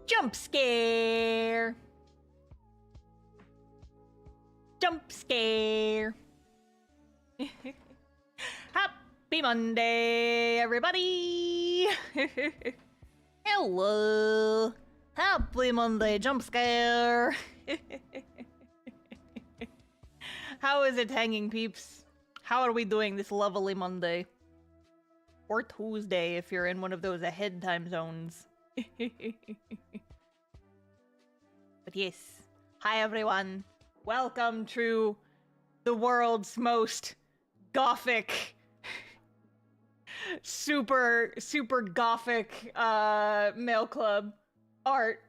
Jump scare. Jump scare. Happy Monday, everybody. Hello. Happy Monday, jump scare. How is it hanging, peeps? How are we doing this lovely Monday? Or Tuesday, if you're in one of those ahead time zones. But yes, hi everyone. Welcome to the world's most gothic, super gothic mail club art.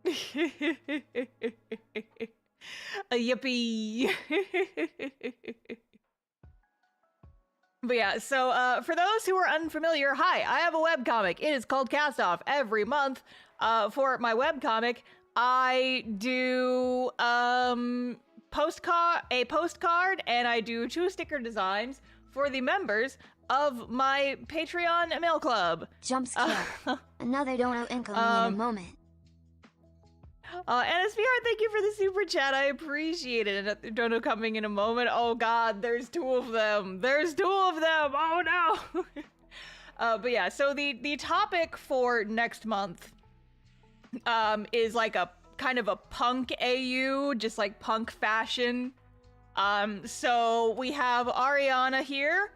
A yippee. But yeah, so for those who are unfamiliar, hi, I have a webcomic. It is called Cast Off. Every month for my webcomic, I do a postcard and I do 2 sticker designs for the members of my Patreon mail club. Jump scare. Another dono incoming in a moment. NSVR, thank you for the super chat. I appreciate it. Another dono coming in a moment. Oh god, there's 2 of them. There's 2 of them. Oh no. But yeah, so the topic for next month is like a kind of a punk AU, just like punk fashion. So we have Ariana here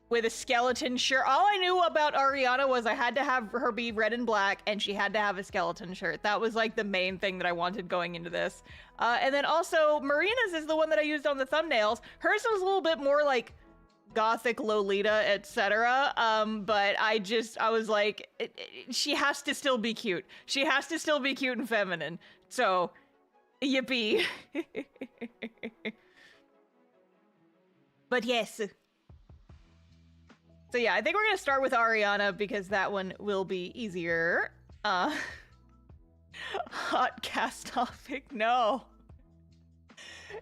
with a skeleton shirt. All I knew about Ariana was I had to have her be red and black, and she had to have a skeleton shirt. That was like the main thing that I wanted going into this. And then also, Marina's is the one that I used on the thumbnails. Hers was a little bit more like gothic Lolita, etc. But I was like, she has to still be cute. She has to still be cute and feminine. So, yippee. But yes. So yeah, I think we're gonna start with Ariana because that one will be easier. Hot cast topic, no.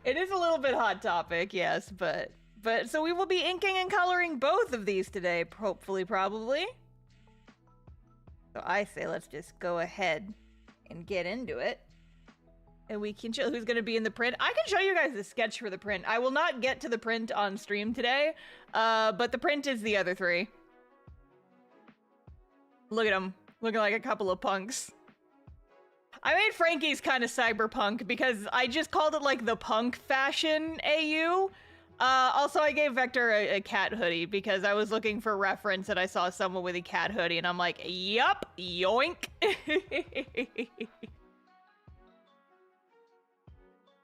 It is a little bit hot topic, yes, but so we will be inking and coloring both of these today, hopefully, probably. So I say let's just go ahead and get into it. And we can show who's going to be in the print. I can show you guys the sketch for the print. I will not get to the print on stream today, but the print is the other 3. Look at them, looking like a couple of punks. I made Frankie's kind of cyberpunk because I just called it like the punk fashion AU. Also, I gave Vector a cat hoodie because I was looking for reference and I saw someone with a cat hoodie and I'm like, yup, yoink.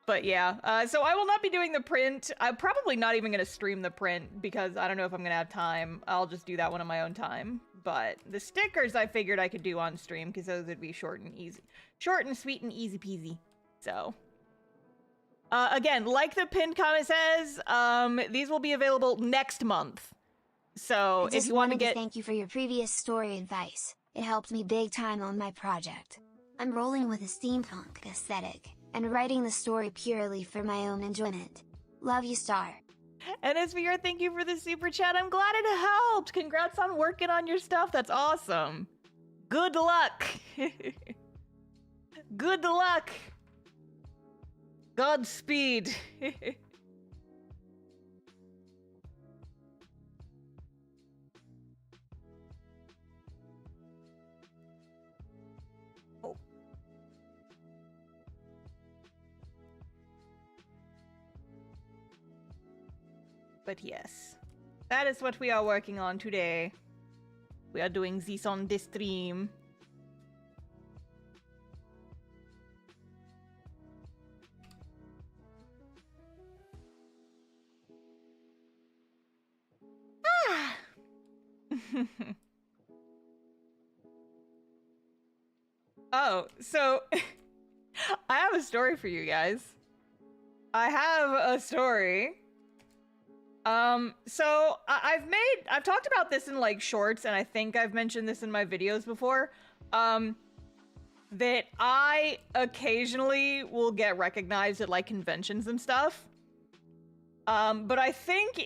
But yeah, so I will not be doing the print. I'm probably not even going to stream the print because I don't know if I'm going to have time. I'll just do that one on my own time. But the stickers I figured I could do on stream because those would be short and easy. Short and sweet and easy peasy. So, again, like the pinned comment says, these will be available next month. So if you want to get... Thank you for your previous story advice. It helped me big time on my project. I'm rolling with a steampunk aesthetic and writing the story purely for my own enjoyment. Love you, Star. And SVR, thank you for the super chat. I'm glad it helped. Congrats on working on your stuff. That's awesome. Good luck. Good luck. Godspeed. But yes, that is what we are working on today. We are doing this on this stream. Ah! Oh, so I have a story for you guys. I have a story. So I've talked about this in like shorts, and I think I've mentioned this in my videos before, that I occasionally will get recognized at like conventions and stuff. But I think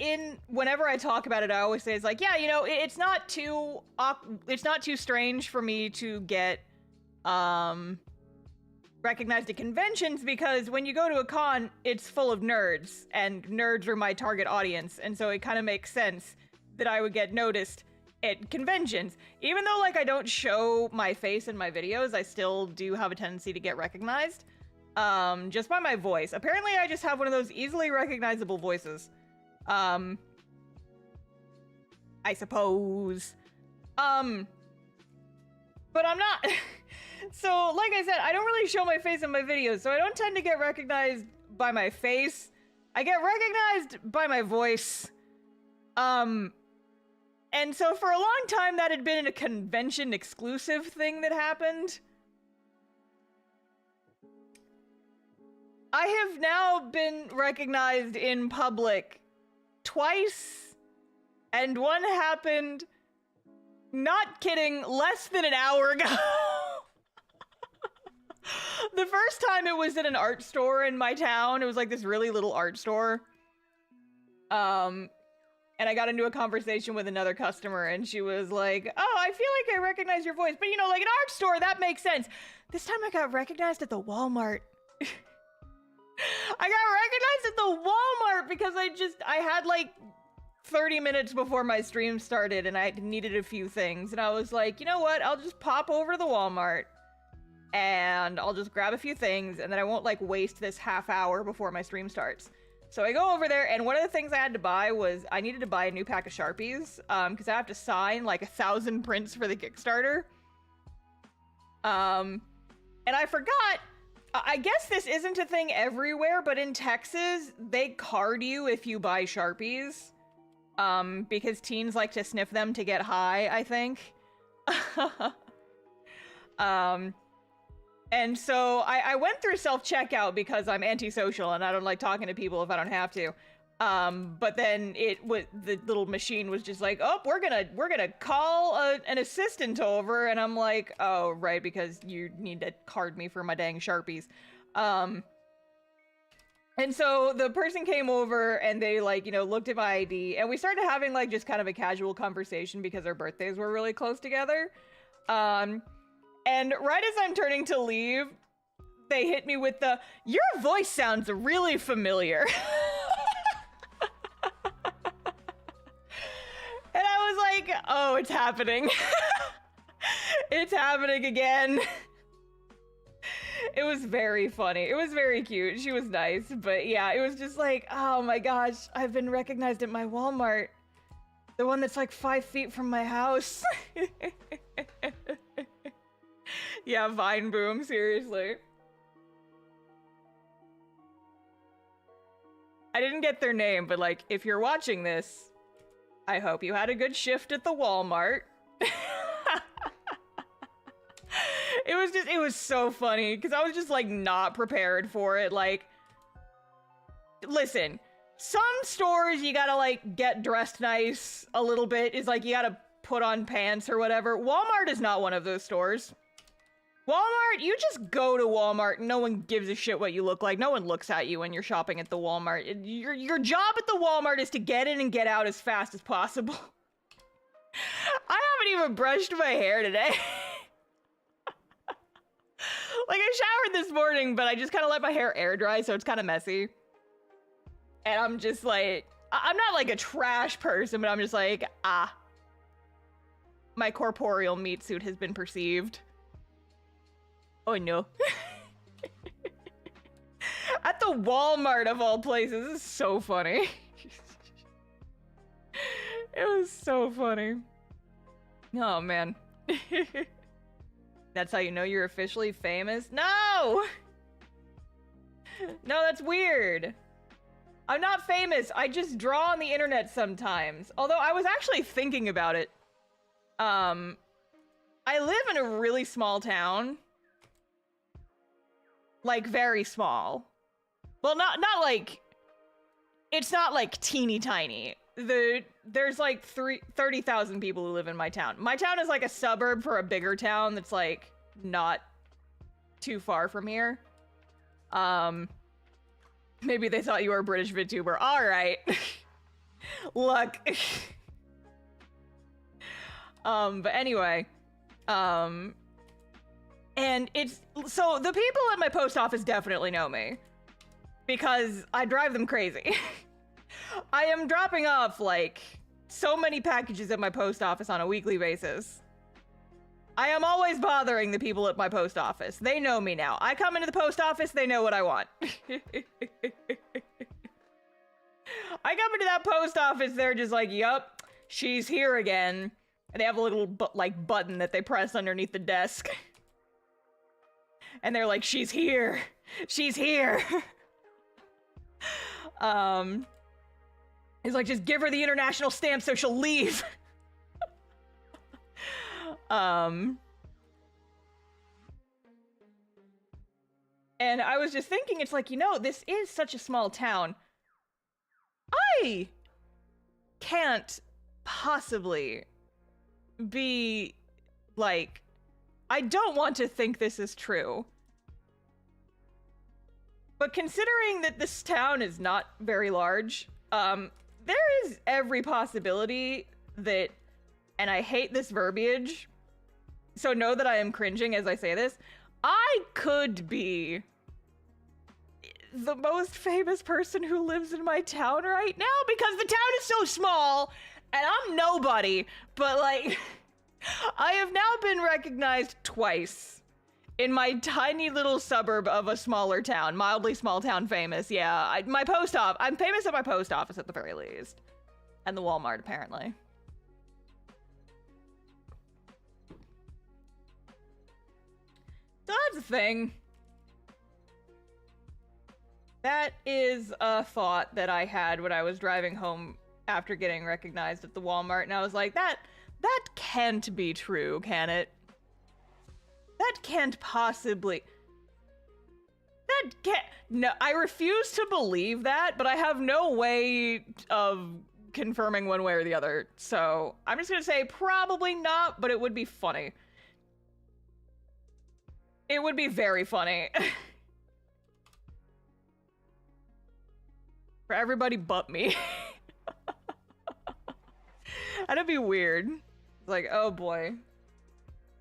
whenever I talk about it, I always say it's like, yeah, you know, it's not too strange for me to get, recognized at conventions because when you go to a con, it's full of nerds, and nerds are my target audience, and so it kind of makes sense that I would get noticed at conventions. Even though, like, I don't show my face in my videos, I still do have a tendency to get recognized, just by my voice. Apparently, I just have one of those easily recognizable voices. I suppose. But I'm not... So, like I said, I don't really show my face in my videos, so I don't tend to get recognized by my face. I get recognized by my voice. And so for a long time, that had been a convention exclusive thing that happened. I have now been recognized in public twice, and one happened, not kidding, less than an hour ago. The first time it was at an art store in my town. It was like this really little art store. And I got into a conversation with another customer, and she was like, oh, I feel like I recognize your voice, but you know, like an art store, that makes sense. This time I got recognized at the Walmart. I got recognized at the Walmart because I had like 30 minutes before my stream started, and I needed a few things, and I was like, you know what, I'll just pop over to the Walmart, and I'll just grab a few things, and then I won't like waste this half hour before my stream starts. So I go over there, and one of the things I had to buy was I needed to buy a new pack of Sharpies, because I have to sign like 1,000 prints for the Kickstarter. And I forgot, I guess this isn't a thing everywhere, but in Texas, they card you if you buy Sharpies, because teens like to sniff them to get high, I think. And so I went through self-checkout because I'm antisocial and I don't like talking to people if I don't have to. But then the little machine was just like, oh, we're gonna call an assistant over, and I'm like, oh, right, because you need to card me for my dang Sharpies. And so the person came over and they like, you know, looked at my ID, and we started having like just kind of a casual conversation because our birthdays were really close together. And right as I'm turning to leave, they hit me with the, your voice sounds really familiar. And I was like, oh, it's happening. It's happening again. It was very funny. It was very cute. She was nice. But yeah, it was just like, oh my gosh, I've been recognized at my Walmart. The one that's like 5 feet from my house. Yeah, Vine Boom, seriously. I didn't get their name, but like, if you're watching this, I hope you had a good shift at the Walmart. It was so funny, because I was just like not prepared for it. Like, listen, some stores you gotta like get dressed nice a little bit, is like you gotta put on pants or whatever. Walmart is not one of those stores. Walmart, you just go to Walmart and no one gives a shit what you look like. No one looks at you when you're shopping at the Walmart. Your job at the Walmart is to get in and get out as fast as possible. I haven't even brushed my hair today. Like, I showered this morning, but I just kind of let my hair air dry, so it's kind of messy. And I'm just like, I'm not like a trash person, but I'm just like, my corporeal meat suit has been perceived. Oh no. At the Walmart of all places. This is so funny. It was so funny. Oh man. That's how you know you're officially famous? No! No, that's weird. I'm not famous. I just draw on the internet sometimes. Although I was actually thinking about it. I live in a really small town. Like, very small. Well, not like... It's not like teeny tiny. There's like 30,000 people who live in my town. My town is like a suburb for a bigger town that's like not too far from here. Maybe they thought you were a British VTuber. All right. Look. But anyway, And so the people at my post office definitely know me because I drive them crazy. I am dropping off like so many packages at my post office on a weekly basis. I am always bothering the people at my post office. They know me now. I come into the post office, they know what I want. I come into that post office, they're just like, yup, she's here again. And they have a little button that they press underneath the desk. And they're like, she's here. She's here. He's like, just give her the international stamp so she'll leave. And I was just thinking, it's like, you know, this is such a small town. I can't possibly be like, I don't want to think this is true. But considering that this town is not very large, there is every possibility that, and I hate this verbiage, so know that I am cringing as I say this, I could be the most famous person who lives in my town right now because the town is so small and I'm nobody, but like, I have now been recognized twice in my tiny little suburb of a smaller town, mildly small town famous. Yeah, I'm famous at my post office at the very least. And the Walmart, apparently. So that's a thing. That is a thought that I had when I was driving home after getting recognized at the Walmart, and I was like, that can't be true, can it? That can't possibly... That can't... No, I refuse to believe that, but I have no way of confirming one way or the other, so I'm just gonna say probably not, but it would be funny. It would be very funny. For everybody but me. That'd be weird. It's like, oh boy.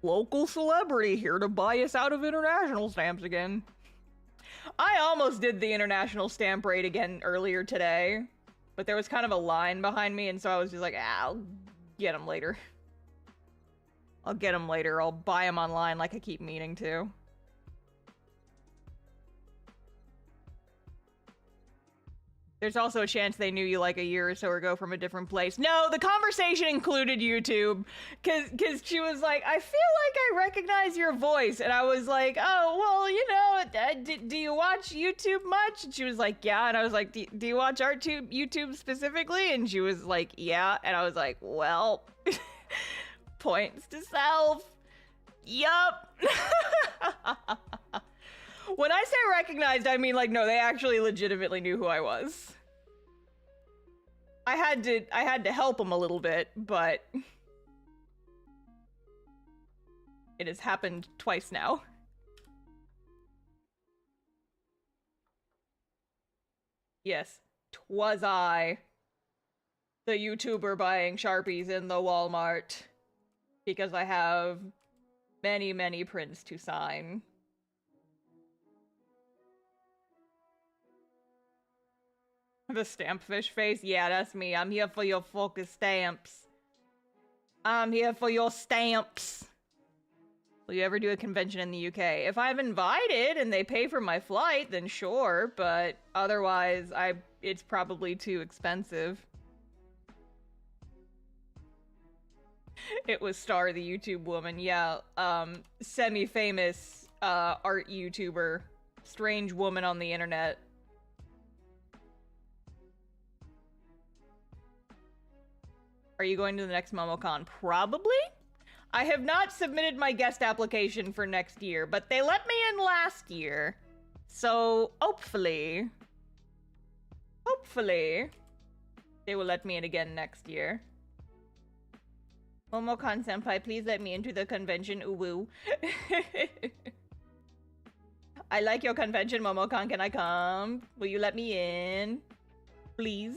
Local celebrity here to buy us out of international stamps again. I almost did the international stamp rate again earlier today, but there was kind of a line behind me, and so I was just like, I'll get them later. I'll get them later. I'll buy them online like I keep meaning to. There's also a chance they knew you like a year or so ago from a different place. No, the conversation included YouTube. Cause she was like, I feel like I recognize your voice. And I was like, oh, well, you know, do you watch YouTube much? And she was like, yeah. And I was like, do you watch YouTube specifically? And she was like, yeah. And I was like, well, points to self. Yup. When I say recognized, I mean like, no, they actually legitimately knew who I was. I had to help them a little bit, but it has happened twice now. Yes, 'twas I, the YouTuber buying Sharpies in the Walmart, because I have many, many prints to sign. The Stampfish face? Yeah, that's me. I'm here for your focus stamps. I'm here for your stamps. Will you ever do a convention in the UK? If I'm invited and they pay for my flight, then sure, but otherwise, it's probably too expensive. It was Star, the YouTube woman. Yeah, semi-famous art YouTuber. Strange woman on the internet. Are you going to the next MomoCon? Probably? I have not submitted my guest application for next year, but they let me in last year. So, hopefully, they will let me in again next year. MomoCon-senpai, please let me into the convention, uwu. I like your convention, MomoCon, can I come? Will you let me in? Please?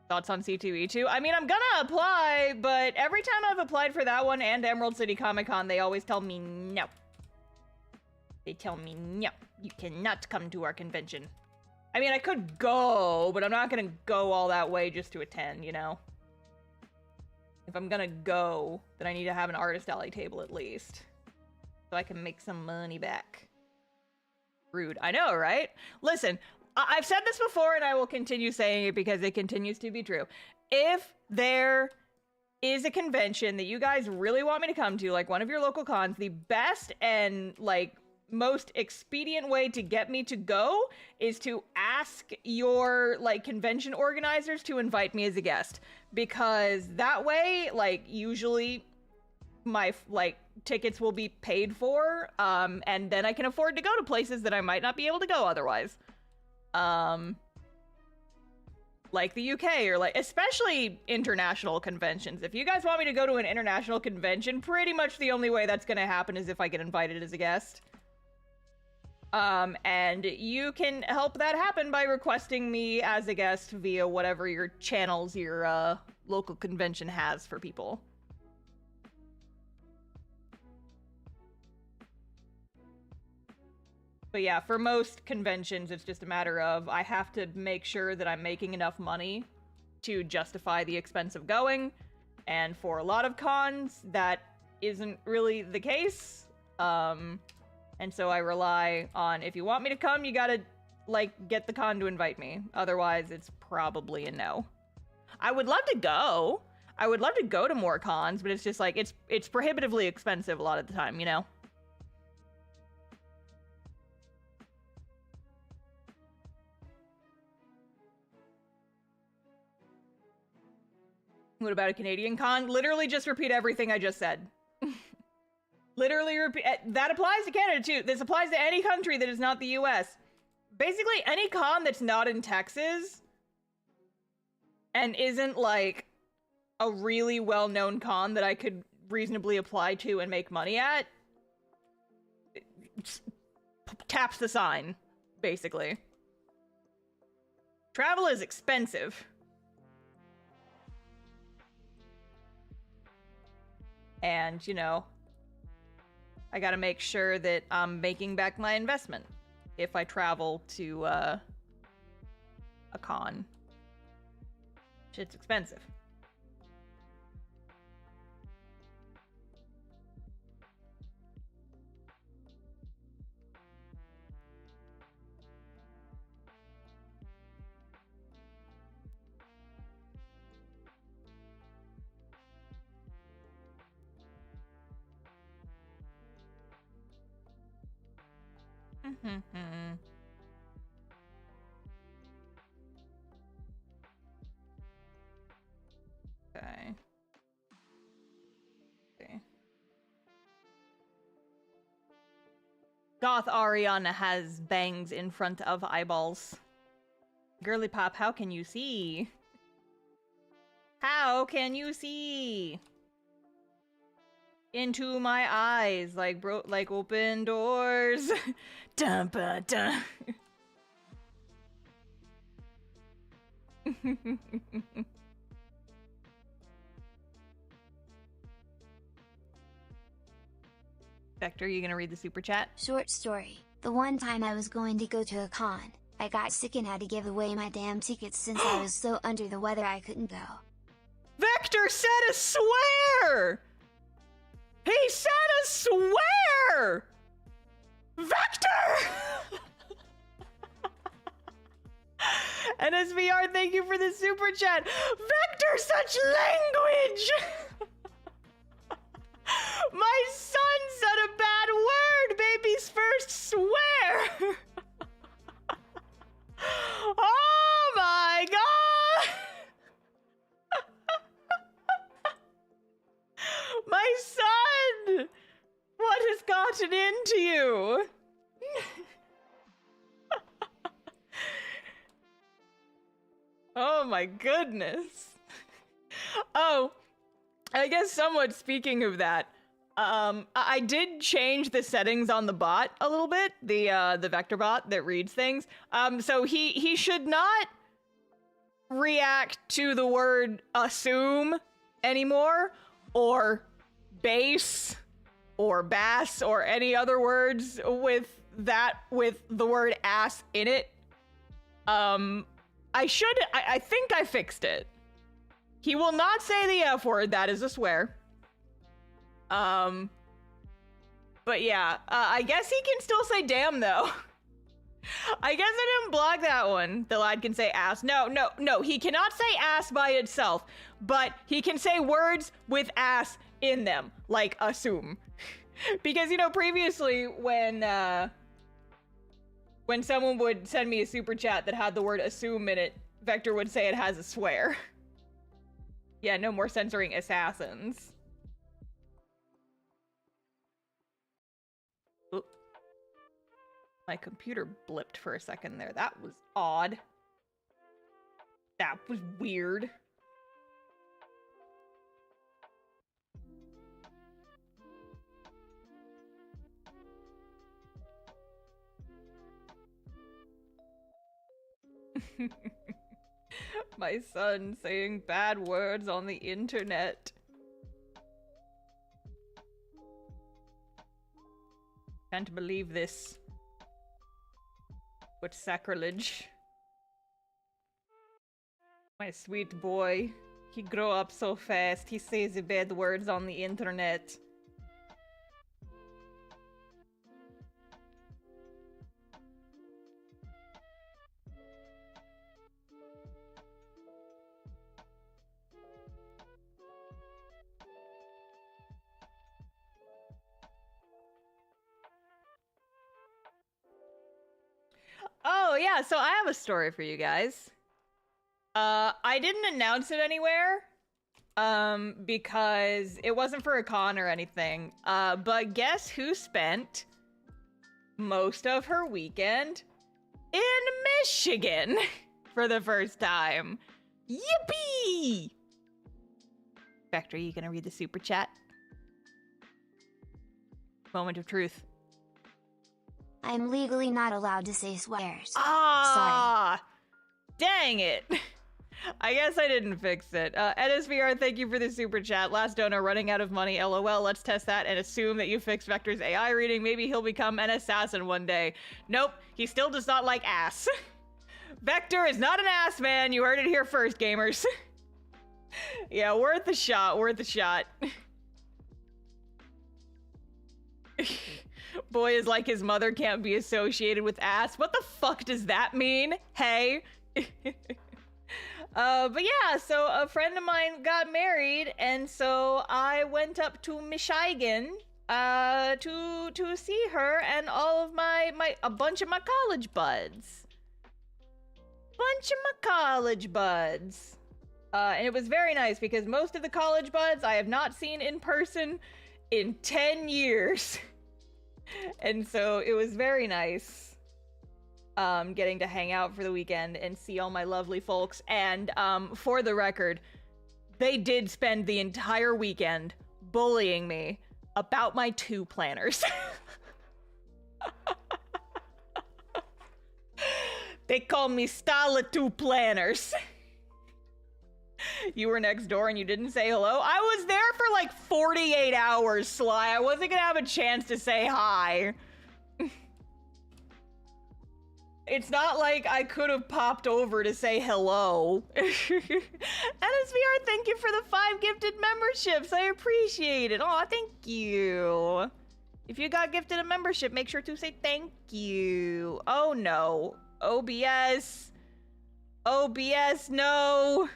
Thoughts on C2E2? I mean, I'm gonna apply, but every time I've applied for that one and Emerald City Comic Con, they always tell me no. They tell me, no, you cannot come to our convention. I mean, I could go, but I'm not gonna go all that way just to attend, you know? If I'm gonna go, then I need to have an artist alley table at least. So I can make some money back. Rude. I know, right? Listen, I've said this before and I will continue saying it because it continues to be true. If there is a convention that you guys really want me to come to, like one of your local cons, the best and, like, most expedient way to get me to go is to ask your, like, convention organizers to invite me as a guest, because that way, like, usually my, like, tickets will be paid for, and then I can afford to go to places that I might not be able to go otherwise. Like the UK, or like, especially international conventions. If you guys want me to go to an international convention, pretty much the only way that's gonna happen is if I get invited as a guest. And you can help that happen by requesting me as a guest via whatever your channels your, local convention has for people. But yeah, for most conventions, it's just a matter of I have to make sure that I'm making enough money to justify the expense of going. And for a lot of cons, that isn't really the case. And so I rely on, if you want me to come, you gotta, like, get the con to invite me. Otherwise, it's probably a no. I would love to go. I would love to go to more cons, but it's just like, it's prohibitively expensive a lot of the time, you know? What about a Canadian con? Literally just repeat everything I just said. Literally repeat. That applies to Canada too. This applies to any country that is not the US. Basically, any con that's not in Texas and isn't, like, a really well-known con that I could reasonably apply to and make money at, taps the sign, basically. Travel is expensive. And, you know, I gotta make sure that I'm making back my investment if I travel to, a con. Shit's expensive. Okay. Okay. Goth Ariana has bangs in front of eyeballs. Girly Pop, how can you see? How can you see? Into my eyes, like open doors. Dun ba dun. Vector, you gonna read the super chat? Short story. The one time I was going to go to a con, I got sick and had to give away my damn tickets since I was so under the weather I couldn't go. Vector said a swear! He said a swear! Vector! NSVR, thank you for the super chat. Vector, such language! My son said a bad word, baby's first swear! Oh my god! My son! What has gotten into you? Oh my goodness. Oh, I guess somewhat speaking of that, I did change the settings on the bot a little bit, the vector bot that reads things. So he should not react to the word assume anymore, or base, or bass or any other words with the word ass in it. I think I fixed it. He will not say the F word, that is a swear. But yeah, I guess he can still say damn though. I guess I didn't block that one. The lad can say ass. No, he cannot say ass by itself, but he can say words with ass in them, like assume. Because, you know, previously when someone would send me a super chat that had the word assume in it, Vector would say it has a swear. Yeah, no more censoring assassins. Oop. My computer blipped for a second there. That was odd. That was weird. My son saying bad words on the internet. Can't believe this. What sacrilege. My sweet boy. He grew up so fast. He says the bad words on the internet. Oh, yeah, so I have a story for you guys. I didn't announce it anywhere, because it wasn't for a con or anything. But guess who spent most of her weekend in Michigan for the first time? Yippee! Vector, are you gonna read the super chat? Moment of truth. I'm legally not allowed to say swears. Ah! Sorry. Dang it. I guess I didn't fix it. NSVR, thank you for the super chat. Last donor running out of money, LOL. Let's test that and assume that you fixed Vector's AI reading. Maybe he'll become an assassin one day. Nope, he still does not like ass. Vector is not an ass man. You heard it here first, gamers. Yeah, worth a shot, worth a shot. Boy is like his mother can't be associated with ass. What the fuck does that mean? Hey. But yeah, so a friend of mine got married, and so I went up to Michigan to see her and all of a bunch of my college buds. And it was very nice because most of the college buds I have not seen in person in 10 years. And so it was very nice getting to hang out for the weekend and see all my lovely folks. And for the record, they did spend the entire weekend bullying me about my 2 planners. They call me Stala 2 planners. You were next door and you didn't say hello? I was there for like 48 hours, Sly. I wasn't gonna have a chance to say hi. It's not like I could have popped over to say hello. NSVR, thank you for the 5 gifted memberships. I appreciate it. Aw, thank you. If you got gifted a membership, make sure to say thank you. Oh no. OBS. OBS, no.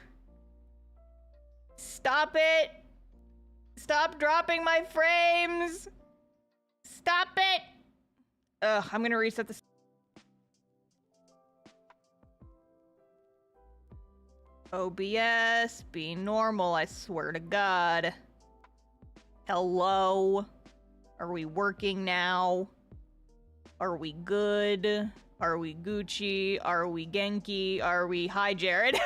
Stop it! Stop dropping my frames! Stop it! Ugh, I'm gonna reset this. OBS, be normal, I swear to God. Hello? Are we working now? Are we good? Are we Gucci? Are we Genki? Are we... Hi, Jared.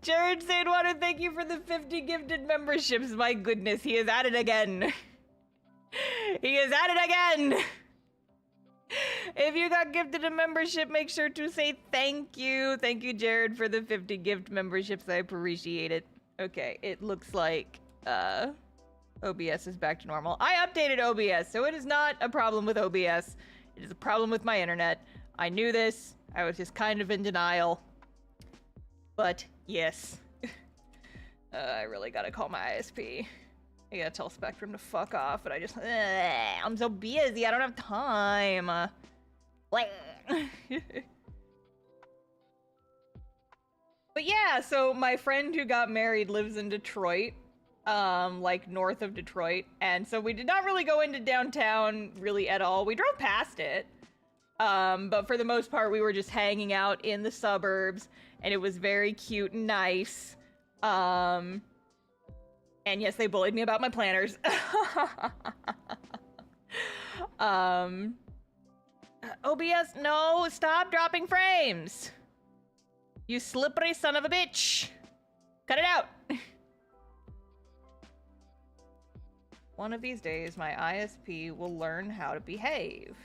Jared Said wanna thank you for the 50 gifted memberships. My goodness, he is at it again. He is at it again. If you got gifted a membership, make sure to say thank you. Thank you, Jared, for the 50 gift memberships. I appreciate it. Okay, it looks like OBS is back to normal. I updated OBS, so it is not a problem with OBS. It is a problem with my internet. I knew this. I was just kind of in denial. But, yes. I really gotta call my ISP. I gotta tell Spectrum to fuck off, but I just... I'm so busy, I don't have time. But yeah, so my friend who got married lives in Detroit. Like north of Detroit. And so we did not really go into downtown really at all. We drove past it. But for the most part, we were just hanging out in the suburbs, and it was very cute and nice. And yes, they bullied me about my planners. OBS, no, stop dropping frames. You slippery son of a bitch. Cut it out. One of these days, my ISP will learn how to behave.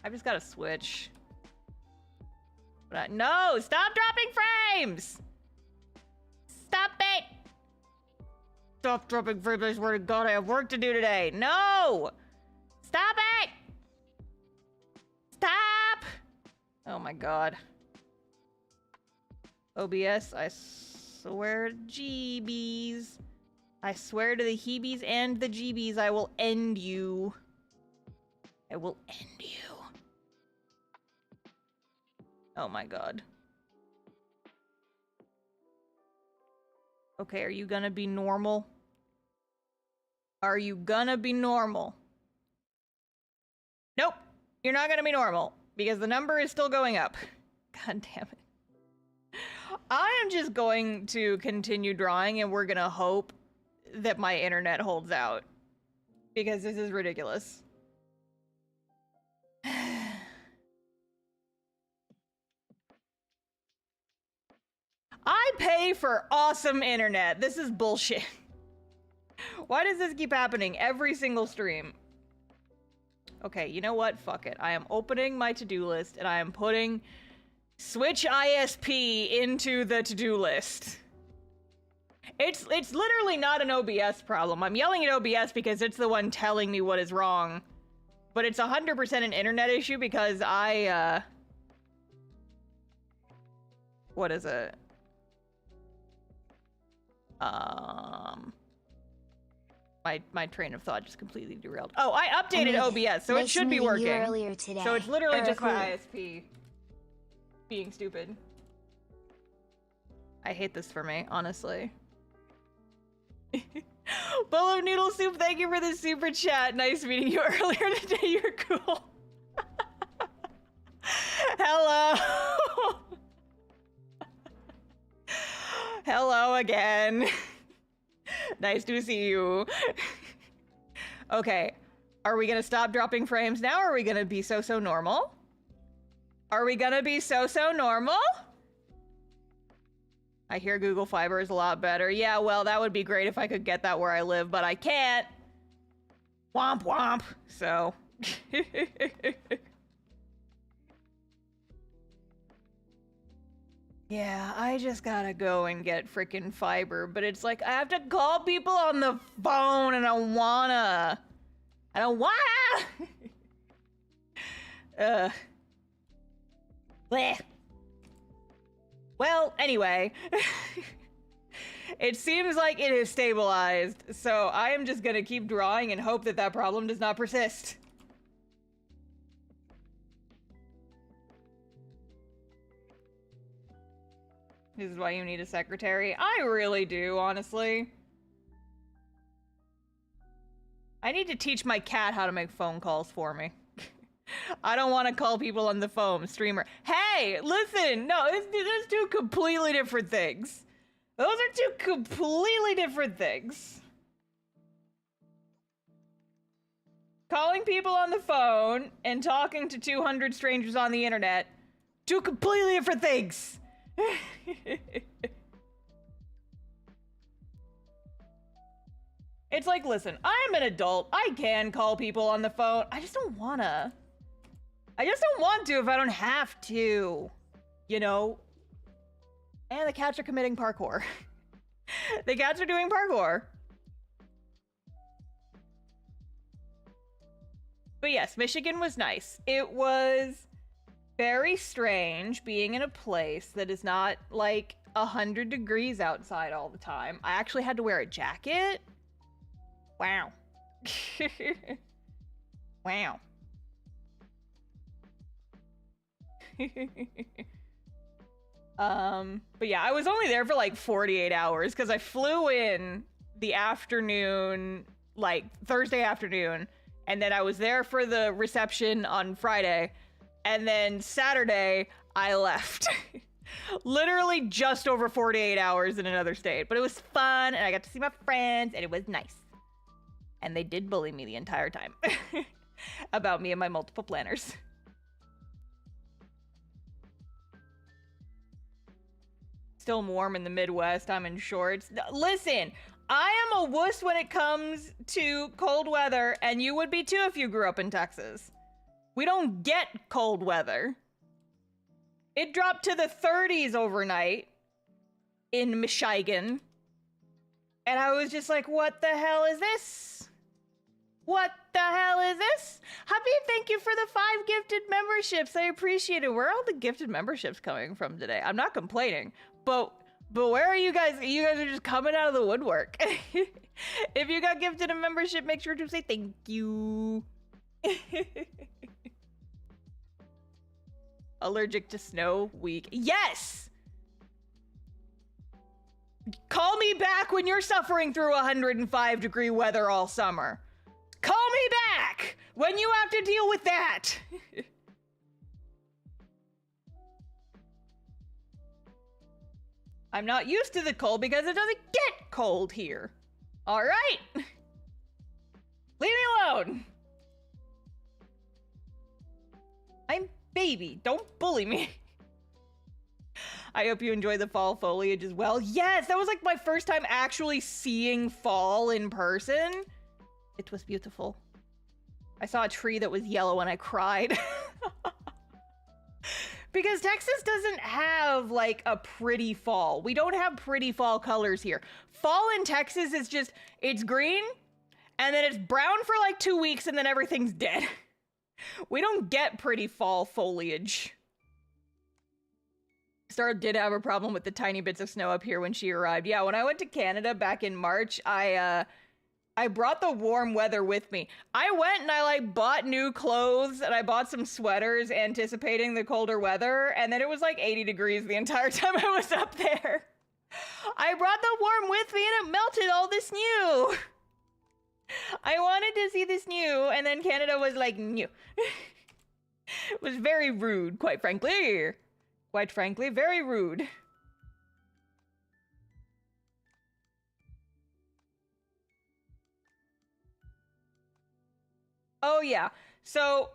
I've just got to switch. But no, stop dropping frames! Stop it! Stop dropping frames, I swear to God, I have work to do today. No! Stop it! Stop! Oh my God. OBS, I swear to GBs. I swear to the Heebies and the GBs, I will end you. I will end you. Oh my God. Okay, are you gonna be normal? Are you gonna be normal? Nope, you're not gonna be normal, because the number is still going up. God damn it. I am just going to continue drawing, and we're gonna hope that my internet holds out. Because this is ridiculous. I pay for awesome internet. This is bullshit. Why does this keep happening every single stream? Okay, you know what? Fuck it. I am opening my to-do list, and I am putting Switch ISP into the to-do list. It's literally not an OBS problem. I'm yelling at OBS because it's the one telling me what is wrong. But it's 100% an internet issue because what is it? My train of thought just completely derailed. Oh, I updated OBS, so it should be working. Earlier today. So it's literally just my ISP being stupid. I hate this for me, honestly. Bowl of noodle soup, thank you for the super chat. Nice meeting you earlier today. You're cool. Hello. Hello again. Nice to see you. Okay, are we gonna stop dropping frames now, or are we gonna be so normal? Are we gonna be so normal? I hear Google Fiber is a lot better. Yeah, well, that would be great if I could get that where I live, but I can't. Womp womp. So. Yeah, I just gotta go and get freaking fiber, but it's like I have to call people on the phone and I don't wanna. Bleh. Well, anyway. It seems like it is stabilized, so I am just gonna keep drawing and hope that that problem does not persist. This is why you need a secretary. I really do, honestly. I need to teach my cat how to make phone calls for me. I don't want to call people on the phone, streamer. Hey, listen, no, those are two completely different things. Those are two completely different things. Calling people on the phone and talking to 200 strangers on the internet, two completely different things. It's like, listen, I'm an adult. I can call people on the phone. I just don't wanna. I just don't want to if I don't have to. You know? And the cats are committing parkour. The cats are doing parkour. But yes, Michigan was nice. It was very strange being in a place that is not like 100 degrees outside all the time. I actually had to wear a jacket. Wow. Wow. But yeah, I was only there for like 48 hours because I flew in the afternoon, like Thursday afternoon, and then I was there for the reception on Friday, and then Saturday I left. Literally just over 48 hours in another state, but it was fun and I got to see my friends and it was nice. And they did bully me the entire time about me and my multiple planners. Still warm in the Midwest. I'm in shorts. Listen, I am a wuss when it comes to cold weather, and you would be too if you grew up in Texas. We don't get cold weather. It dropped to the 30s overnight in Michigan. And I was just like, what the hell is this? What the hell is this? Happy, thank you for the 5 gifted memberships. I appreciate it. Where are all the gifted memberships coming from today? I'm not complaining, but where are you guys? You guys are just coming out of the woodwork. If you got gifted a membership, make sure to say thank you. Allergic to snow week. Yes! Call me back when you're suffering through 105 degree weather all summer. Call me back when you have to deal with that. I'm not used to the cold because it doesn't get cold here. All right. Leave me alone. I'm baby. Don't bully me. I hope you enjoy the fall foliage as well. Yes, that was like my first time actually seeing fall in person. It was beautiful. I saw a tree that was yellow and I cried. Because Texas doesn't have like a pretty fall. We don't have pretty fall colors here. Fall in Texas is just, it's green and then it's brown for like 2 weeks and then everything's dead. We don't get pretty fall foliage. Star did have a problem with the tiny bits of snow up here when she arrived. Yeah, when I went to Canada back in March, I brought the warm weather with me. I went and I like bought new clothes and I bought some sweaters anticipating the colder weather, and then it was like 80 degrees the entire time I was up there. I brought the warm with me and it melted all the snow. I wanted to see the snow, and then Canada was like, no. It was very rude, quite frankly. Quite frankly, very rude. Oh yeah, so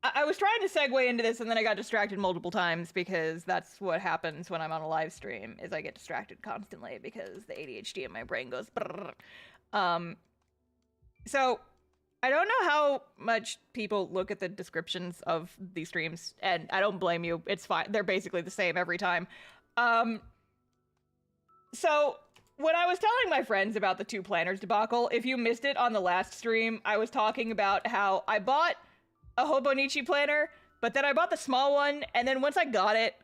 I was trying to segue into this and then I got distracted multiple times because that's what happens when I'm on a live stream, is I get distracted constantly because the ADHD in my brain goes brrr. So I don't know how much people look at the descriptions of these streams, and I don't blame you. It's fine. They're basically the same every time. So when I was telling my friends about the 2 planners debacle, if you missed it on the last stream, I was talking about how I bought a Hobonichi planner, but then I bought the small one, and then once I got it,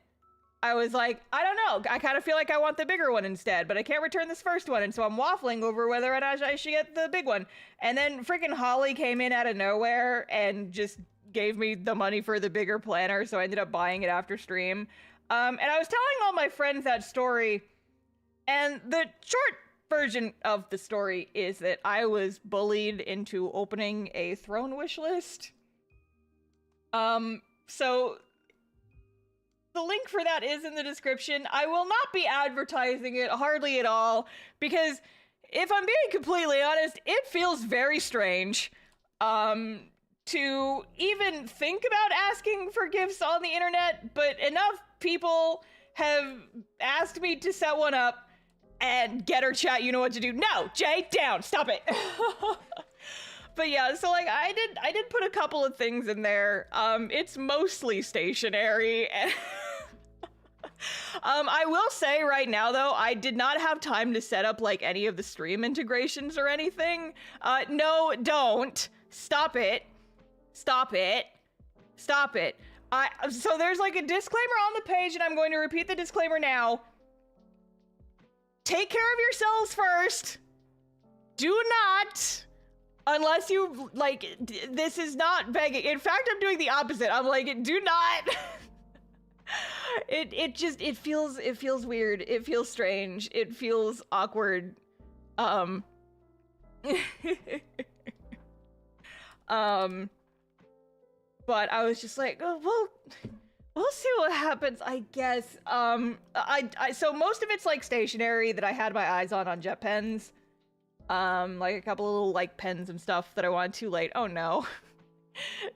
I was like, I don't know, I kind of feel like I want the bigger one instead, but I can't return this first one, and so I'm waffling over whether or not I should get the big one. And then freaking Holly came in out of nowhere and just gave me the money for the bigger planner, so I ended up buying it after stream. And I was telling all my friends that story, and the short version of the story is that I was bullied into opening a throne wish list. So the link for that is in the description. I will not be advertising it hardly at all, because if I'm being completely honest, it feels very strange to even think about asking for gifts on the internet, but enough people have asked me to set one up, and get her chat, you know what to do. No, Jay, down, stop it. But yeah, so like I did put a couple of things in there. It's mostly stationery. I will say right now, though, I did not have time to set up, like, any of the stream integrations or anything. No, don't. Stop it. Stop it. Stop it. So there's, like, a disclaimer on the page, and I'm going to repeat the disclaimer now. Take care of yourselves first. Do not, unless you, like, this is not begging. In fact, I'm doing the opposite. I'm like, do not. It feels weird. It feels strange. It feels awkward. But I was just like, oh, well, we'll see what happens, I guess. So most of it's like stationery that I had my eyes on jet pens. Like a couple of little like pens and stuff that I wanted too late. Oh no.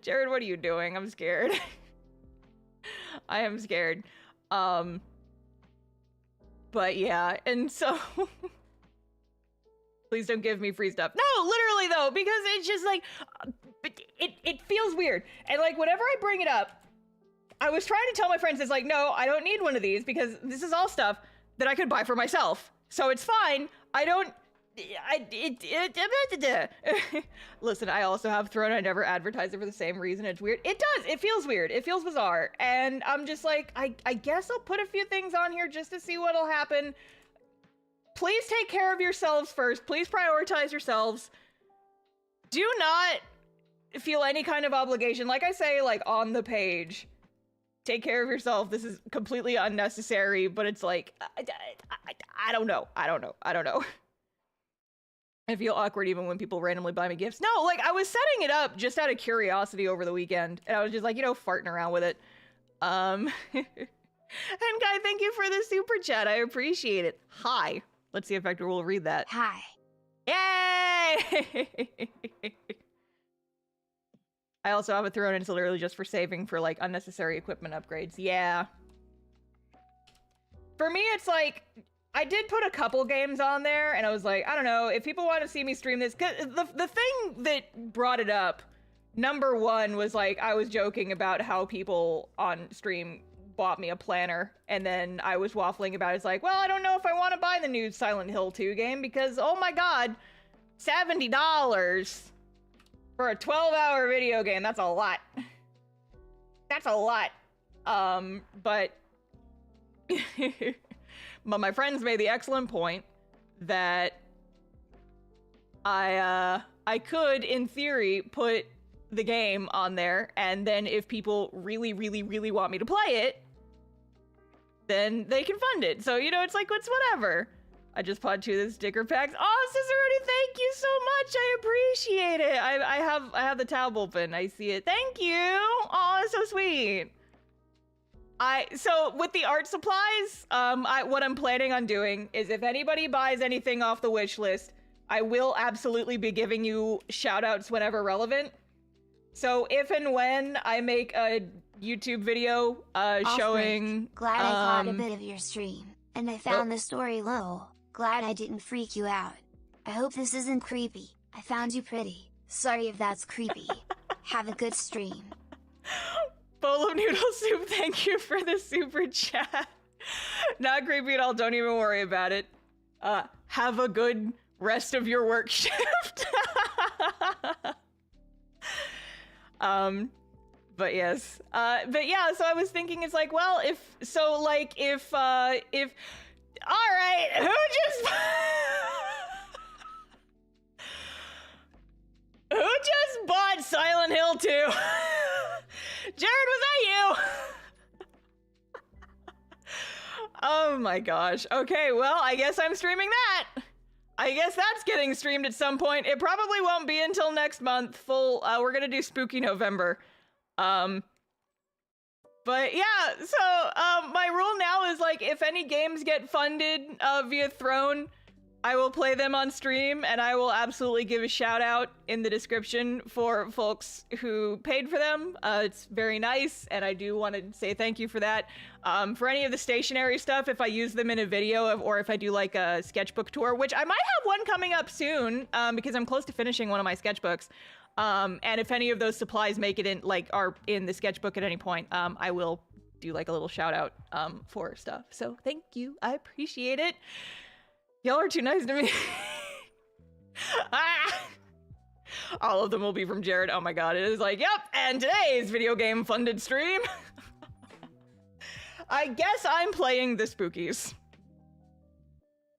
Jared, what are you doing? I'm scared. I am scared. But yeah, and so please don't give me free stuff. No, literally though, because it's just like, it feels weird. And like, whenever I bring it up, I was trying to tell my friends, it's like, no, I don't need one of these because this is all stuff that I could buy for myself. So it's fine. I don't, listen, I also have Throne. I never advertise it for the same reason. It's weird. It does. It feels weird. It feels bizarre. And I'm just like, I guess I'll put a few things on here just to see what'll happen. Please take care of yourselves first. Please prioritize yourselves. Do not feel any kind of obligation. Like I say, like on the page, take care of yourself. This is completely unnecessary, but it's like, I don't know. I don't know. I feel awkward even when people randomly buy me gifts. No, like I was setting it up just out of curiosity over the weekend. And I was just like, you know, farting around with it. And Guy, thank you for the super chat. I appreciate it. Hi. Let's see if Vector will read that. Hi. Yay! I also have a Throne, and it's literally just for saving for like unnecessary equipment upgrades. Yeah. For me, it's like, I did put a couple games on there, and I was like, I don't know, if people want to see me stream this, 'cause the thing that brought it up, number one, was like, I was joking about how people on stream bought me a planner, and then I was waffling about it. It's like, well, I don't know if I want to buy the new Silent Hill 2 game, because, oh my god, $70 for a 12-hour video game, that's a lot. That's a lot. But... But my friends made the excellent point that I could, in theory, put the game on there, and then if people really, really, really want me to play it, then they can fund it. So, you know, it's like, it's whatever. I just bought 2 of the sticker packs. Oh, Cicerone, thank you so much. I appreciate it. I have the tab open. I see it. Thank you. Oh, it's so sweet. So with the art supplies, what I'm planning on doing is if anybody buys anything off the wish list, I will absolutely be giving you shoutouts whenever relevant. So if and when I make a YouTube video showing... Glad I caught a bit of your stream, and I found the story low. Glad I didn't freak you out. I hope this isn't creepy. I found you pretty. Sorry if that's creepy. Have a good stream. Bowl of noodle soup, thank you for the super chat. Not creepy at all, don't even worry about it. Have a good rest of your work shift. But yes. But yeah, so I was thinking, it's like, well, if, alright, who just bought Silent Hill 2? Jared, was that you? Oh my gosh. Okay, well, I guess I'm streaming that. I guess that's getting streamed at some point. It probably won't be until next month. We're gonna do Spooky November. But yeah, so, my rule now is, like, if any games get funded, via Throne, I will play them on stream, and I will absolutely give a shout out in the description for folks who paid for them. It's very nice, and I do want to say thank you for that. For any of the stationery stuff, if I use them in a video, or if I do like a sketchbook tour, which I might have one coming up soon, because I'm close to finishing one of my sketchbooks. And if any of those supplies make it in, like, are in the sketchbook at any point, I will do like a little shout out for stuff. So thank you, I appreciate it. Y'all are too nice to me. Ah! All of them will be from Jared. Oh my god, it is like, yep, and today's video game funded stream. I guess I'm playing the Spookies.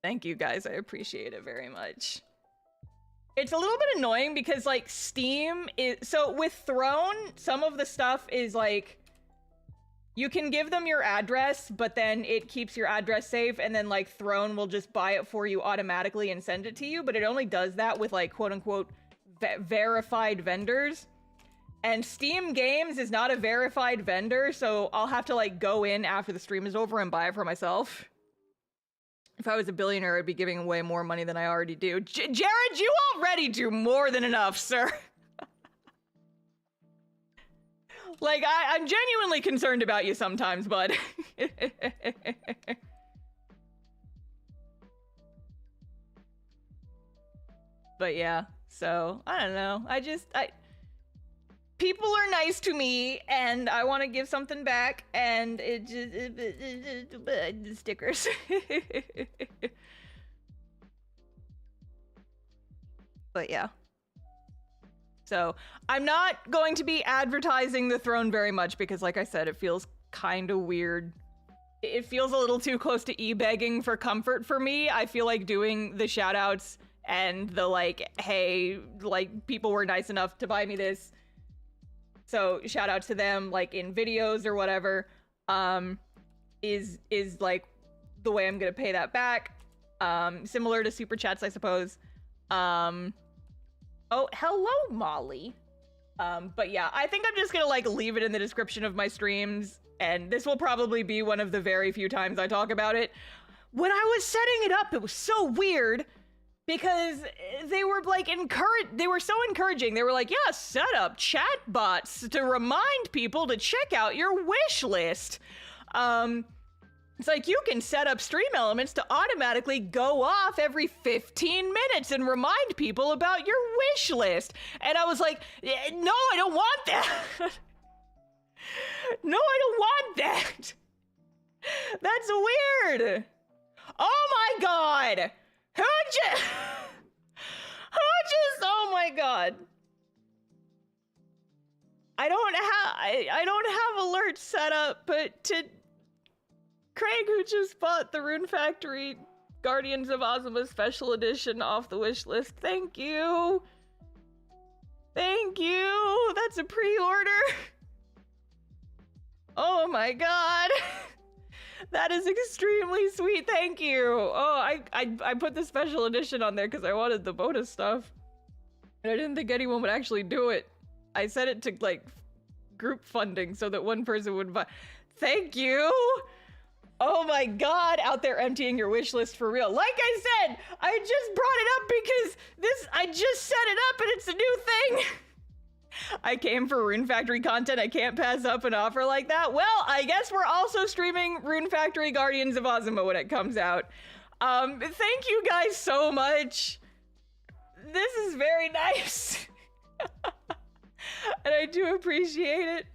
Thank you guys, I appreciate it very much. It's a little bit annoying because like Steam is, so with Throne, some of the stuff is like, you can give them your address, but then it keeps your address safe, and then like Throne will just buy it for you automatically and send it to you, but it only does that with like quote unquote verified vendors. And Steam Games is not a verified vendor, so I'll have to like go in after the stream is over and buy it for myself. If I was a billionaire, I'd be giving away more money than I already do. Jared, you already do more than enough, sir. Like, I'm genuinely concerned about you sometimes, bud. But yeah, so, I don't know. People are nice to me, and I want to give something back, and it just... stickers. But yeah. So, I'm not going to be advertising the Throne very much, because like I said, it feels kind of weird. It feels a little too close to e-begging for comfort for me. I feel like doing the shoutouts and the like, hey, like, people were nice enough to buy me this, so shout out to them like in videos or whatever, is like the way I'm gonna pay that back. Similar to super chats, I suppose. Oh, hello, Molly. But yeah, I think I'm just gonna like leave it in the description of my streams, and this will probably be one of the very few times I talk about it. When I was setting it up, it was so weird, because they were like they were so encouraging. They were like, yeah, set up chatbots to remind people to check out your wish list. It's like you can set up stream elements to automatically go off every 15 minutes and remind people about your wish list. And I was like, no, I don't want that. No, I don't want that. That's weird. Oh my god. Who just, oh my god. I don't have alerts set up, but to Craig, who just bought the Rune Factory Guardians of Ozma Special Edition off the wish list, thank you. Thank you. That's a pre-order. Oh my god. That is extremely sweet, thank you. Oh, I put the special edition on there because I wanted the bonus stuff. And I didn't think anyone would actually do it. I set it to, like, group funding so that one person would buy. Thank you! Oh my god, out there emptying your wish list for real. Like I said, I just brought it up because I just set it up and it's a new thing. I came for Rune Factory content. I can't pass up an offer like that. Well, I guess we're also streaming Rune Factory Guardians of Ozma when it comes out. Thank you guys so much. This is very nice. And I do appreciate it.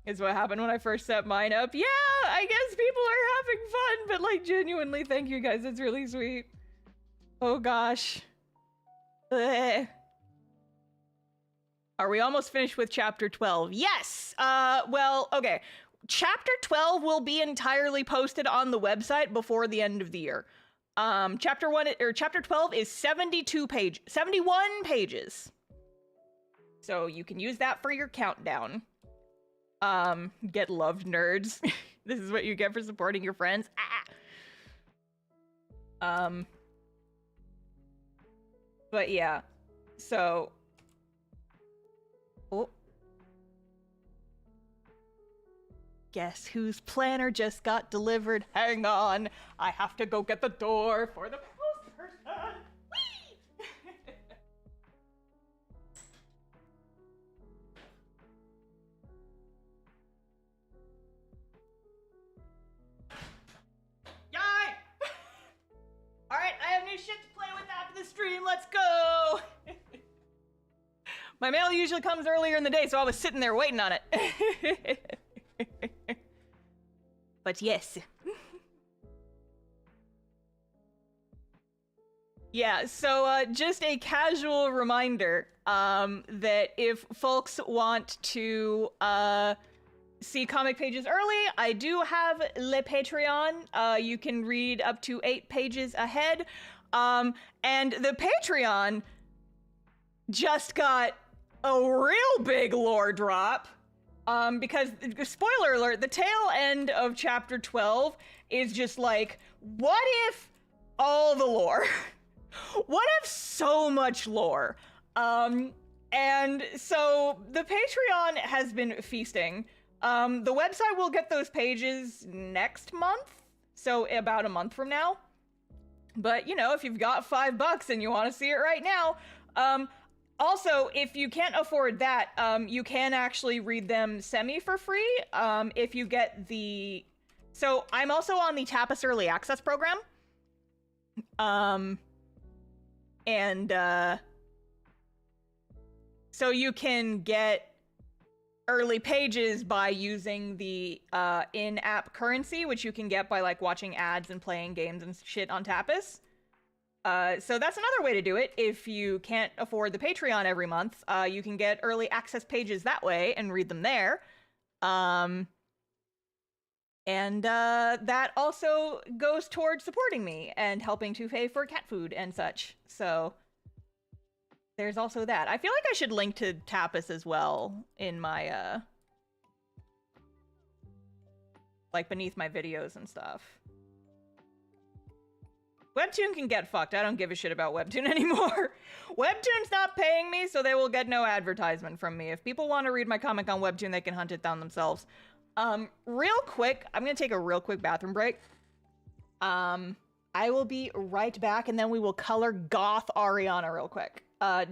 It's what happened when I first set mine up. Yeah, I guess people are having fun, but like genuinely, thank you guys. It's really sweet. Oh gosh. Ugh. Are we almost finished with chapter 12? Yes! Well, okay. Chapter 12 will be entirely posted on the website before the end of the year. Chapter 12 is 71 pages. So you can use that for your countdown. Get loved, nerds. This is what you get for supporting your friends. Ah! But yeah. So... Oh. Guess whose planner just got delivered? Hang on. I have to go get the door for the post person. Whee! Yay! Alright, I have new shit to play with after the stream. Let's go! My mail usually comes earlier in the day, so I was sitting there waiting on it. But yes. Yeah, so just a casual reminder that if folks want to see comic pages early, I do have Le Patreon. You can read up to 8 pages ahead. And the Patreon just got a real big lore drop. Because, spoiler alert, the tail end of chapter 12 is just like, what if all the lore? What if so much lore? And so the Patreon has been feasting. The website will get those pages next month, so about a month from now. But, you know, if you've got $5 and you want to see it right now, also, if you can't afford that, you can actually read them semi for free. If you get the... So I'm also on the Tapas Early Access program. So you can get early pages by using the in-app currency, which you can get by like watching ads and playing games and shit on Tapas. So that's another way to do it. If you can't afford the Patreon every month, you can get early access pages that way and read them there. And that also goes towards supporting me and helping to pay for cat food and such. So there's also that. I feel like I should link to Tapas as well in my, like beneath my videos and stuff. Webtoon can get fucked. I don't give a shit about Webtoon anymore. Webtoon's not paying me, so they will get no advertisement from me. If people want to read my comic on Webtoon, they can hunt it down themselves. Real quick, I'm gonna take a real quick bathroom break. I will be right back, and then we will color Goth Ariana real quick.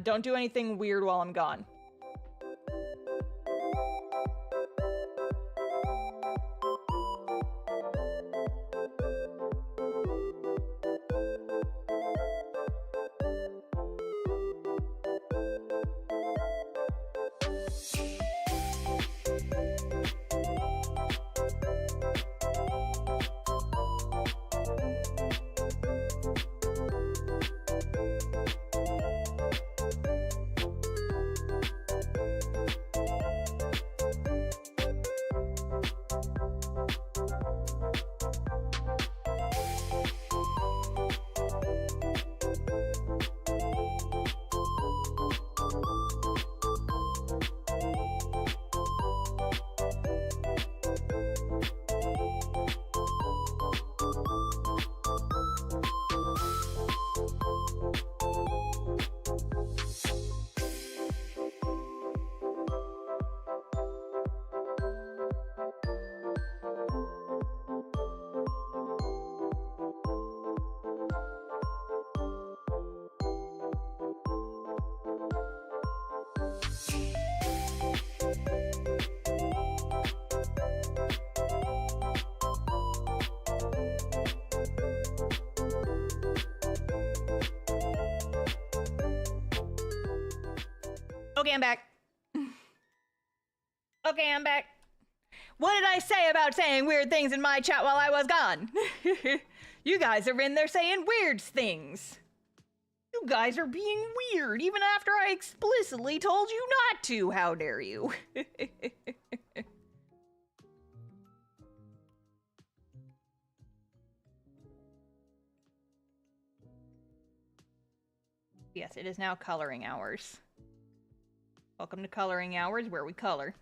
Don't do anything weird while I'm gone. Okay, I'm back. Okay, I'm back. What did I say about saying weird things in my chat while I was gone? You guys are in there saying weird things. You guys are being weird even after I explicitly told you not to. How dare you? Yes, it is now coloring hours. Welcome to Coloring Hours, where we color.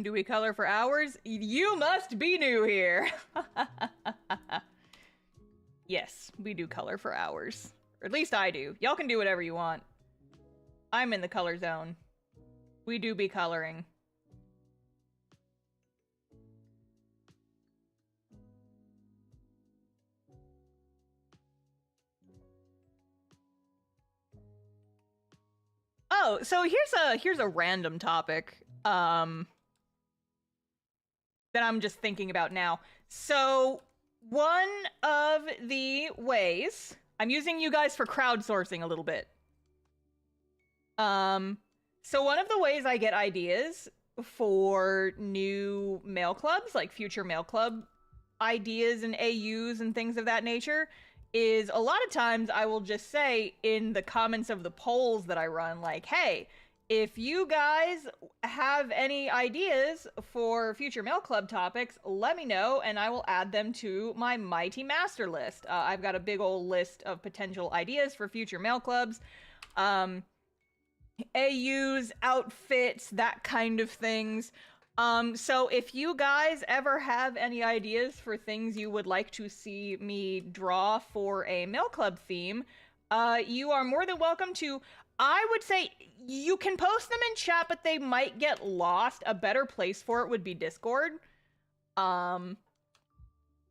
Do we color for hours? You must be new here. Yes, we do color for hours. Or at least I do. Y'all can do whatever you want. I'm in the color zone. We do be coloring. Oh, so here's a random topic that I'm just thinking about now. So one of the ways I'm using you guys for crowdsourcing a little bit. So one of the ways I get ideas for new mail clubs, like future mail club ideas and AUs and things of that nature, is a lot of times I will just say in the comments of the polls that I run, like, hey, if you guys have any ideas for future mail club topics, let me know and I will add them to my mighty master list. I've got a big old list of potential ideas for future mail clubs. AUs, outfits, that kind of things. So if you guys ever have any ideas for things you would like to see me draw for a mail club theme, you are more than welcome to. I would say you can post them in chat, but they might get lost. A better place for it would be Discord. But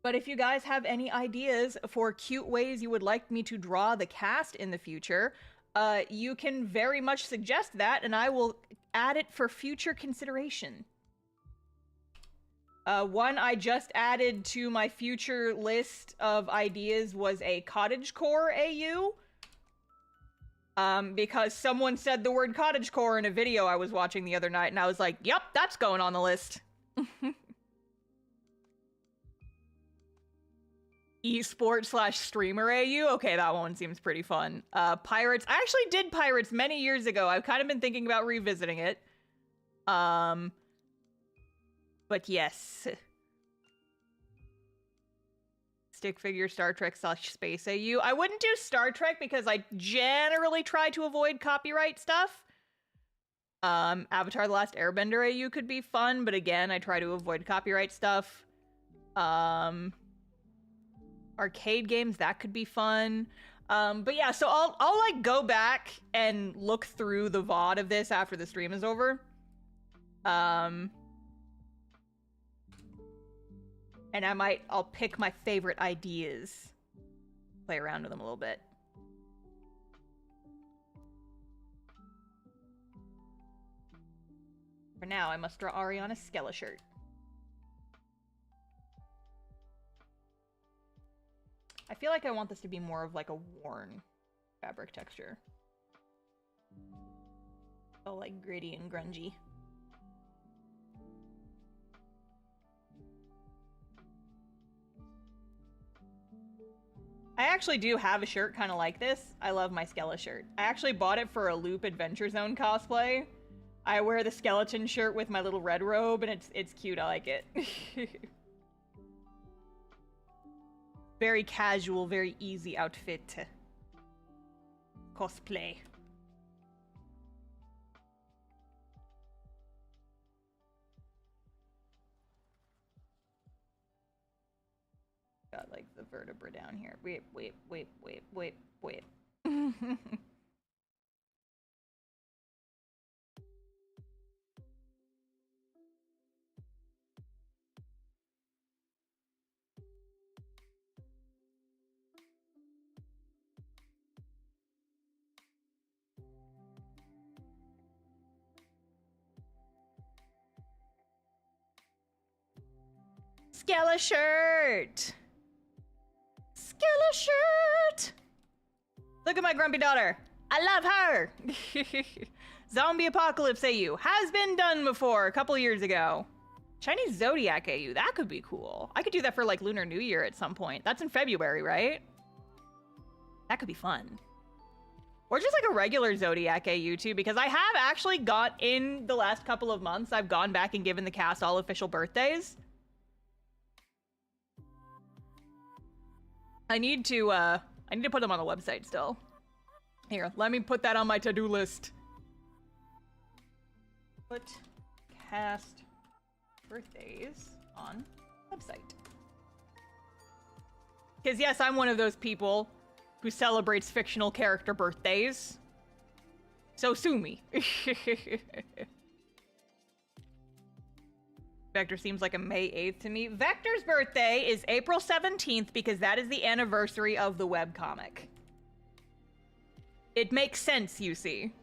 if you guys have any ideas for cute ways you would like me to draw the cast in the future, you can very much suggest that, and I will add it for future consideration. One I just added to my future list of ideas was a cottagecore AU. Because someone said the word cottagecore in a video I was watching the other night, and I was like, yep, that's going on the list. Esport/streamer AU? Okay, that one seems pretty fun. Pirates. I actually did Pirates many years ago. I've kind of been thinking about revisiting it. But yes. Stick figure Star Trek/Space AU. I wouldn't do Star Trek because I generally try to avoid copyright stuff. Avatar: The Last Airbender AU could be fun, but again, I try to avoid copyright stuff. Arcade games, that could be fun. But yeah, so I'll like go back and look through the VOD of this after the stream is over. And I'll pick my favorite ideas. Play around with them a little bit. For now, I must draw Ariana's Skella shirt. I feel like I want this to be more of like a worn fabric texture. So like gritty and grungy. I actually do have a shirt kind of like this. I love my Skella shirt. I actually bought it for a Loop Adventure Zone cosplay. I wear the skeleton shirt with my little red robe, and it's cute. I like it. Very casual, very easy outfit to cosplay. Got like the vertebra down here. Wait. Skella shirt! Skella shirt! Look at my grumpy daughter. I love her! Zombie Apocalypse AU. Has been done before a couple years ago. Chinese Zodiac AU. That could be cool. I could do that for like Lunar New Year at some point. That's in February, right? That could be fun. Or just like a regular Zodiac AU too, because I have actually in the last couple of months, I've gone back and given the cast all official birthdays. I need to put them on the website still. Here, let me put that on my to-do list. Put cast birthdays on website. Because yes, I'm one of those people who celebrates fictional character birthdays. So sue me. Vector seems like a May 8th to me. Vector's birthday is April 17th because that is the anniversary of the webcomic. It makes sense, you see.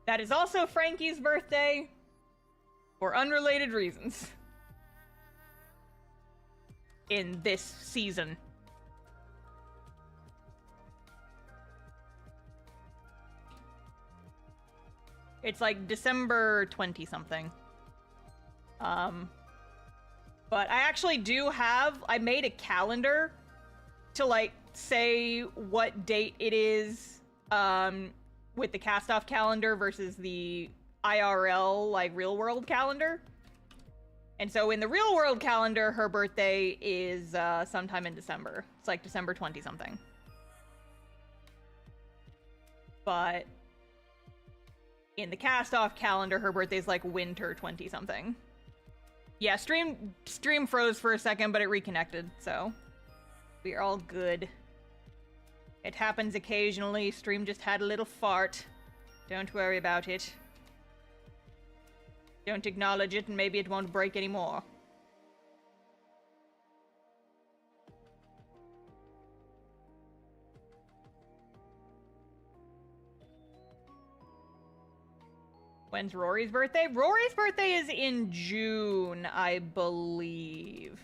That is also Frankie's birthday, for unrelated reasons. In this season. It's like December 20-something. But I actually do have, I made a calendar to like say what date it is with the cast-off calendar versus the IRL, like real world calendar. And so in the real world calendar, her birthday is sometime in December. It's like December 20-something. But in the cast-off calendar, her birthday's like winter 20-something. Yeah, stream froze for a second, but it reconnected, so we're all good. It happens occasionally. Stream just had a little fart. Don't worry about it. Don't acknowledge it, and maybe it won't break anymore. When's Rory's birthday? Rory's birthday is in June, I believe.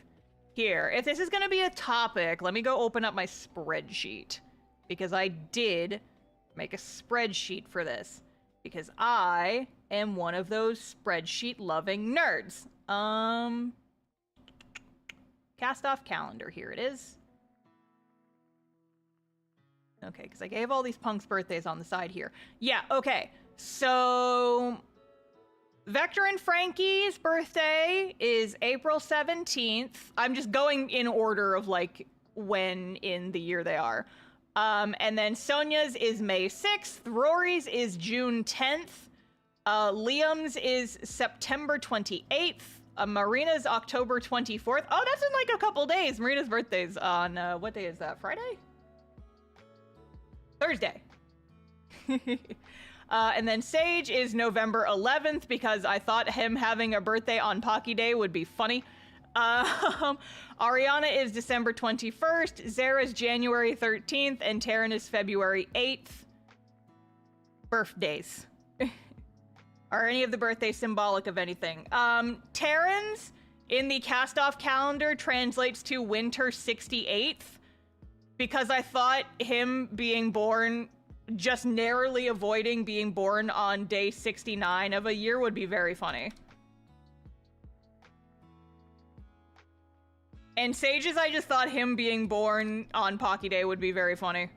Here, if this is gonna be a topic, let me go open up my spreadsheet. Because I did make a spreadsheet for this. Because I am one of those spreadsheet-loving nerds. Cast-off calendar, here it is. Okay, because I gave all these punks birthdays on the side here. Yeah, okay. So, Vector and Frankie's birthday is April 17th. I'm just going in order of, like, when in the year they are. And then Sonia's is May 6th. Rory's is June 10th. Liam's is September 28th. Marina's October 24th. Oh, that's in, like, a couple days. Marina's birthday's on, what day is that? Friday? Thursday. And then Sage is November 11th because I thought him having a birthday on Pocky Day would be funny. Ariana is December 21st, Zara's January 13th, and Taryn is February 8th. Birthdays. Are any of the birthdays symbolic of anything? Taryn's in the cast-off calendar translates to winter 68th because I thought him being born, just narrowly avoiding being born on day 69 of a year would be very funny. And Sage's, I just thought him being born on Pocky Day would be very funny.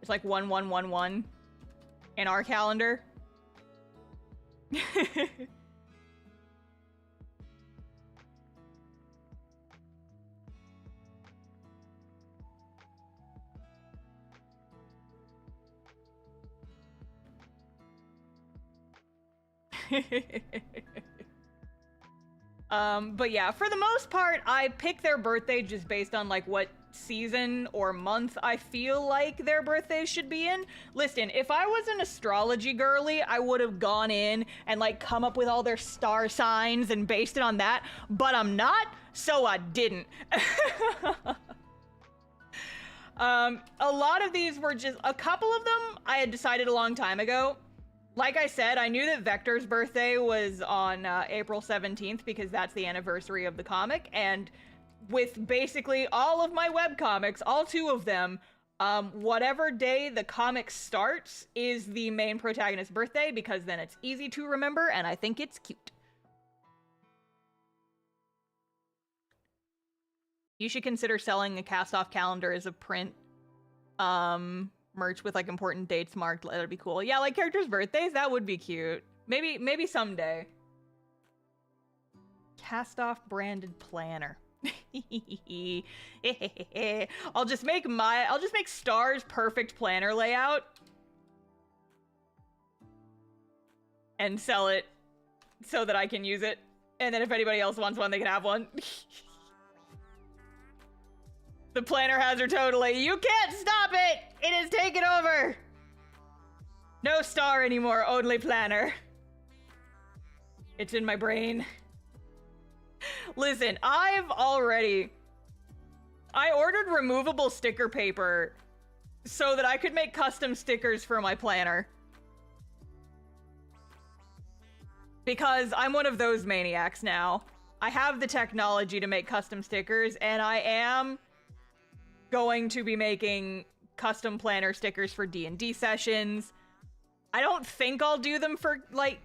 It's like 1111 in our calendar. But yeah, for the most part, I pick their birthday just based on like what season or month I feel like their birthday should be in. Listen, if I was an astrology girly, I would have gone in and like come up with all their star signs and based it on that, but I'm not, so I didn't. A lot of these were just, a couple of them I had decided a long time ago. Like I said, I knew that Vector's birthday was on April 17th because that's the anniversary of the comic, and with basically all of my webcomics, all two of them, whatever day the comic starts is the main protagonist's birthday because then it's easy to remember and I think it's cute. You should consider selling a cast-off calendar as a print merch with like important dates marked. That'd be cool. Yeah, like characters' birthdays, that would be cute. Maybe someday. Cast-off branded planner. I'll just make Star's perfect planner layout and sell it so that I can use it. And then if anybody else wants one, they can have one. The planner has her totally. You can't stop it! It has taken over! No Star anymore, only planner. It's in my brain. Listen, I ordered removable sticker paper so that I could make custom stickers for my planner. because I'm one of those maniacs now. I have the technology to make custom stickers, and I am going to be making custom planner stickers for D&D sessions. I don't think I'll do them for, like,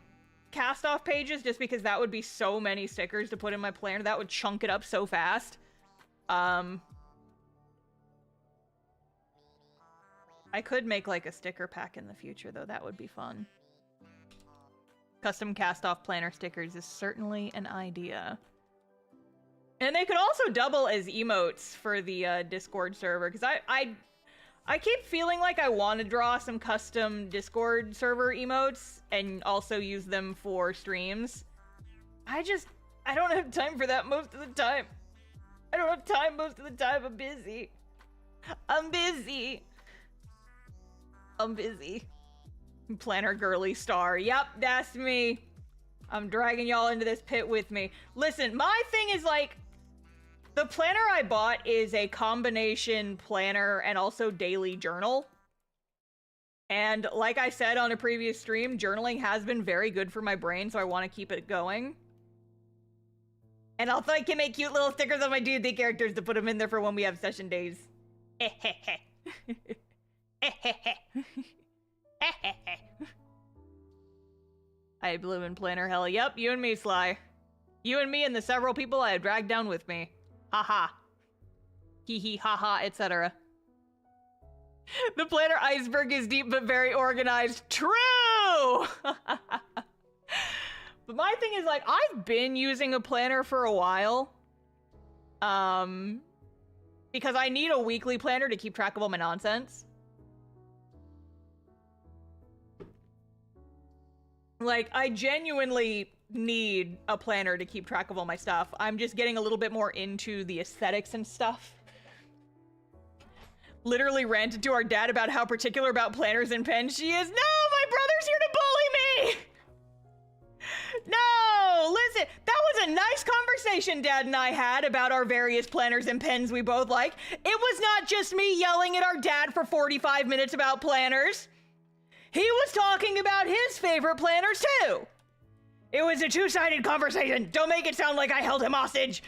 cast-off pages, just because that would be so many stickers to put in my planner. That would chunk it up so fast. I could make, like, a sticker pack in the future, though. That would be fun. Custom cast-off planner stickers is certainly an idea. And they could also double as emotes for the Discord server, because I keep feeling like I want to draw some custom Discord server emotes and also use them for streams. I don't have time for that most of the time. I don't have time most of the time. I'm busy. I'm busy. I'm busy. Planner girly star. Yep, that's me. I'm dragging y'all into this pit with me. Listen, my thing is like, the planner I bought is a combination planner and also daily journal. And like I said on a previous stream, journaling has been very good for my brain, so I want to keep it going. And also I can make cute little stickers of my D&D characters to put them in there for when we have session days. I blew in planner hell. Yep, you and me, Sly. You and me and the several people I have dragged down with me. Haha. Hee hee, haha, etc. The planner iceberg is deep but very organized. True! But my thing is, like, I've been using a planner for a while. Because I need a weekly planner to keep track of all my nonsense. Like, I genuinely need a planner to keep track of all my stuff. I'm just getting a little bit more into the aesthetics and stuff. Literally ranted to our dad about how particular about planners and pens she is. No, my brother's here to bully me! No, listen, that was a nice conversation Dad and I had about our various planners and pens we both like. It was not just me yelling at our dad for 45 minutes about planners. He was talking about his favorite planners too. It was a two-sided conversation. Don't make it sound like I held him hostage.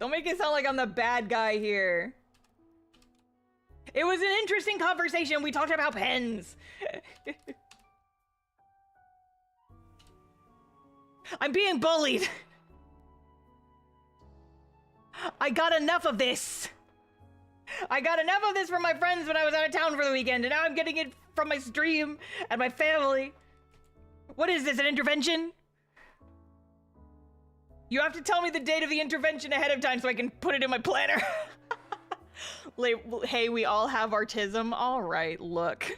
Don't make it sound like I'm the bad guy here. It was an interesting conversation. We talked about pens. I'm being bullied. I got enough of this. I got enough of this from my friends when I was out of town for the weekend, and now I'm getting it from my stream and my family. What is this, an intervention? You have to tell me the date of the intervention ahead of time so I can put it in my planner. Hey, we all have autism. All right, look.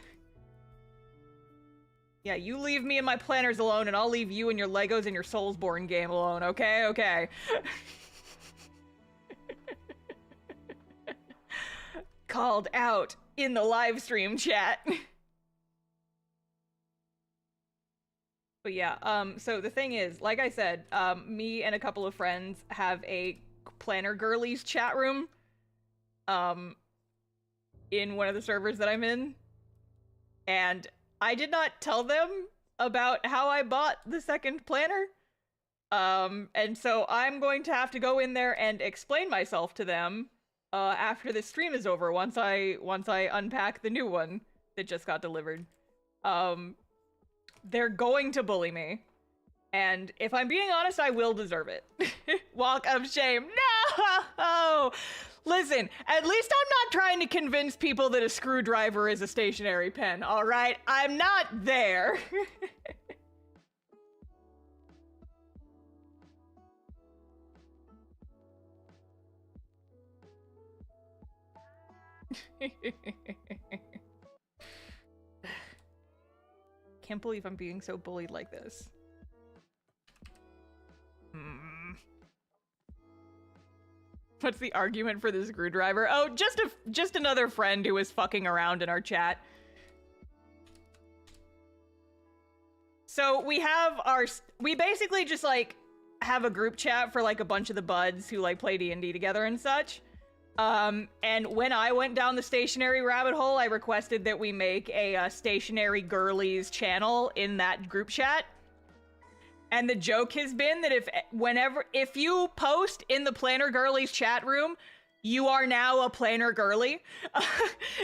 Yeah, you leave me and my planners alone, and I'll leave you and your Legos and your Soulsborne game alone, okay? Okay. Called out in the live stream chat. But yeah, so the thing is, like I said, me and a couple of friends have a planner girlies chat room, in one of the servers that I'm in, and I did not tell them about how I bought the second planner, and so I'm going to have to go in there and explain myself to them, after this stream is over, once I unpack the new one that just got delivered. They're going to bully me. And if I'm being honest, I will deserve it. Walk of shame. No! Listen, at least I'm not trying to convince people that a screwdriver is a stationary pen, alright? I'm not there. Can't believe I'm being so bullied like this. What's the argument for the screwdriver? Oh, just another friend who was fucking around in our chat. So we basically just like have a group chat for like a bunch of the buds who like play D&D together and such. And when I went down the stationary rabbit hole, I requested that we make a stationary girlies channel in that group chat. And the joke has been that if you post in the Planner Girlies chat room, you are now a Planner Girly.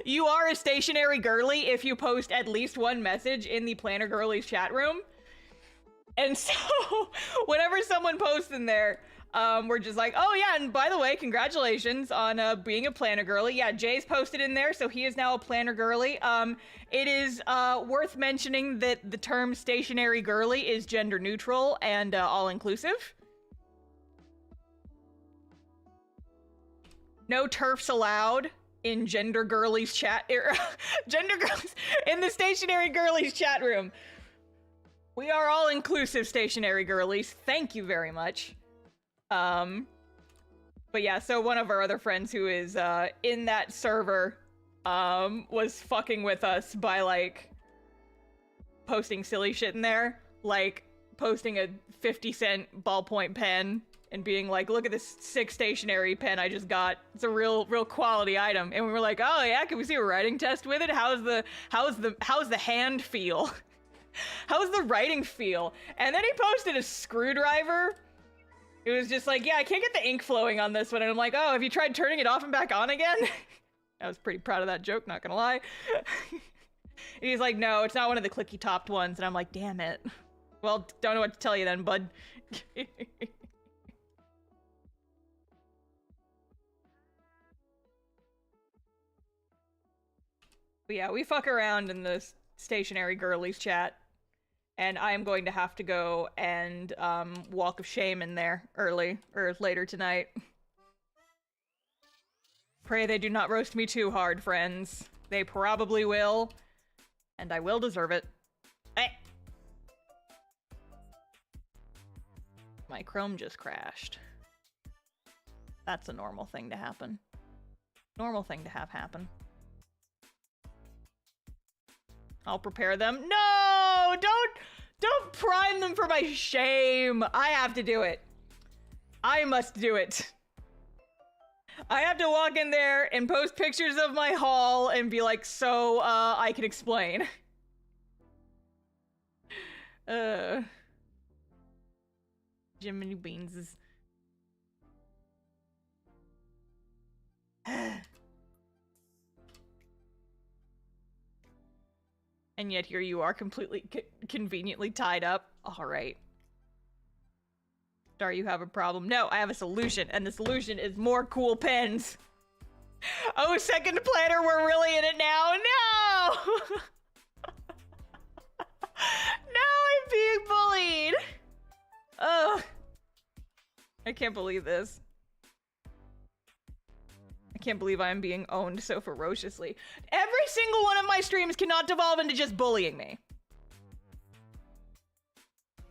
You are a stationary girly if you post at least one message in the Planner Girlies chat room. And so whenever someone posts in there, we're just like, oh yeah, and by the way, congratulations on being a Planner Girly. Yeah, Jay's posted in there, so he is now a Planner Girly. It is worth mentioning that the term stationary girly is gender neutral and all-inclusive. No TERFs allowed in gender girlies chat gender girlies in the stationary girlies chat room. We are all inclusive stationary girlies. Thank you very much. But yeah, so one of our other friends who is in that server was fucking with us by like posting silly shit in there, like posting a 50-cent ballpoint pen and being like, look at this sick stationary pen I just got. It's a real quality item. And we were like, oh yeah, can we see a writing test with it? How's the hand feel? How's the writing feel? And then he posted a screwdriver. It was just like, yeah, I can't get the ink flowing on this one. And I'm like, oh, have you tried turning it off and back on again? I was pretty proud of that joke, not gonna lie. And he's like, no, it's not one of the clicky topped ones. And I'm like, damn it. Well, don't know what to tell you then, bud. But yeah, we fuck around in the stationary girlies chat. And I am going to have to go and walk of shame in there later tonight. Pray they do not roast me too hard, friends. They probably will. And I will deserve it. Eh. My Chrome just crashed. That's a normal thing to happen. Normal thing to have happen. I'll prepare them. No! Don't prime them for my shame. I have to do it. I must do it. I have to walk in there and post pictures of my haul and be like, so, I can explain. Jiminy Beans is... And yet here you are completely conveniently tied up. All right. Star, you have a problem. No, I have a solution, and the solution is more cool pens. Oh, second planner, we're really in it now. No! No, I'm being bullied. Ugh. I can't believe this. I can't believe I am being owned so ferociously. Every single one of my streams cannot devolve into just bullying me.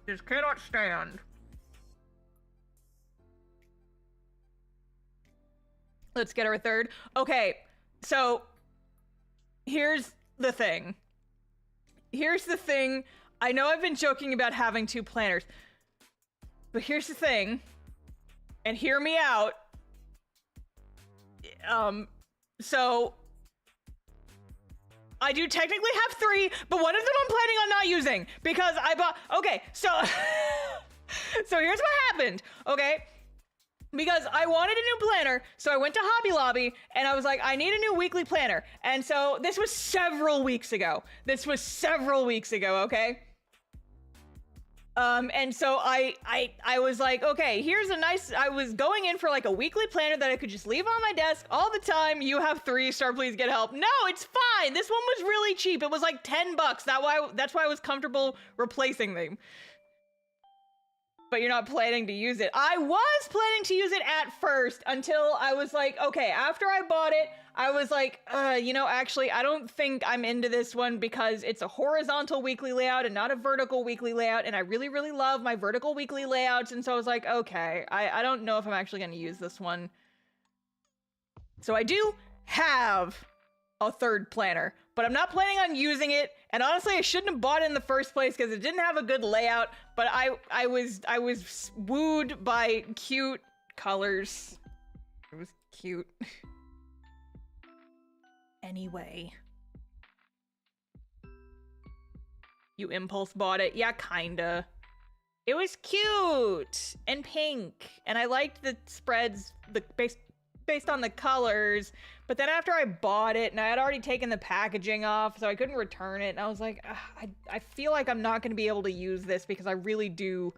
Just cannot stand. Let's get our third. Okay, so here's the thing. Here's the thing. I know I've been joking about having two planners, but here's the thing, and hear me out. So I do technically have three, but one of them I'm planning on not using because I bought, okay, so, so here's what happened, okay? Because I wanted a new planner, so I went to Hobby Lobby, and I was like, I need a new weekly planner. And so this was several weeks ago. Okay? And so I was like, okay, here's a nice, I was going in for like a weekly planner that I could just leave on my desk all the time. You have 3 star, please get help. No, it's fine. This one was really cheap. It was like $10. That's why I was comfortable replacing them. But you're not planning to use it. I was planning to use it at first until I was like, okay, after I bought it, I was like, you know, actually, I don't think I'm into this one because it's a horizontal weekly layout and not a vertical weekly layout. And I really, really love my vertical weekly layouts. And so I was like, okay, I don't know if I'm actually going to use this one. So I do have a third planner, but I'm not planning on using it. And honestly, I shouldn't have bought it in the first place because it didn't have a good layout, but I was wooed by cute colors. It was cute. anyway. You impulse bought it? Yeah, kinda. It was cute and pink, and I liked the spreads based on the colors, but then after I bought it, and I had already taken the packaging off, so I couldn't return it, and I was like, I feel like I'm not going to be able to use this because I really do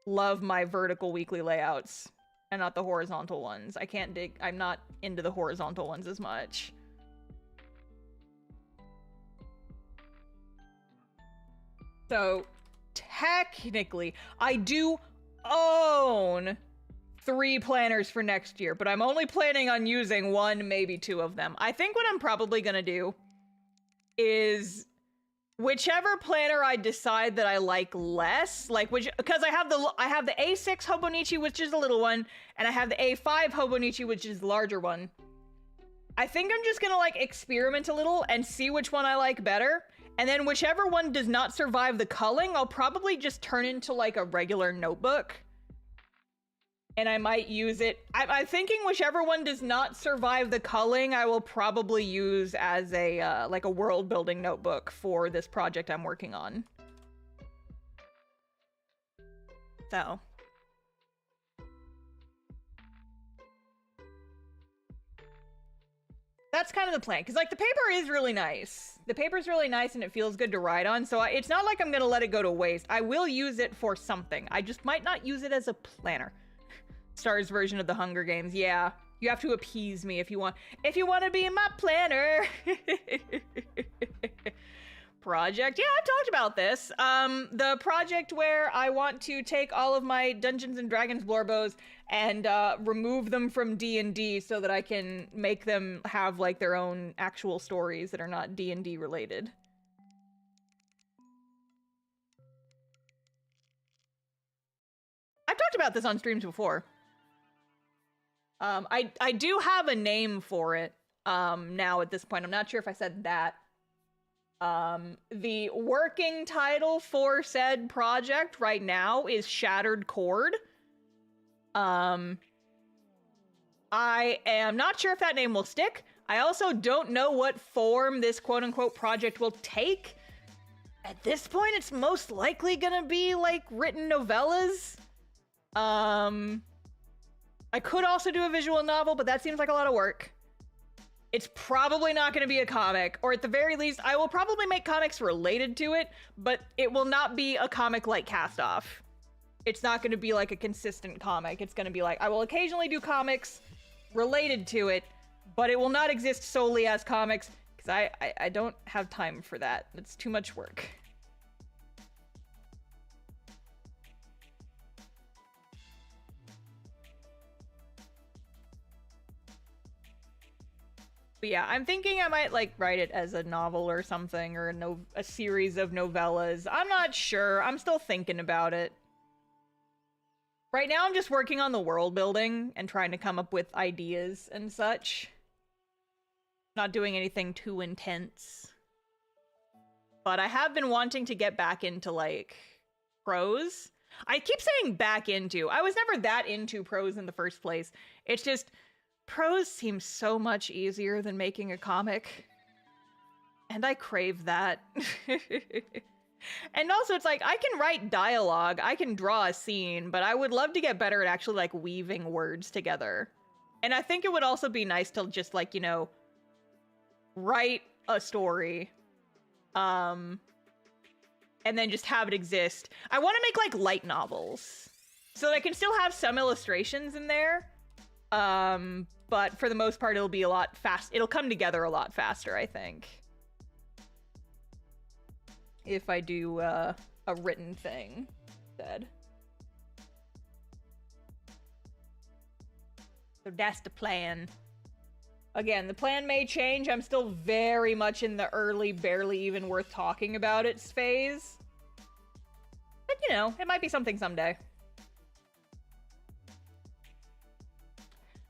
love my vertical weekly layouts and not the horizontal ones. I'm not into the horizontal ones as much. So, technically, I do own 3 planners for next year, but I'm only planning on using 1, maybe 2 of them. I think what I'm probably gonna do is whichever planner I decide that I like less, because I have the A6 Hobonichi, which is the little one, and I have the A5 Hobonichi, which is the larger one. I think I'm just gonna like experiment a little and see which one I like better. And then whichever one does not survive the culling, I'll probably just turn into like a regular notebook. And I might use it. I'm thinking whichever one does not survive the culling, I will probably use as a like a world building notebook for this project I'm working on. So. That's kind of the plan, because like the paper is really nice. The paper's really nice and it feels good to write on, so it's not like I'm gonna let it go to waste. I will use it for something. I just might not use it as a planner. Star's version of the Hunger Games. Yeah, you have to appease me if you want to be my planner. Project. Yeah, I've talked about this. The project where I want to take all of my Dungeons and Dragons blorbos and remove them from D&D so that I can make them have like their own actual stories that are not D&D related. I've talked about this on streams before. I do have a name for it now at this point. I'm not sure if I said that. The working title for said project right now is Shattered Chord. I am not sure if that name will stick. I also don't know what form this quote-unquote project will take. At this point, it's most likely gonna be, like, written novellas. I could also do a visual novel, but that seems like a lot of work. It's probably not going to be a comic, or at the very least, I will probably make comics related to it, but it will not be a comic like Cast Off. It's not going to be like a consistent comic. It's going to be like, I will occasionally do comics related to it, but it will not exist solely as comics, because I don't have time for that. It's too much work. But yeah, I'm thinking I might, like, write it as a novel or something, or a series of novellas. I'm not sure. I'm still thinking about it. Right now, I'm just working on the world building and trying to come up with ideas and such. Not doing anything too intense. But I have been wanting to get back into, like, prose. I keep saying back into. I was never that into prose in the first place. It's just... prose seems so much easier than making a comic. And I crave that. And also, it's like, I can write dialogue, I can draw a scene, but I would love to get better at actually, like, weaving words together. And I think it would also be nice to just, like, you know, write a story. And then just have it exist. I want to make, like, light novels. So that I can still have some illustrations in there. But for the most part, it'll be a lot it'll come together a lot faster, I think. If I do, a written thing instead. So that's the plan. Again, the plan may change. I'm still very much in the early, barely even worth talking about it phase. But, you know, it might be something someday.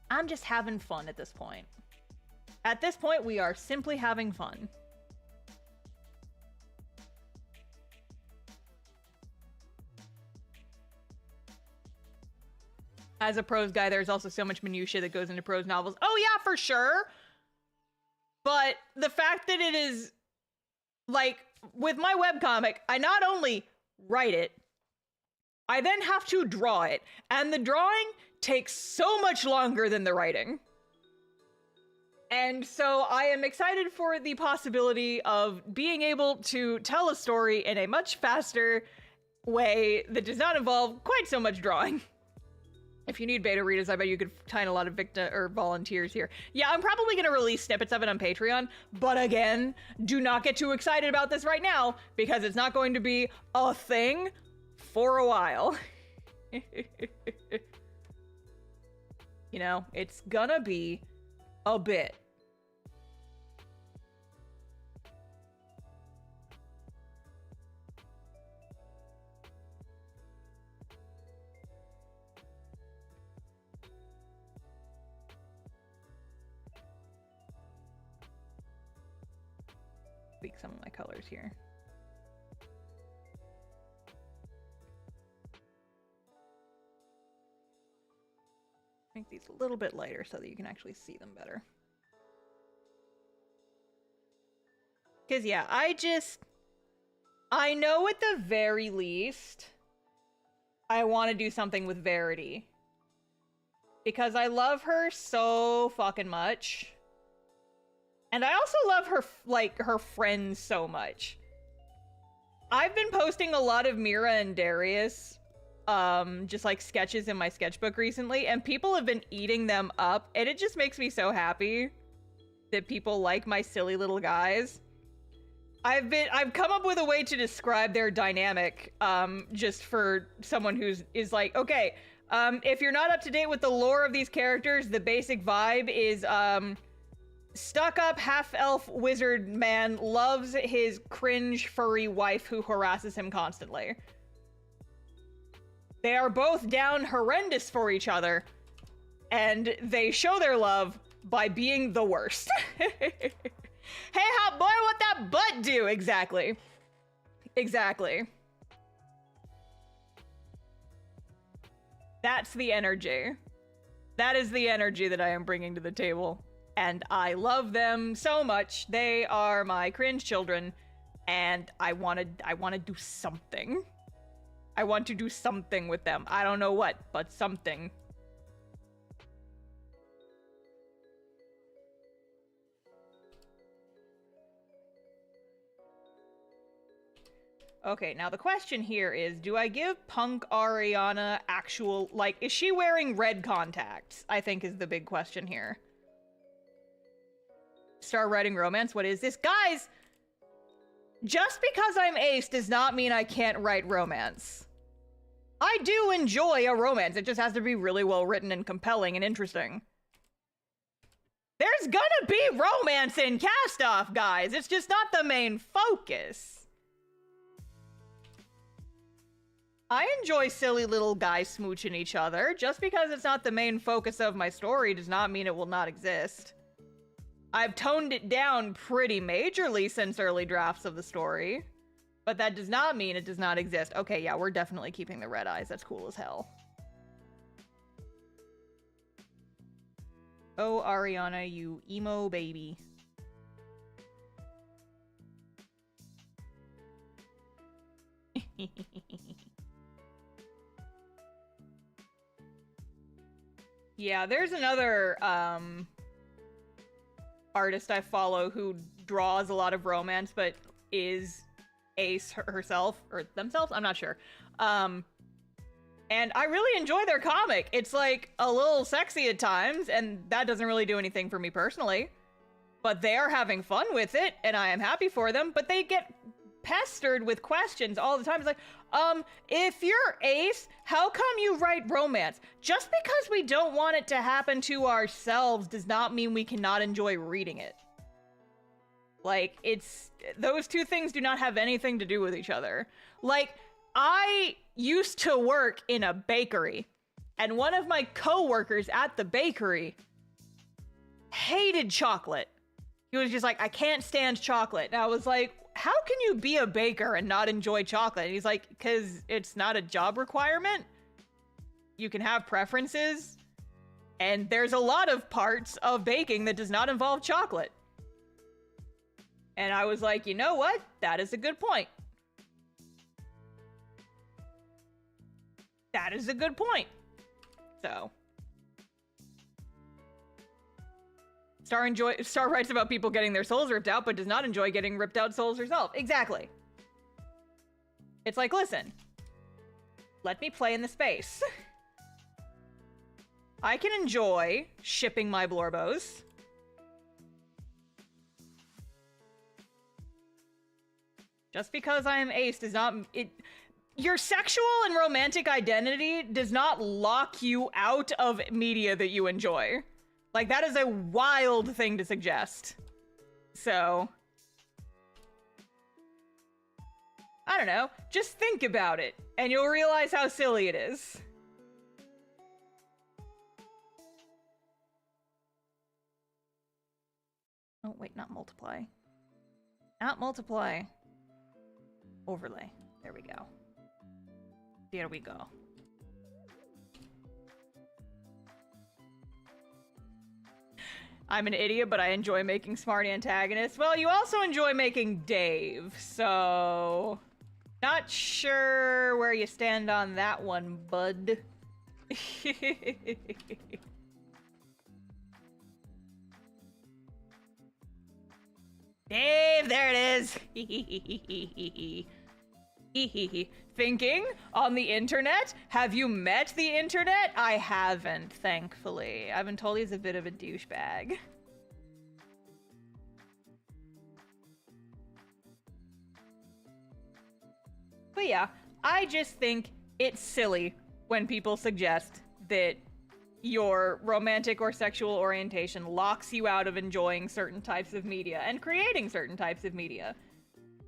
I'm just having fun at this point. At this point, we are simply having fun. As a prose guy, there's also so much minutia that goes into prose novels. Oh yeah, for sure! But the fact that it is, like, with my webcomic, I not only write it, I then have to draw it. And the drawing takes so much longer than the writing. And so I am excited for the possibility of being able to tell a story in a much faster way that does not involve quite so much drawing. If you need beta readers, I bet you could find a lot of volunteers here. Yeah, I'm probably going to release snippets of it on Patreon, but again, do not get too excited about this right now, because it's not going to be a thing for a while. You know, it's gonna be a bit. Tweak some of my colors here. Make these a little bit lighter so that you can actually see them better. Because, yeah, I know at the very least, I want to do something with Verity. Because I love her so fucking much. And I also love her, like, her friends so much. I've been posting a lot of Mira and Darius, just like sketches in my sketchbook recently, and people have been eating them up, and it just makes me so happy that people like my silly little guys. I've come up with a way to describe their dynamic, just for someone is like, okay, if you're not up to date with the lore of these characters, the basic vibe is, stuck-up half-elf wizard man loves his cringe furry wife who harasses him constantly. They are both down horrendous for each other, and they show their love by being the worst. Hey, hot boy, what that butt do? Exactly. Exactly. That's the energy. That is the energy that I am bringing to the table. And I love them so much. They are my cringe children, and I want to do something. I want to do something with them. I don't know what, but something. Okay, now the question here is, do I give Punk Ariana actual, like, is she wearing red contacts? I think is the big question here. Start writing romance? What is this? Guys, just because I'm ace does not mean I can't write romance. I do enjoy a romance. It just has to be really well written and compelling and interesting. There's gonna be romance in Cast Off, guys. It's just not the main focus. I enjoy silly little guys smooching each other. Just because it's not the main focus of my story does not mean it will not exist. I've toned it down pretty majorly since early drafts of the story. But that does not mean it does not exist. Okay, yeah, we're definitely keeping the red eyes. That's cool as hell. Oh, Ariana, you emo baby. Yeah, there's another artist I follow who draws a lot of romance, but is ace herself, or themselves, I'm not sure. And I really enjoy their comic. It's like a little sexy at times, and that doesn't really do anything for me personally. But they are having fun with it, and I am happy for them, but they get pestered with questions all the time. It's like, if you're ace, how come you write romance? Just because we don't want it to happen to ourselves does not mean we cannot enjoy reading it. Like, those two things do not have anything to do with each other. Like, I used to work in a bakery, and one of my co-workers at the bakery hated chocolate. He was just like, I can't stand chocolate. And I was like, how can you be a baker and not enjoy chocolate? And he's like, because it's not a job requirement. You can have preferences. And there's a lot of parts of baking that does not involve chocolate. And I was like, you know what? That is a good point. That is a good point. So. Star writes about people getting their souls ripped out, but does not enjoy getting ripped out souls herself. Exactly. It's like, listen. Let me play in the space. I can enjoy shipping my Blorbos. Just because I am ace does not... Your sexual and romantic identity does not lock you out of media that you enjoy. Like, that is a wild thing to suggest. So... I don't know. Just think about it, and you'll realize how silly it is. Oh, wait, not multiply. Not multiply. Overlay. There we go. There we go. I'm an idiot, but I enjoy making smart antagonists. Well, you also enjoy making Dave, so... Not sure where you stand on that one, bud. Dave, there it is! Thinking? On the internet? Have you met the internet? I haven't, thankfully. I've been told he's a bit of a douchebag. But yeah, I just think it's silly when people suggest that your romantic or sexual orientation locks you out of enjoying certain types of media and creating certain types of media.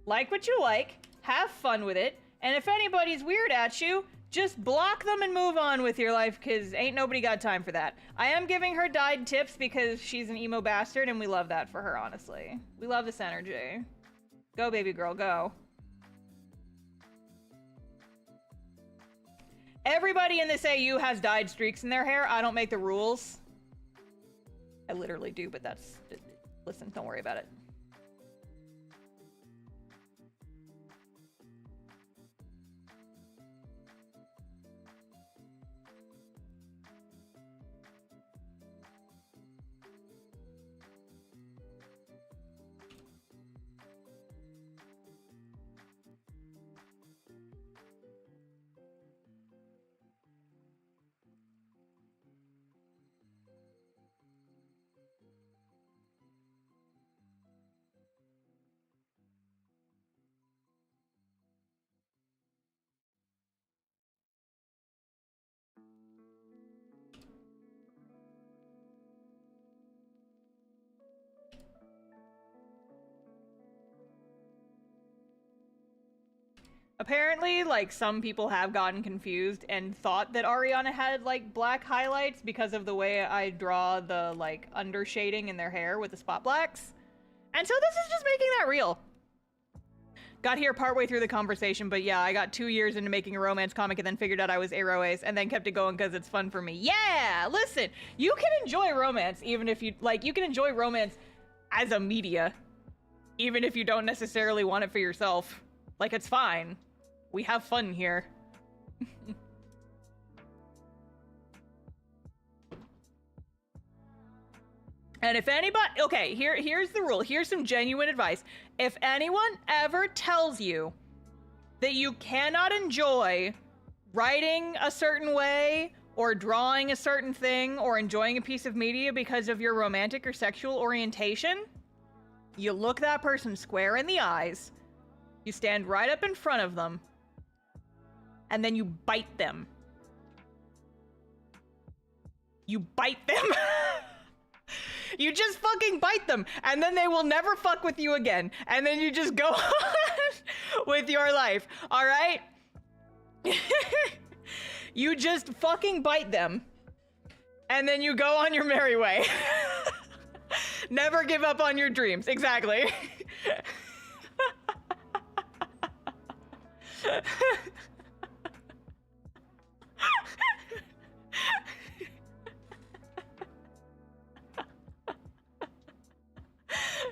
Like what you like, have fun with it, and if anybody's weird at you, just block them and move on with your life, because ain't nobody got time for that. I am giving her dyed tips because she's an emo bastard, and we love that for her, honestly. We love this energy. Go, baby girl, go. Everybody in this AU has dyed streaks in their hair. I don't make the rules. I literally do, but that's... Listen, don't worry about it. Apparently, like, some people have gotten confused and thought that Ariana had, like, black highlights because of the way I draw the, like, undershading in their hair with the spot blacks. And so this is just making that real. Got here partway through the conversation, but yeah, I got 2 years into making a romance comic and then figured out I was aro ace and then kept it going because it's fun for me. Yeah! Listen, you can enjoy romance even if you, like, you can enjoy romance as a media, even if you don't necessarily want it for yourself. Like, it's fine. We have fun here. And if anybody... Okay, here's the rule. Here's some genuine advice. If anyone ever tells you that you cannot enjoy writing a certain way or drawing a certain thing or enjoying a piece of media because of your romantic or sexual orientation, you look that person square in the eyes, you stand right up in front of them, and then you bite them. You bite them. You just fucking bite them, and then they will never fuck with you again. And then you just go on with your life, all right? You just fucking bite them, and then you go on your merry way. Never give up on your dreams. Exactly.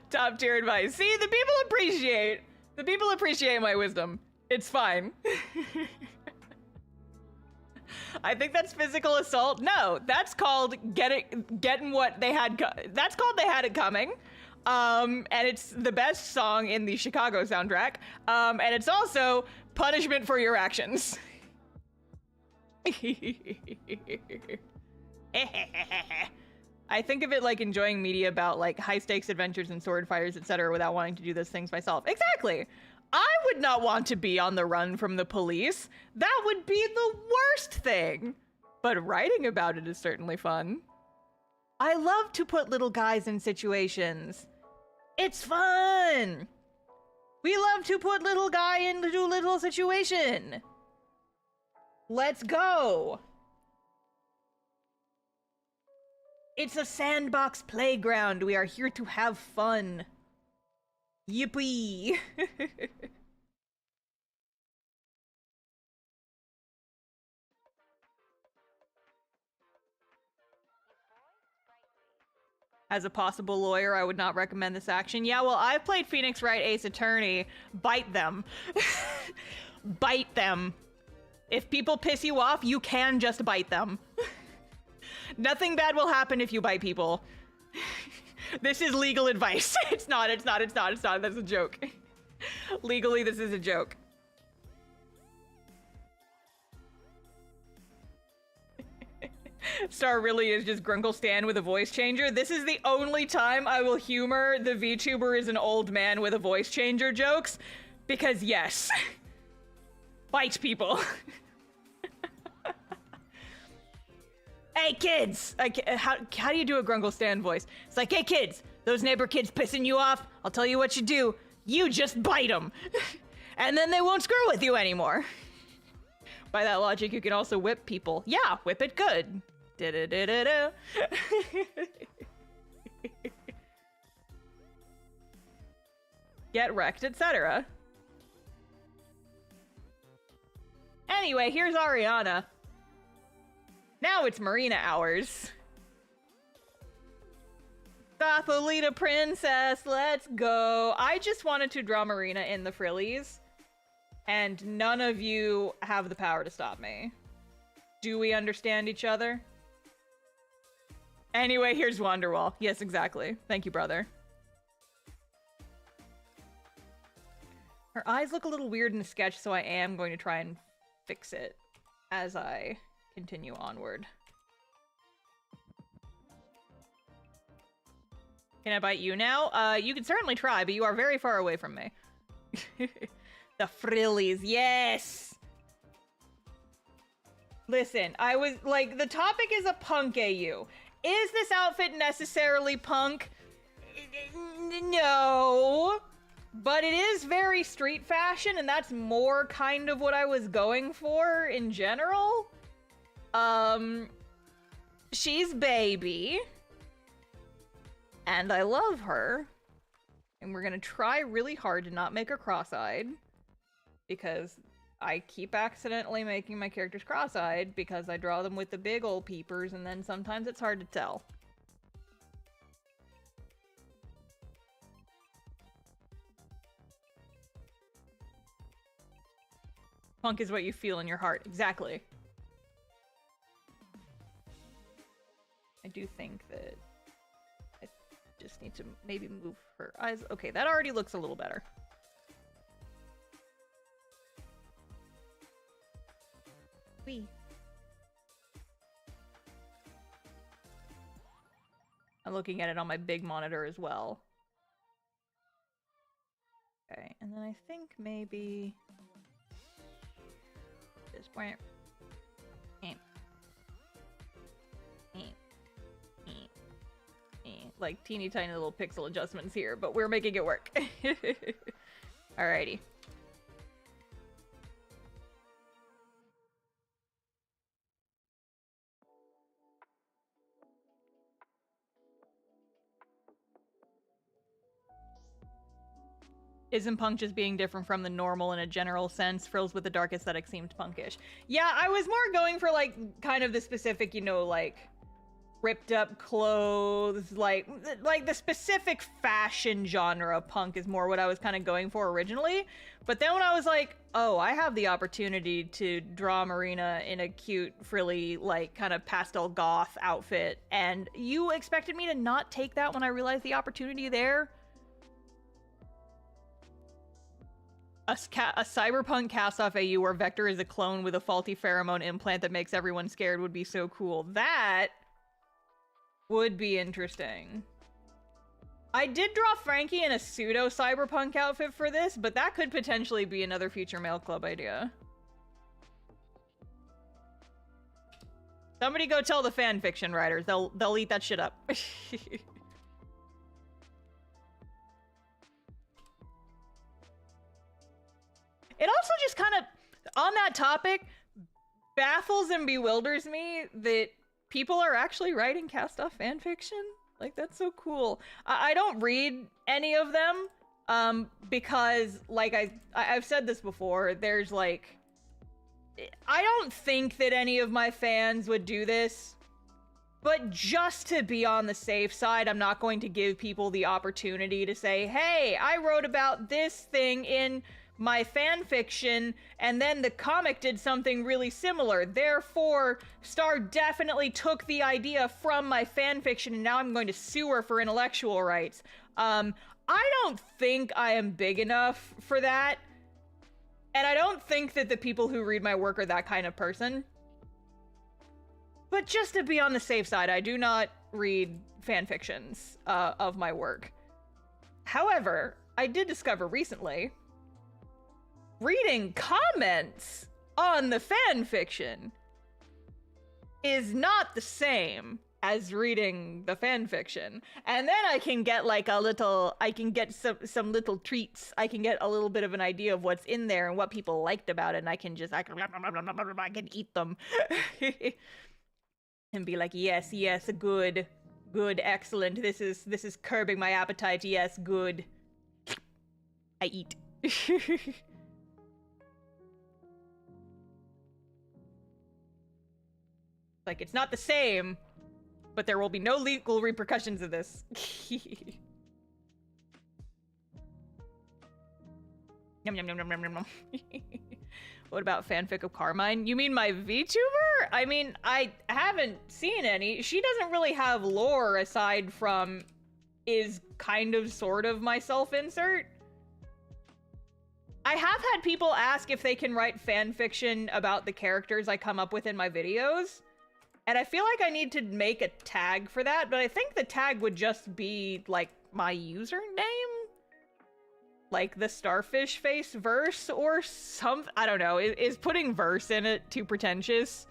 Top tier advice. See, the people appreciate my wisdom. It's fine. I think that's physical assault. No, that's called getting what they had. That's called They Had It Coming. And it's the best song in the Chicago soundtrack. And it's also punishment for your actions. I think of it like enjoying media about like high stakes adventures and sword fighters, etc., without wanting to do those things myself. Exactly. I would not want to be on the run from the police. That would be the worst thing. But writing about it is certainly fun. I love to put little guys in situations. It's fun. We love to put little guy into little situation. Let's go. It's a sandbox playground. We are here to have fun. Yippee. As a possible lawyer, I would not recommend this action. Yeah, well, I've played Phoenix Wright Ace Attorney. Bite them. Bite them. If people piss you off, you can just bite them. Nothing bad will happen if you bite people. This is legal advice. It's not. That's a joke. Legally, this is a joke. Star really is just Grunkle Stan with a voice changer. This is the only time I will humor the VTuber is an old man with a voice changer jokes. Because yes. Bite people. Hey kids! How do you do a Grunkle Stan voice? It's like, hey kids, those neighbor kids pissing you off? I'll tell you what you do. You just bite them. And then they won't screw with you anymore. By that logic, you can also whip people. Yeah, whip it good. Da-da-da-da-da. Get wrecked, etc. Anyway, here's Ariana. Now it's Marina hours. Stoppolita princess, let's go. I just wanted to draw Marina in the frillies, and none of you have the power to stop me. Do we understand each other? Anyway, here's Wonderwall. Yes, exactly. Thank you, brother. Her eyes look a little weird in the sketch, so I am going to try and fix it as I continue onward. Can I bite you now? You can certainly try, but you are very far away from me. The frillies, yes! Listen, I was like, the topic is a punk AU. Is this outfit necessarily punk? No. But it is very street fashion, and that's more kind of what I was going for in general. She's baby. And I love her. And we're gonna try really hard to not make her cross-eyed. Because I keep accidentally making my characters cross-eyed because I draw them with the big old peepers, and then sometimes it's hard to tell. Punk is what you feel in your heart. Exactly. I do think that I just need to maybe move her eyes. Okay, that already looks a little better. Wee. I'm looking at it on my big monitor as well. Okay, and then I think maybe this point. Like teeny tiny little pixel adjustments here, but we're making it work. Alrighty. Isn't punk just being different from the normal in a general sense? Frills with the dark aesthetic seemed punkish. Yeah, I was more going for like kind of the specific, you know, like ripped up clothes, like the specific fashion genre of punk is more what I was kind of going for originally. But then when I was like, oh, I have the opportunity to draw Marina in a cute, frilly, like kind of pastel goth outfit, and you expected me to not take that when I realized the opportunity there? A cyberpunk cast-off AU where Vector is a clone with a faulty pheromone implant that makes everyone scared would be so cool. That would be interesting. I did draw Frankie in a pseudo-cyberpunk outfit for this, but that could potentially be another future mail club idea. Somebody go tell the fanfiction writers. They'll eat that shit up. It also just kind of, on that topic, baffles and bewilders me that people are actually writing cast-off fanfiction. Like, that's so cool. I don't read any of them, because, like, I've said this before, there's, like... I don't think that any of my fans would do this, but just to be on the safe side, I'm not going to give people the opportunity to say, hey, I wrote about this thing in my fan fiction, and then the comic did something really similar. Therefore, Star definitely took the idea from my fan fiction, and now I'm going to sue her for intellectual rights. I don't think I am big enough for that, and I don't think that the people who read my work are that kind of person. But just to be on the safe side, I do not read fan fictions of my work. However, I did discover recently reading comments on the fan fiction is not the same as reading the fan fiction. And then I can get like I can get some little treats. I can get a little bit of an idea of what's in there and what people liked about it, and I can eat them. And be like, yes, good, excellent. This is curbing my appetite. Yes, good. I eat. Like, it's not the same, but there will be no legal repercussions of this. Yum, yum, yum, yum, yum, yum. What about fanfic of Carmine? You mean my VTuber? I mean, I haven't seen any. She doesn't really have lore aside from is kind of sort of my self-insert. I have had people ask if they can write fanfiction about the characters I come up with in my videos. And I feel like I need to make a tag for that, but I think the tag would just be, like, my username? Like, TheStarfishface verse or something? I don't know. Is putting verse in it too pretentious?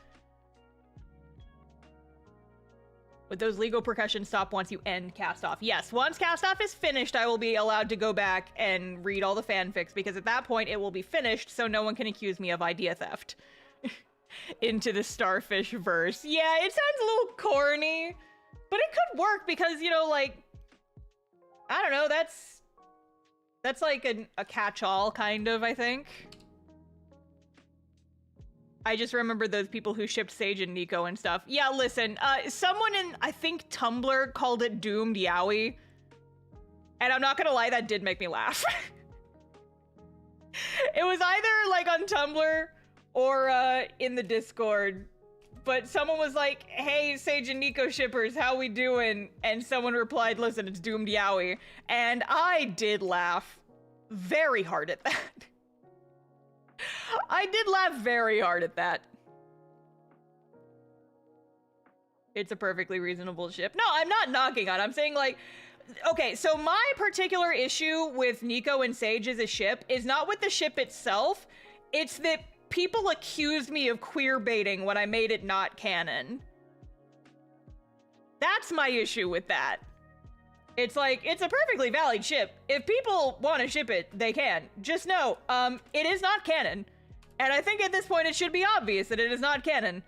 Would those legal repercussions stop once you end cast-off? Yes, once cast-off is finished, I will be allowed to go back and read all the fanfics, because at that point it will be finished, so no one can accuse me of idea theft. Into the Starfish verse. Yeah, it sounds a little corny, but it could work because, you know, like, I don't know, that's like a catch-all kind of, I think. I just remember those people who shipped Sage and Nico and stuff. Yeah, listen, someone in, I think, Tumblr called it Doomed Yaoi, and I'm not gonna lie, that did make me laugh. It was either, like, on Tumblr or in the Discord, but someone was like, hey, Sage and Nico shippers, how we doing? And someone replied, listen, it's Doomed Yaoi. And I did laugh very hard at that. I did laugh very hard at that. It's a perfectly reasonable ship. No, I'm not knocking on it. I'm saying, like, okay, so my particular issue with Nico and Sage as a ship is not with the ship itself. It's that people accused me of queer baiting when I made it not canon. That's my issue with that. It's like, it's a perfectly valid ship. If people want to ship it, they can. Just know, it is not canon. And I think at this point it should be obvious that it is not canon.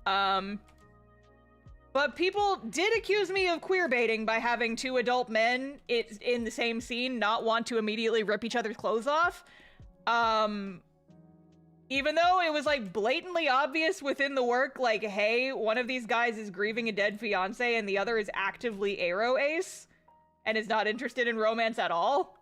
But people did accuse me of queer baiting by having two adult men in the same scene not want to immediately rip each other's clothes off. Even though it was like blatantly obvious within the work, like, hey, one of these guys is grieving a dead fiance and the other is actively aro ace and is not interested in romance at all.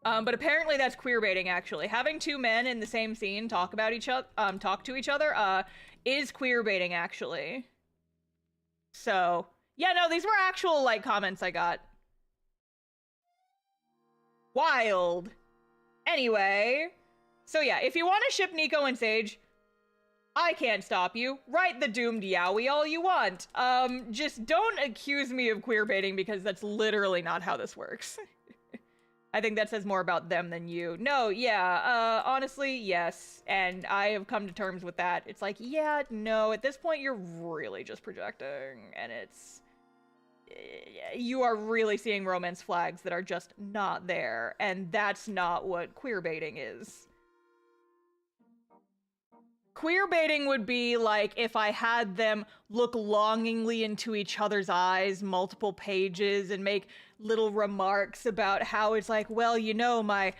But apparently that's queerbaiting, actually. Having two men in the same scene talk to each other, is queerbaiting, actually. So, yeah, no, these were actual, like, comments I got. Wild. Anyway, so yeah, if you want to ship Nico and Sage, I can't stop you. Write the doomed yaoi all you want. Just don't accuse me of queerbaiting because that's literally not how this works. I think that says more about them than you. No, yeah, honestly, yes. And I have come to terms with that. It's like, yeah, no, at this point you're really just projecting, and it's... you are really seeing romance flags that are just not there, and that's not what queerbaiting is. Queerbaiting would be like if I had them look longingly into each other's eyes multiple pages and make little remarks about how it's like, well, you know, my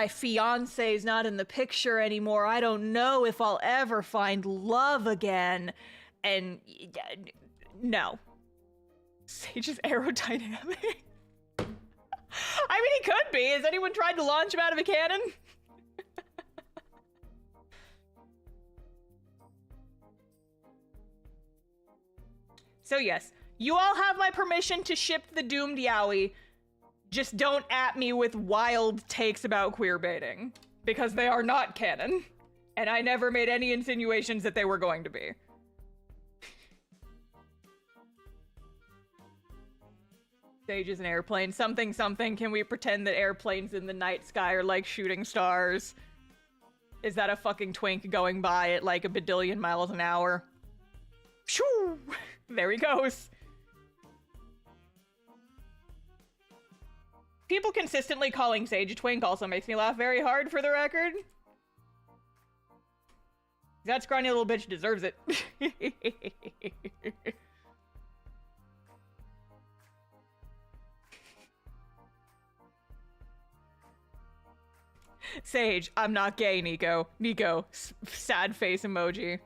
fiance's not in the picture anymore. I don't know if I'll ever find love again. And no. Sage is aerodynamic. I mean, he could be. Has anyone tried to launch him out of a cannon? So yes, you all have my permission to ship the doomed yaoi. Just don't at me with wild takes about queerbaiting, because they are not canon. And I never made any insinuations that they were going to be. Sage is an airplane. Something, something. Can we pretend that airplanes in the night sky are like shooting stars? Is that a fucking twink going by at like a badillion miles an hour? Shoo! There he goes. People consistently calling Sage a twink also makes me laugh very hard, for the record. That scrawny little bitch deserves it. Sage, I'm not gay, Nico. Nico, sad face emoji.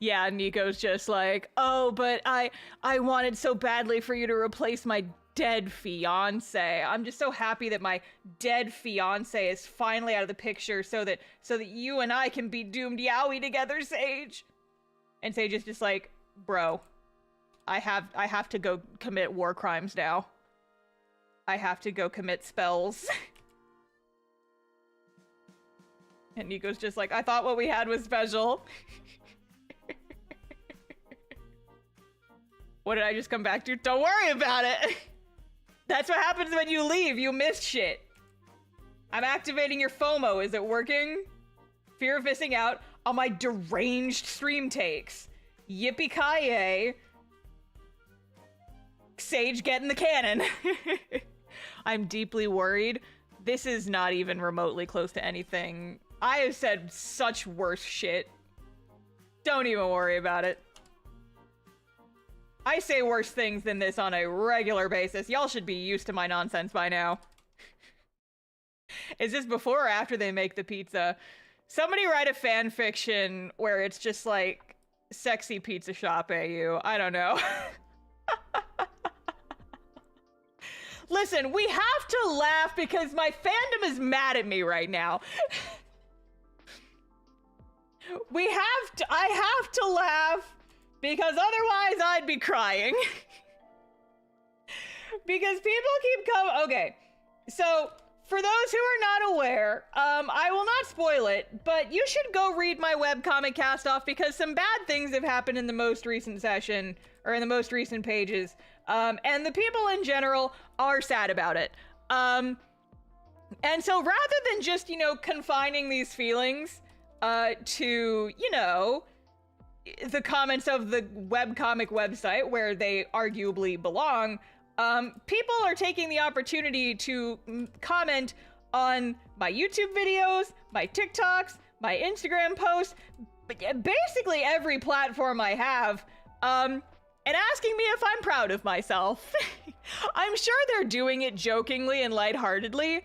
Yeah, Nico's just like, oh, but I wanted so badly for you to replace my dead fiance. I'm just so happy that my dead fiance is finally out of the picture so that you and I can be doomed yaoi together, Sage. And Sage is just like, bro, I have to go commit war crimes now. I have to go commit spells. And Nico's just like, I thought what we had was special. What did I just come back to? Don't worry about it. That's what happens when you leave. You miss shit. I'm activating your FOMO. Is it working? Fear of missing out on my deranged stream takes. Yippee-ki-yay. Sage getting the cannon. I'm deeply worried. This is not even remotely close to anything. I have said such worse shit. Don't even worry about it. I say worse things than this on a regular basis. Y'all should be used to my nonsense by now. Is this before or after they make the pizza? Somebody write a fan fiction where it's just like sexy pizza shop AU. I don't know. Listen, we have to laugh because my fandom is mad at me right now. I have to laugh because otherwise I'd be crying. Because people keep coming. Okay, so for those who are not aware, I will not spoil it, but you should go read my webcomic cast off because some bad things have happened in the most recent session, or in the most recent pages, and the people in general are sad about it. And so rather than just, you know, confining these feelings to, you know, the comments of the webcomic website where they arguably belong, people are taking the opportunity to comment on my YouTube videos, my TikToks, my Instagram posts, basically every platform I have, and asking me if I'm proud of myself. I'm sure they're doing it jokingly and lightheartedly,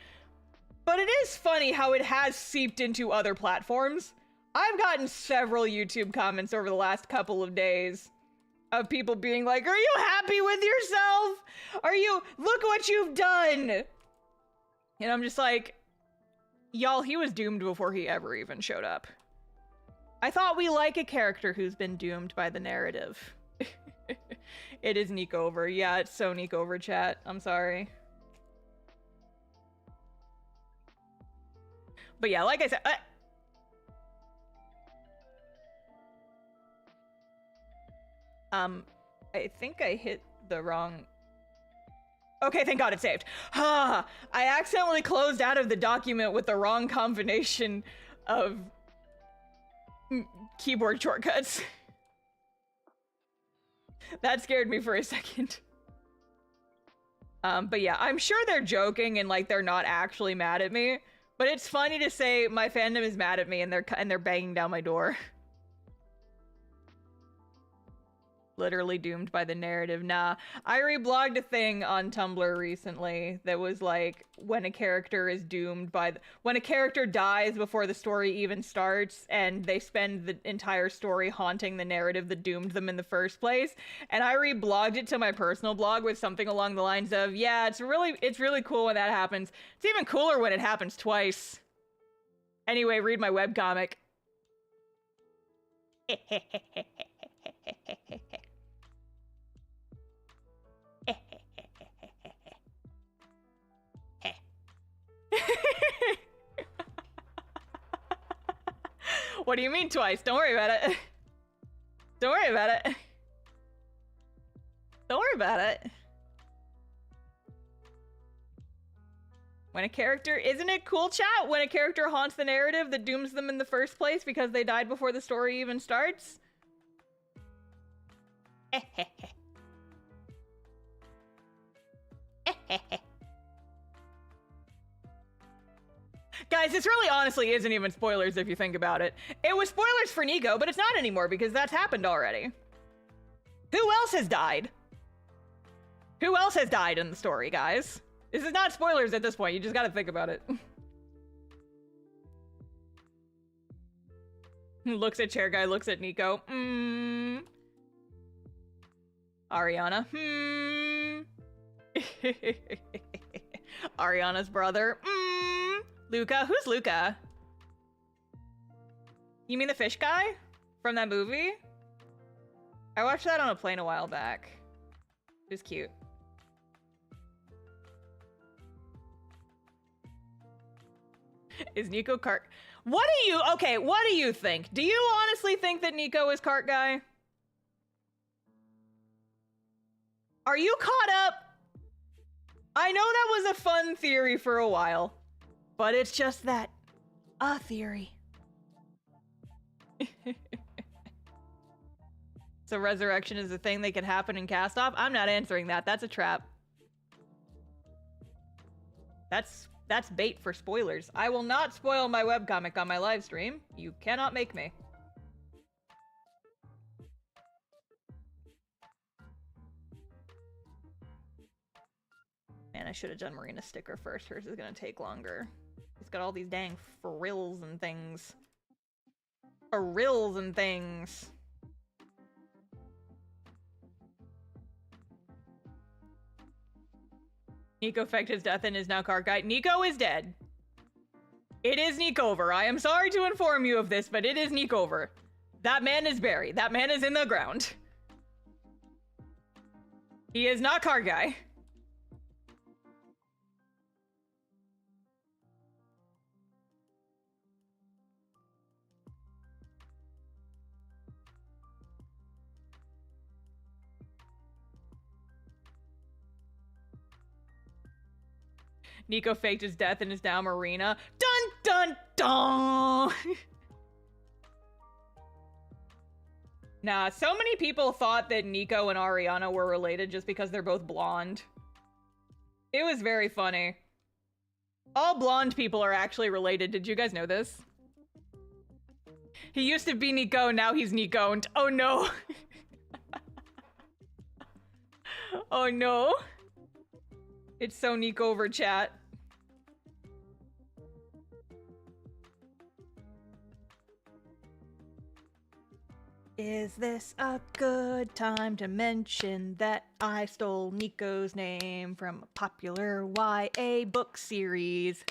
but it is funny how it has seeped into other platforms. I've gotten several YouTube comments over the last couple of days of people being like, are you happy with yourself? Look what you've done. And I'm just like, y'all, he was doomed before he ever even showed up. I thought we like a character who's been doomed by the narrative. It is Neekover. Yeah, it's so Neekover, chat. I'm sorry. But yeah, like I said, I think I hit the wrong... Okay, thank God it saved. I accidentally closed out of the document with the wrong combination of keyboard shortcuts. That scared me for a second. But yeah, I'm sure they're joking and like they're not actually mad at me. But it's funny to say my fandom is mad at me and they're banging down my door. Literally doomed by the narrative. Nah, I reblogged a thing on Tumblr recently that was like when a character is doomed by when a character dies before the story even starts and they spend the entire story haunting the narrative that doomed them in the first place. And I reblogged it to my personal blog with something along the lines of, yeah, it's really cool when that happens. It's even cooler when it happens twice. Anyway, read my webcomic. What do you mean twice? Don't worry about it. Don't worry about it. Don't worry about it. When a character... Isn't it cool, chat? When a character haunts the narrative that dooms them in the first place because they died before the story even starts? Guys, this really honestly isn't even spoilers if you think about it. It was spoilers for Nico, but it's not anymore because that's happened already. Who else has died? Who else has died in the story, guys? This is not spoilers at this point, you just gotta think about it. Looks at chair guy, looks at Nico. Ariana. Ariana's brother. Luca? Who's Luca? You mean the fish guy? From that movie? I watched that on a plane a while back. It was cute. Is Nico cart? What do you... Okay, what do you think? Do you honestly think that Nico is cart guy? Are you caught up? I know that was a fun theory for a while. But it's just that, a theory. So resurrection is a thing that can happen in cast off? I'm not answering that. That's a trap. That's bait for spoilers. I will not spoil my webcomic on my live stream. You cannot make me. Man, I should have done Marina's sticker first. Hers is gonna take longer. It's got all these dang frills and things. Frills and things. Nico faked his death and is now cart guy. Nico is dead. It is Neekover. I am sorry to inform you of this, but it is Neekover. That man is buried. That man is in the ground. He is not cart guy. Nico faked his death and is now Marina. Dun dun dun! Nah, so many people thought that Nico and Ariana were related just because they're both blonde. It was very funny. All blonde people are actually related. Did you guys know this? He used to be Nico, now he's Nico. Oh no. Oh no. It's so Neekover, chat. Is this a good time to mention that I stole Nico's name from a popular YA book series?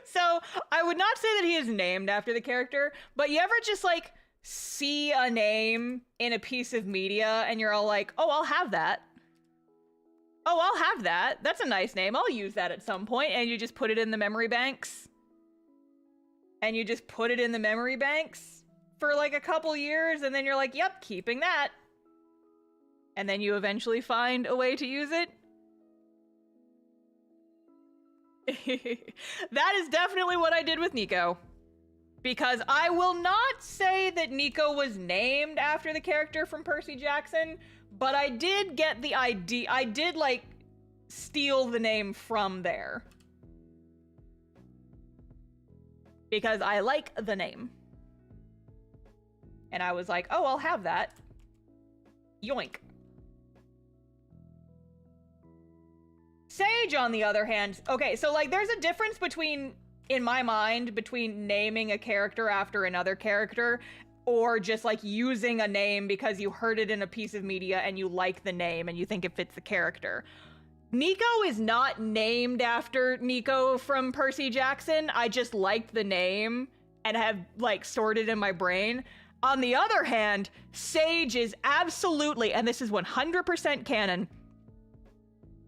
So, I would not say that he is named after the character, but you ever just, like, see a name in a piece of media and you're all like, oh, I'll have that. Oh, I'll have that. That's a nice name. I'll use that at some point. And you just put it in the memory banks. And you just put it in the memory banks for like a couple years, and then you're like, yep, keeping that. And then you eventually find a way to use it. That is definitely what I did with Nico. Because I will not say that Nico was named after the character from Percy Jackson, but I did get the idea. I did, like, steal the name from there. Because I like the name. And I was like, oh, I'll have that. Yoink. Sage, on the other hand, okay, so, like, there's a difference between, in my mind, between naming a character after another character or just, like, using a name because you heard it in a piece of media and you like the name and you think it fits the character. Nico is not named after Nico from Percy Jackson. I just liked the name and have, like, stored it in my brain. On the other hand, Sage is absolutely, and this is 100% canon,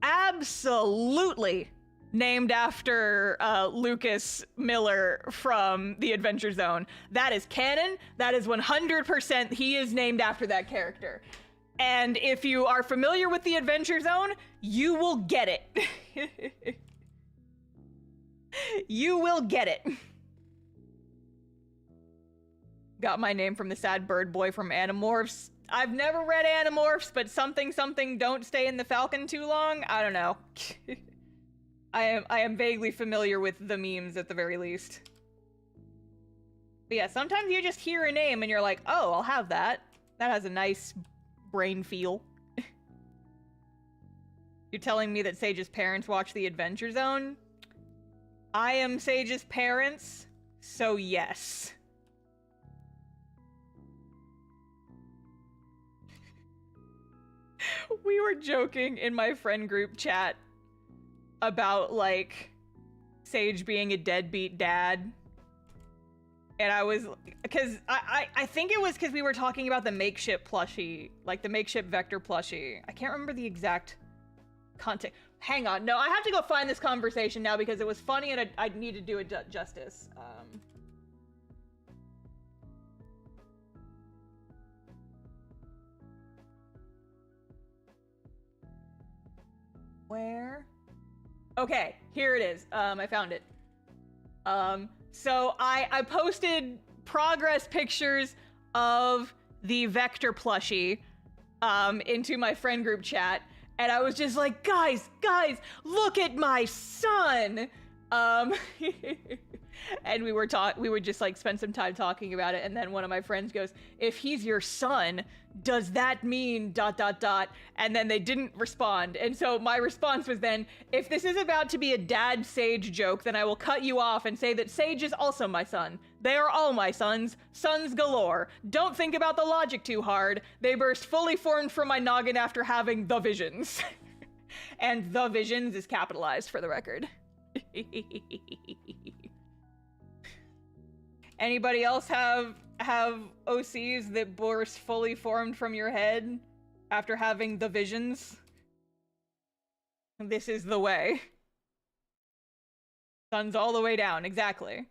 absolutely named after Lucas Miller from The Adventure Zone. That is canon. That is 100%. He is named after that character. And if you are familiar with The Adventure Zone, you will get it. You will get it. Got my name from the sad bird boy from Animorphs. I've never read Animorphs, but something don't stay in the Falcon too long. I don't know. I am vaguely familiar with the memes at the very least. But yeah, sometimes you just hear a name and you're like, oh, I'll have that. That has a nice brain feel. You're telling me that Sage's parents watch The Adventure Zone? I am Sage's parents, so yes. We were joking in my friend group chat about, like, Sage being a deadbeat dad. And I was, because I think it was because we were talking about the makeshift plushie, like the makeshift vector plushie. I can't remember the exact context. Hang on, no, I have to go find this conversation now because it was funny and I need to do it justice. Where? Okay, here it is. I found it. So I posted progress pictures of the Vector plushie into my friend group chat, and I was just like, guys, look at my son. And we would just, like, spend some time talking about it, and then one of my friends goes, if he's your son, does that mean ... And then they didn't respond, and so my response was then, if this is about to be a dad Sage joke, then I will cut you off and say that Sage is also my son. They are all my sons galore. Don't think about the logic too hard. They burst fully formed from my noggin after having the visions. And the visions is capitalized, for the record. Anybody else have OCs that burst fully formed from your head after having the visions? This is the way. Sun's all the way down, exactly.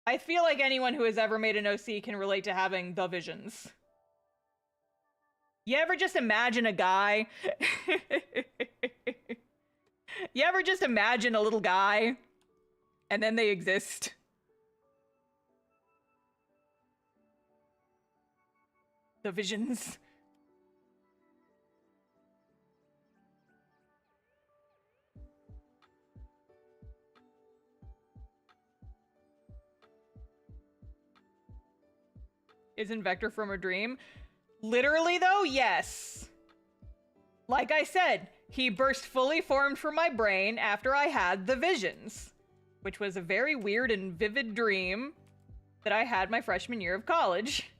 I feel like anyone who has ever made an OC can relate to having the visions. You ever just imagine a guy? You ever just imagine a little guy? And then they exist. The visions. Isn't Vector from a dream? Literally, though, yes. Like I said, he burst fully formed from my brain after I had the visions. which was a very weird and vivid dream that I had my freshman year of college.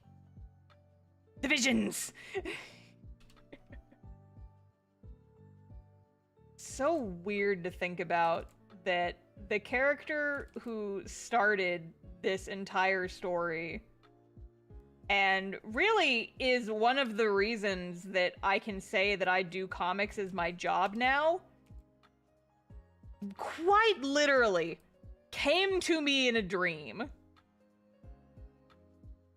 The visions! So weird to think about that the character who started this entire story and really is one of the reasons that I can say that I do comics as my job now, quite literally came to me in a dream.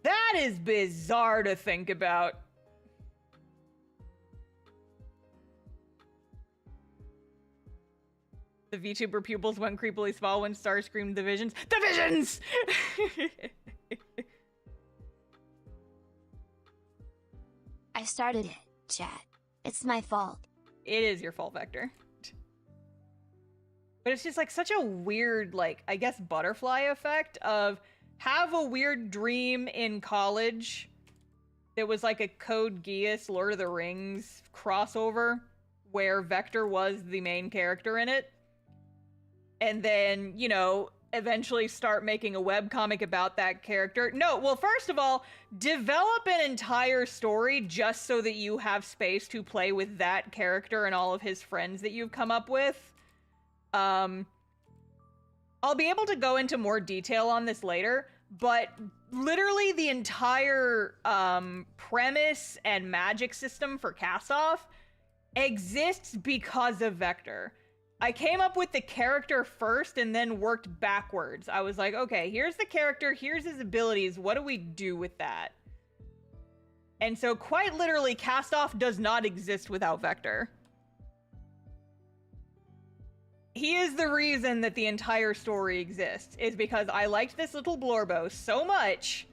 That is bizarre to think about. The VTuber pupils went creepily small when Star screamed the visions. The visions! I started it, chat. It's my fault. It is your fault, Vector. But it's just like such a weird, like, I guess butterfly effect of have a weird dream in college that was like a Code Geass Lord of the Rings crossover where Vector was the main character in it. And then, you know, eventually start making a webcomic about that character. No, well, first of all, develop an entire story just so that you have space to play with that character and all of his friends that you've come up with. I'll be able to go into more detail on this later, but literally the entire premise and magic system for Cast-Off exists because of Vector. I came up with the character first and then worked backwards. I was like, okay, here's the character, here's his abilities, what do we do with that? And so quite literally, Cast-Off does not exist without Vector. He is the reason that the entire story exists, is because I liked this little Blorbo so much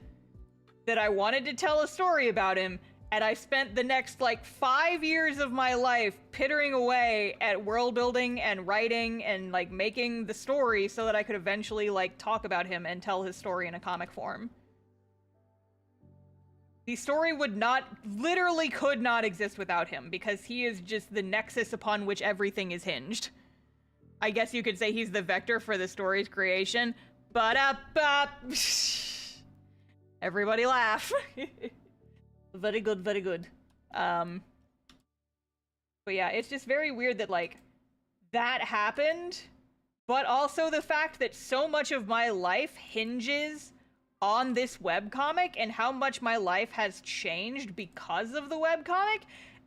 that I wanted to tell a story about him, and I spent the next, like, 5 years of my life pittering away at world building and writing and, like, making the story so that I could eventually, like, talk about him and tell his story in a comic form. The story would not, literally could not exist without him, because he is just the nexus upon which everything is hinged. I guess you could say he's the vector for the story's creation. Ba-da-ba! Everybody laugh. Very good, very good. But yeah, it's just very weird that, like, that happened, but also the fact that so much of my life hinges on this webcomic and how much my life has changed because of the webcomic,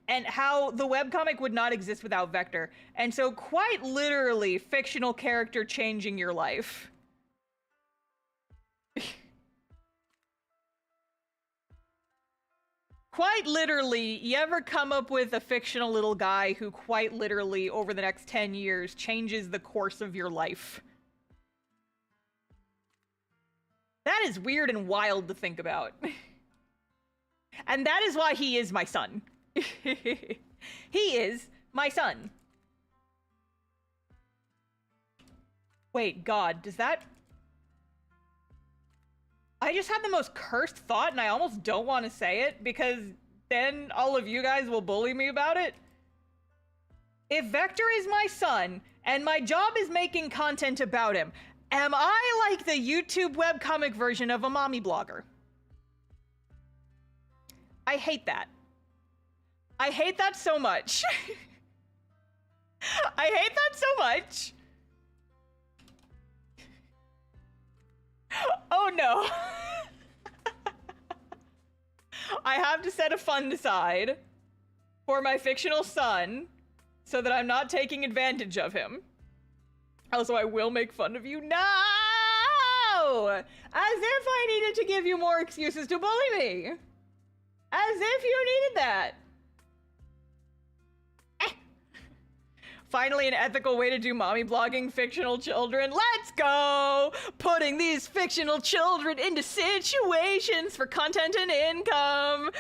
and how the webcomic would not exist without Vector. And so quite literally, fictional character changing your life. Quite literally, you ever come up with a fictional little guy who quite literally, over the next 10 years, changes the course of your life? That is weird and wild to think about. And that is why he is my son. He is my son. Wait, God, does that... I just had the most cursed thought and I almost don't want to say it because then all of you guys will bully me about it. If Vector is my son and my job is making content about him, am I like the YouTube webcomic version of a mommy blogger? I hate that. I hate that so much. I hate that so much. Oh no. I have to set a fund aside for my fictional son so that I'm not taking advantage of him. Also, I will make fun of you. No! As if I needed to give you more excuses to bully me. As if you needed that. Finally, an ethical way to do mommy blogging fictional children. Let's go! Putting these fictional children into situations for content and income.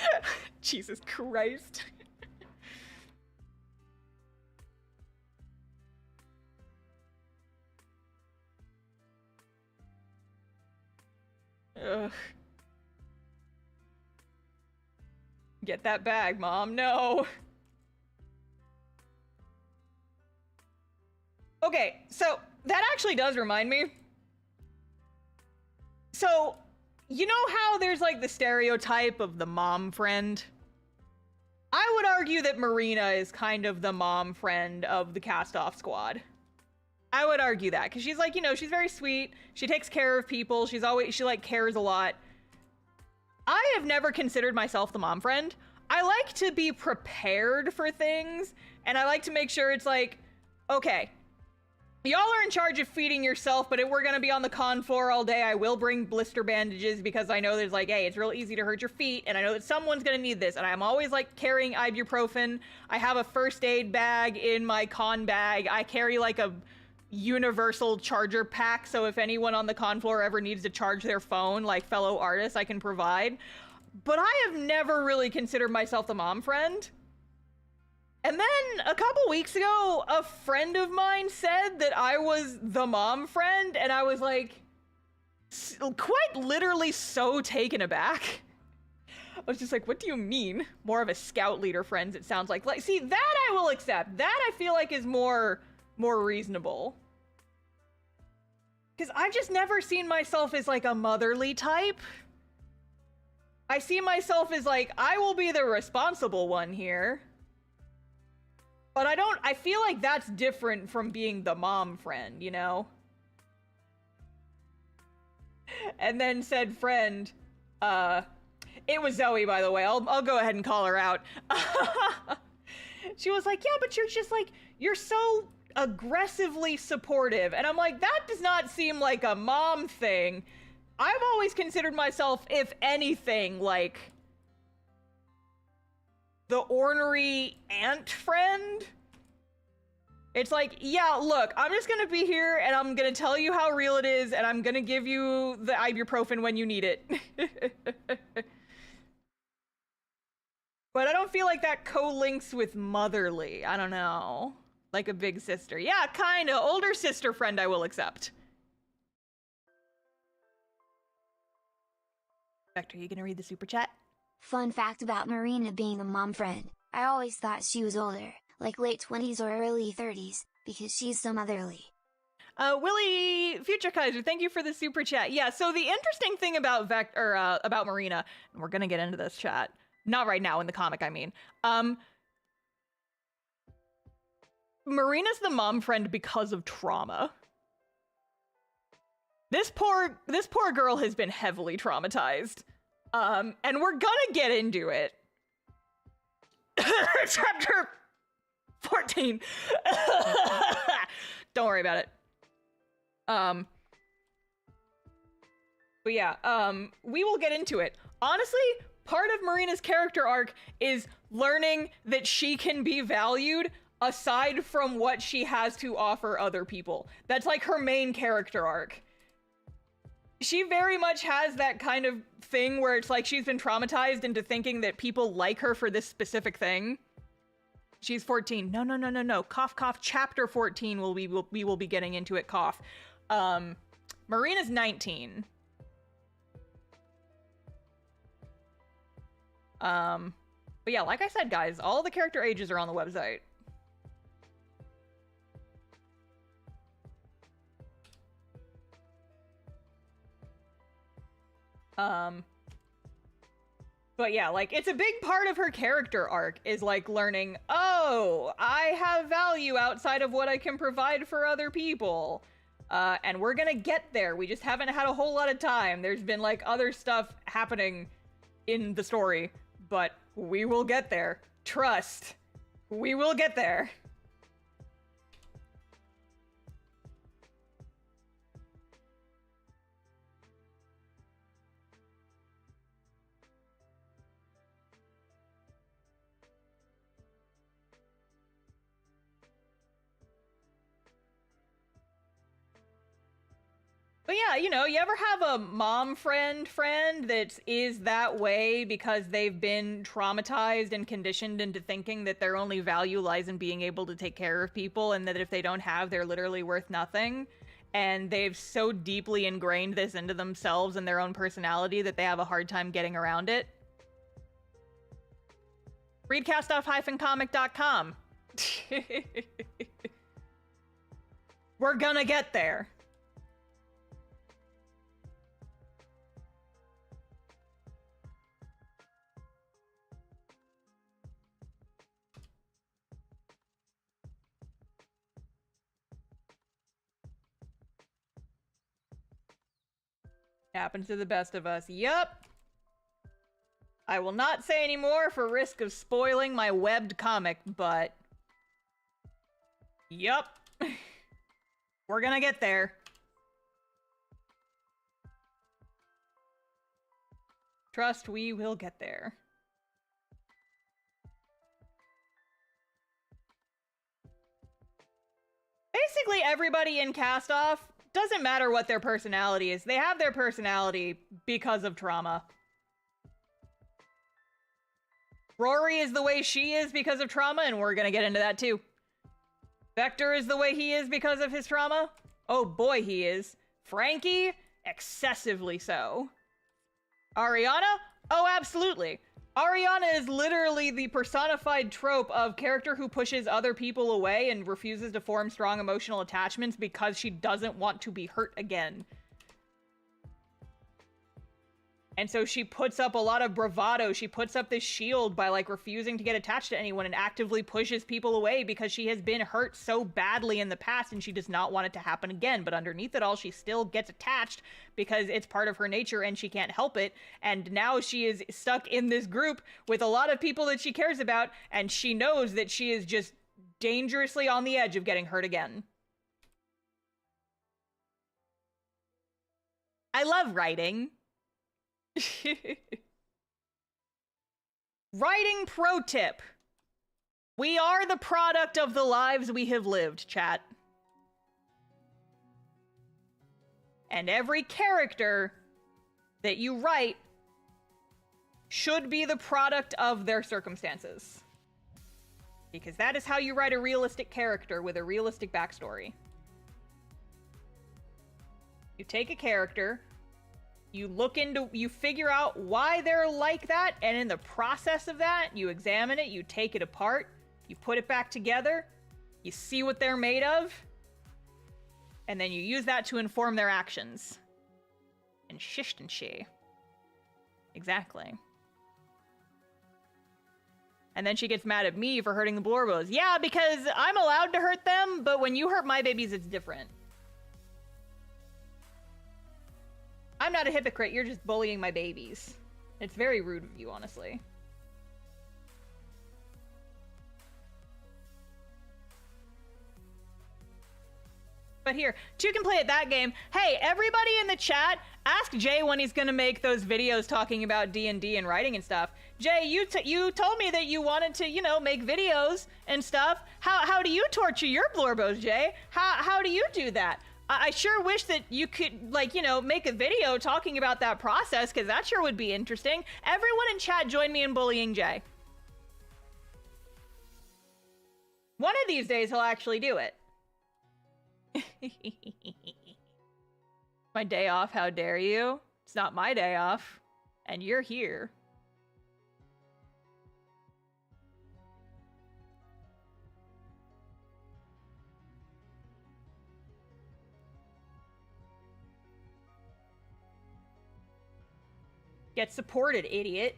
Jesus Christ. Ugh. Get that bag, Mom. No. Okay, so that actually does remind me. So, you know how there's like the stereotype of the mom friend? I would argue that Marina is kind of the mom friend of the cast-off squad. I would argue that, because she's like, you know, she's very sweet. She takes care of people. She like cares a lot. I have never considered myself the mom friend. I like to be prepared for things, and I like to make sure it's like, okay, y'all are in charge of feeding yourself, but if we're gonna be on the con floor all day, I will bring blister bandages because I know there's like, hey, it's real easy to hurt your feet, and I know that someone's gonna need this, and I'm always like carrying ibuprofen. I have a first aid bag in my con bag. I carry like a universal charger pack, so if anyone on the con floor ever needs to charge their phone, like fellow artists, I can provide. But I have never really considered myself the mom friend. And then a couple weeks ago, a friend of mine said that I was the mom friend, and I was like, quite literally so taken aback. I was just like, what do you mean? More of a scout leader friends, it sounds like. Like, see, that I will accept. That I feel like is more reasonable. Because I've just never seen myself as like a motherly type. I see myself as like, I will be the responsible one here. But I feel like that's different from being the mom friend, you know? And then said friend, it was Zoe, by the way. I'll go ahead and call her out. She was like, yeah, but you're just like, you're so aggressively supportive. And I'm like, that does not seem like a mom thing. I've always considered myself, if anything, like the ornery aunt friend. It's like, yeah, look, I'm just gonna be here and I'm gonna tell you how real it is and I'm gonna give you the ibuprofen when you need it. But I don't feel like that co-links with motherly. I don't know. Like a big sister. Yeah, kinda. Older sister friend I will accept. Vector, you gonna read the super chat? Fun fact about Marina being a mom friend. I always thought she was older, like late 20s or early 30s, because she's so motherly. Willie Future Kaiser, thank you for the super chat. Yeah, so the interesting thing about about Marina, and we're gonna get into this chat. Not right now in the comic, I mean. Marina's the mom friend because of trauma. This poor girl has been heavily traumatized. And we're gonna get into it. Chapter 14. Don't worry about it. But yeah, we will get into it. Honestly, part of Marina's character arc is learning that she can be valued aside from what she has to offer other people. That's like her main character arc. She very much has that kind of thing where it's like she's been traumatized into thinking that people like her for this specific thing. She's 14. No. Cough, cough. Chapter 14 we will be getting into it. Cough. Marina's 19. But yeah, like I said, guys, all the character ages are on the website. But yeah, like, it's a big part of her character arc is, like, learning, oh, I have value outside of what I can provide for other people. And we're gonna get there. We just haven't had a whole lot of time. There's been, like, other stuff happening in the story, but we will get there. Trust. We will get there. But yeah, you know, you ever have a mom friend that is that way because they've been traumatized and conditioned into thinking that their only value lies in being able to take care of people and that if they don't have, they're literally worth nothing. And they've so deeply ingrained this into themselves and their own personality that they have a hard time getting around it. Read castoff-comic.com. We're gonna get there. Happens to the best of us. Yup. I will not say any more for risk of spoiling my webbed comic, but... Yup. We're gonna get there. Trust, we will get there. Basically, everybody in Cast Off, doesn't matter what their personality is, they have their personality because of trauma. Rory is the way she is because of trauma, and we're gonna get into that too. Vector is the way he is because of his trauma. Oh boy, he is. Frankie, excessively so. Ariana? Oh, absolutely. Ariana is literally the personified trope of character who pushes other people away and refuses to form strong emotional attachments because she doesn't want to be hurt again. And so she puts up a lot of bravado. She puts up this shield by, like, refusing to get attached to anyone and actively pushes people away because she has been hurt so badly in the past and she does not want it to happen again. But underneath it all, she still gets attached because it's part of her nature and she can't help it. And now she is stuck in this group with a lot of people that she cares about, and she knows that she is just dangerously on the edge of getting hurt again. I love writing. Writing pro tip. We are the product of the lives we have lived, chat. And every character that you write should be the product of their circumstances. Because that is how you write a realistic character with a realistic backstory. You take a character, you figure out why they're like that, and in the process of that, you examine it, you take it apart, you put it back together, you see what they're made of, and then you use that to inform their actions. And shish and she. Exactly. And then she gets mad at me for hurting the Blorbos. Yeah, because I'm allowed to hurt them, but when you hurt my babies, it's different. I'm not a hypocrite, you're just bullying my babies. It's very rude of you, honestly. But here, two can play at that game. Hey, everybody in the chat, ask Jay when he's gonna make those videos talking about D&D and writing and stuff. Jay, you told me that you wanted to, you know, make videos and stuff. How do you torture your Blorbos, Jay? How do you do that? I sure wish that you could, like, you know, make a video talking about that process, because that sure would be interesting. Everyone in chat join me in bullying Jay. One of these days he'll actually do it. My day off, how dare you? It's not my day off, and you're here. Get supported, idiot.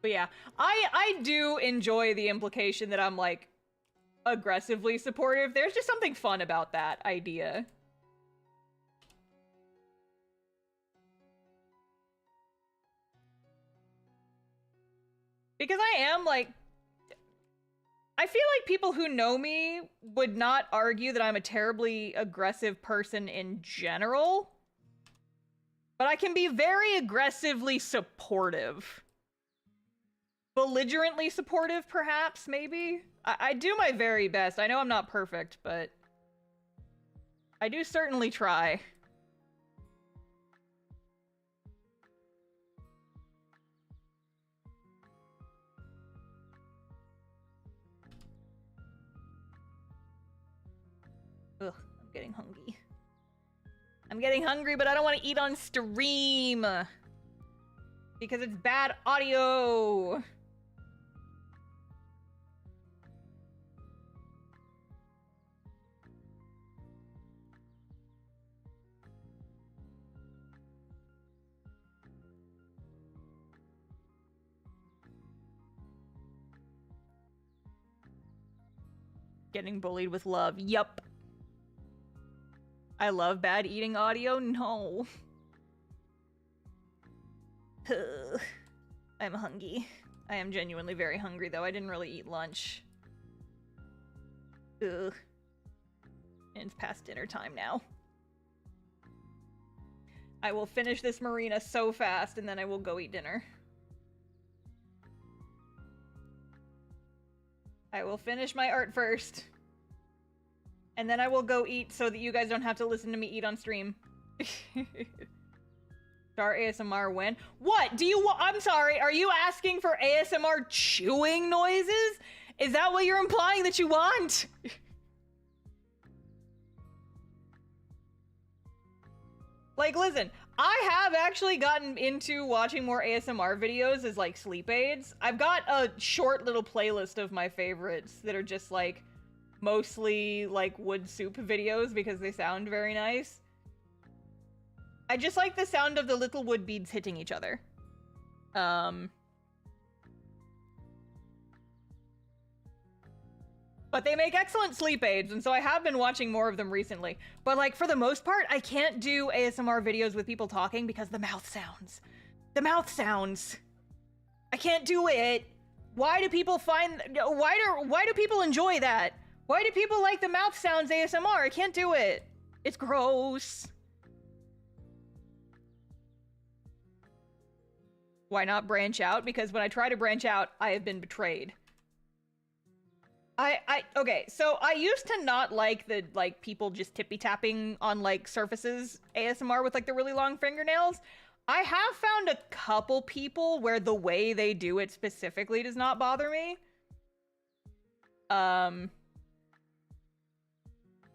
But yeah, I do enjoy the implication that I'm, like, aggressively supportive. There's just something fun about that idea. Because I am, like... I feel like people who know me would not argue that I'm a terribly aggressive person in general. But I can be very aggressively supportive. Belligerently supportive, perhaps, maybe? I do my very best. I know I'm not perfect, but... I do certainly try. Ugh, I'm getting hungry. I'm getting hungry, but I don't want to eat on stream. Because it's bad audio. Getting bullied with love. Yup. I love bad eating audio. No. I'm hungry. I am genuinely very hungry, though. I didn't really eat lunch. Ugh. And it's past dinner time now. I will finish this marina so fast, and then I will go eat dinner. I will finish my art first. And then I will go eat so that you guys don't have to listen to me eat on stream. Star ASMR when? What? Do you I'm sorry, are you asking for ASMR chewing noises? Is that what you're implying that you want? Like, listen, I have actually gotten into watching more ASMR videos as, like, sleep aids. I've got a short little playlist of my favorites that are just, like, mostly, like, wood soup videos because they sound very nice. I just like the sound of the little wood beads hitting each other. But they make excellent sleep aids, and so I have been watching more of them recently. But, like, for the most part, I can't do ASMR videos with people talking because the mouth sounds. The mouth sounds. I can't do it. Why do people find... Why do people enjoy that? Why do people like the mouth sounds ASMR? I can't do it. It's gross. Why not branch out? Because when I try to branch out, I have been betrayed. Okay, so I used to not like the, like, people just tippy-tapping on, like, surfaces ASMR with, like, the really long fingernails. I have found a couple people where the way they do it specifically does not bother me.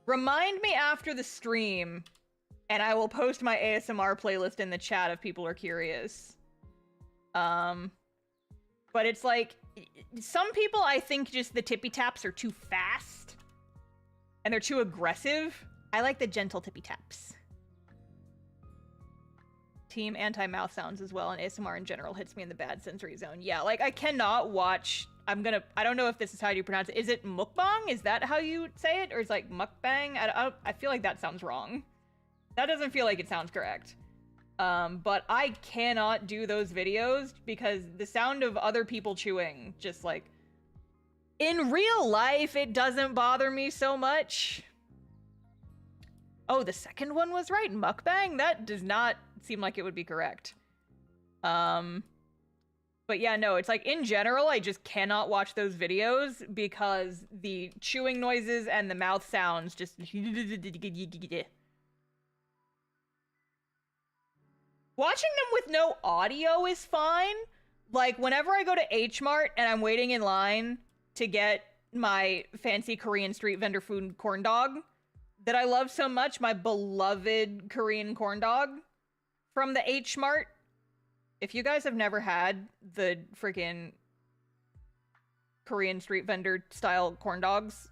Remind me after the stream, and I will post my ASMR playlist in the chat if people are curious. But it's like... Some people, I think, just the tippy taps are too fast. And they're too aggressive. I like the gentle tippy taps. Team anti-mouth sounds as well, and ASMR in general hits me in the bad sensory zone. Yeah, like, I cannot watch... I don't know if this is how you pronounce it. Is it mukbang? Is that how you say it? Or is it like mukbang? I feel like that sounds wrong. That doesn't feel like it sounds correct. But I cannot do those videos because the sound of other people chewing, just like, in real life, it doesn't bother me so much. Oh, the second one was right, mukbang? That does not seem like it would be correct. But yeah, no, it's like, in general, I just cannot watch those videos because the chewing noises and the mouth sounds just... Watching them with no audio is fine. Like, whenever I go to H Mart and I'm waiting in line to get my fancy Korean street vendor food corn dog that I love so much, my beloved Korean corn dog from the H Mart. If you guys have never had the freaking Korean street vendor style corn dogs,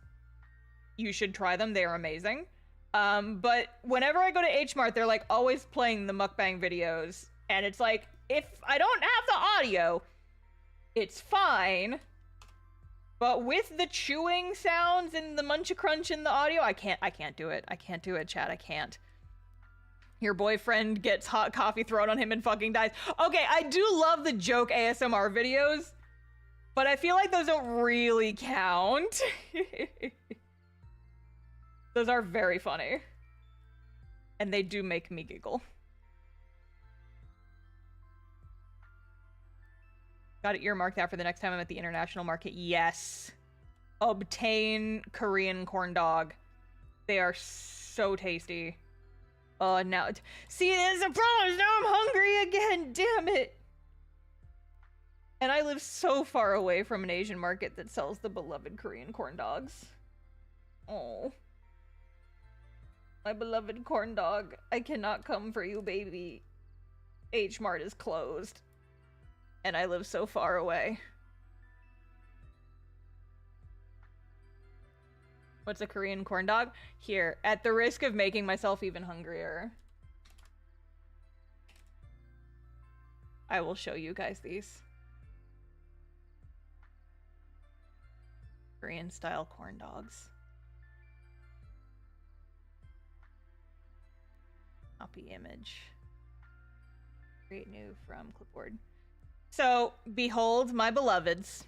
you should try them. They are amazing. But whenever I go to H Mart, they're like always playing the mukbang videos. And it's like, if I don't have the audio, it's fine. But with the chewing sounds and the munch crunch in the audio, I can't do it. I can't do it, chat. I can't. Your boyfriend gets hot coffee thrown on him and fucking dies. Okay, I do love the joke ASMR videos, but I feel like those don't really count. Those are very funny. And they do make me giggle. Got to earmark that for the next time I'm at the international market. Yes. Obtain Korean corn dog. They are so tasty. Oh, now... See, there's a problem! Now I'm hungry again! Damn it! And I live so far away from an Asian market that sells the beloved Korean corn dogs. Oh. My beloved corn dog. I cannot come for you, baby. H Mart is closed. And I live so far away. What's a Korean corn dog? Here, at the risk of making myself even hungrier, I will show you guys these. Korean style corn dogs. Copy image. Create new from clipboard. So, behold, my beloveds.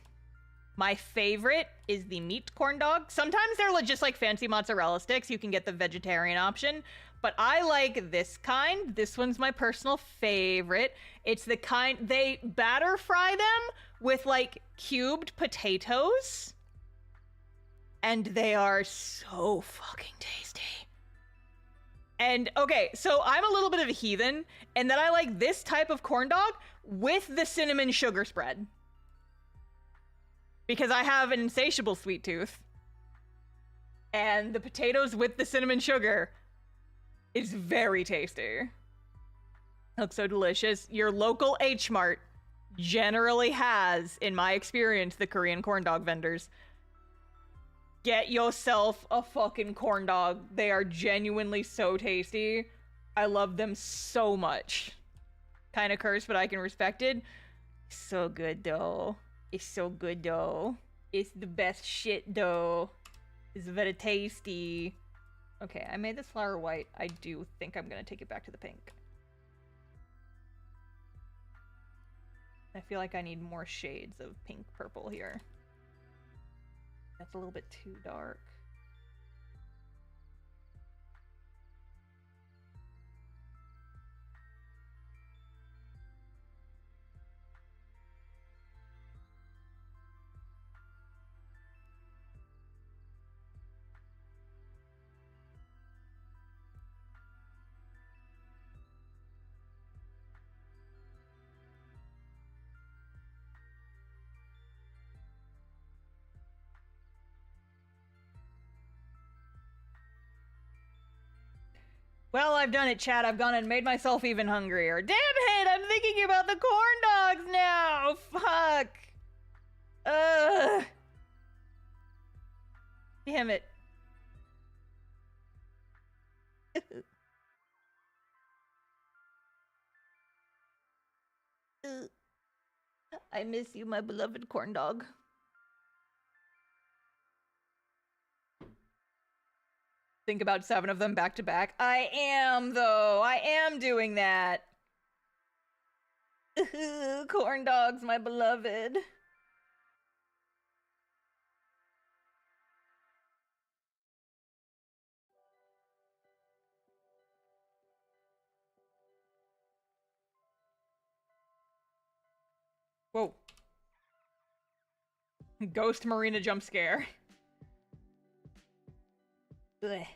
My favorite is the meat corn dog. Sometimes they're just like fancy mozzarella sticks. You can get the vegetarian option. But I like this kind. This one's my personal favorite. It's the kind, they batter fry them with like cubed potatoes. And they are so fucking tasty. And okay, so I'm a little bit of a heathen, and that I like this type of corn dog with the cinnamon sugar spread. Because I have an insatiable sweet tooth. And the potatoes with the cinnamon sugar is very tasty. Looks so delicious. Your local H Mart generally has, in my experience, the Korean corn dog vendors. Get yourself a fucking corn dog. They are genuinely so tasty. I love them so much. Kind of cursed, but I can respect it. So good, though. It's so good, though. It's the best shit, though. It's very tasty. Okay, I made this flower white. I do think I'm gonna take it back to the pink. I feel like I need more shades of pink purple here. That's a little bit too dark. Well, I've done it, chat. I've gone and made myself even hungrier. Damn it! I'm thinking about the corn dogs now! Fuck! Ugh! Damn it. I miss you, my beloved corn dog. Think about 7 of them back to back. I am, though. I am doing that. Corn dogs, my beloved. Whoa. Ghost Marina jump scare. Ugh.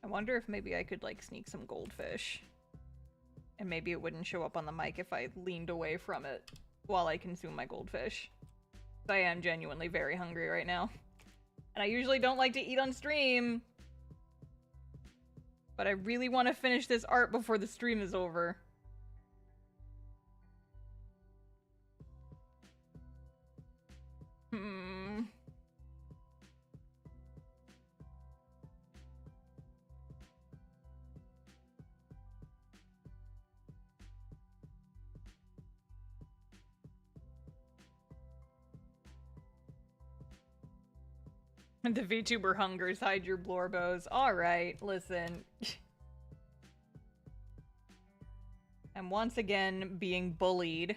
I wonder if maybe I could, like, sneak some goldfish. And maybe it wouldn't show up on the mic if I leaned away from it while I consume my goldfish. I am genuinely very hungry right now. And I usually don't like to eat on stream. But I really want to finish this art before the stream is over. The VTuber hungers, hide your blorbos. Alright, listen. I'm once again being bullied.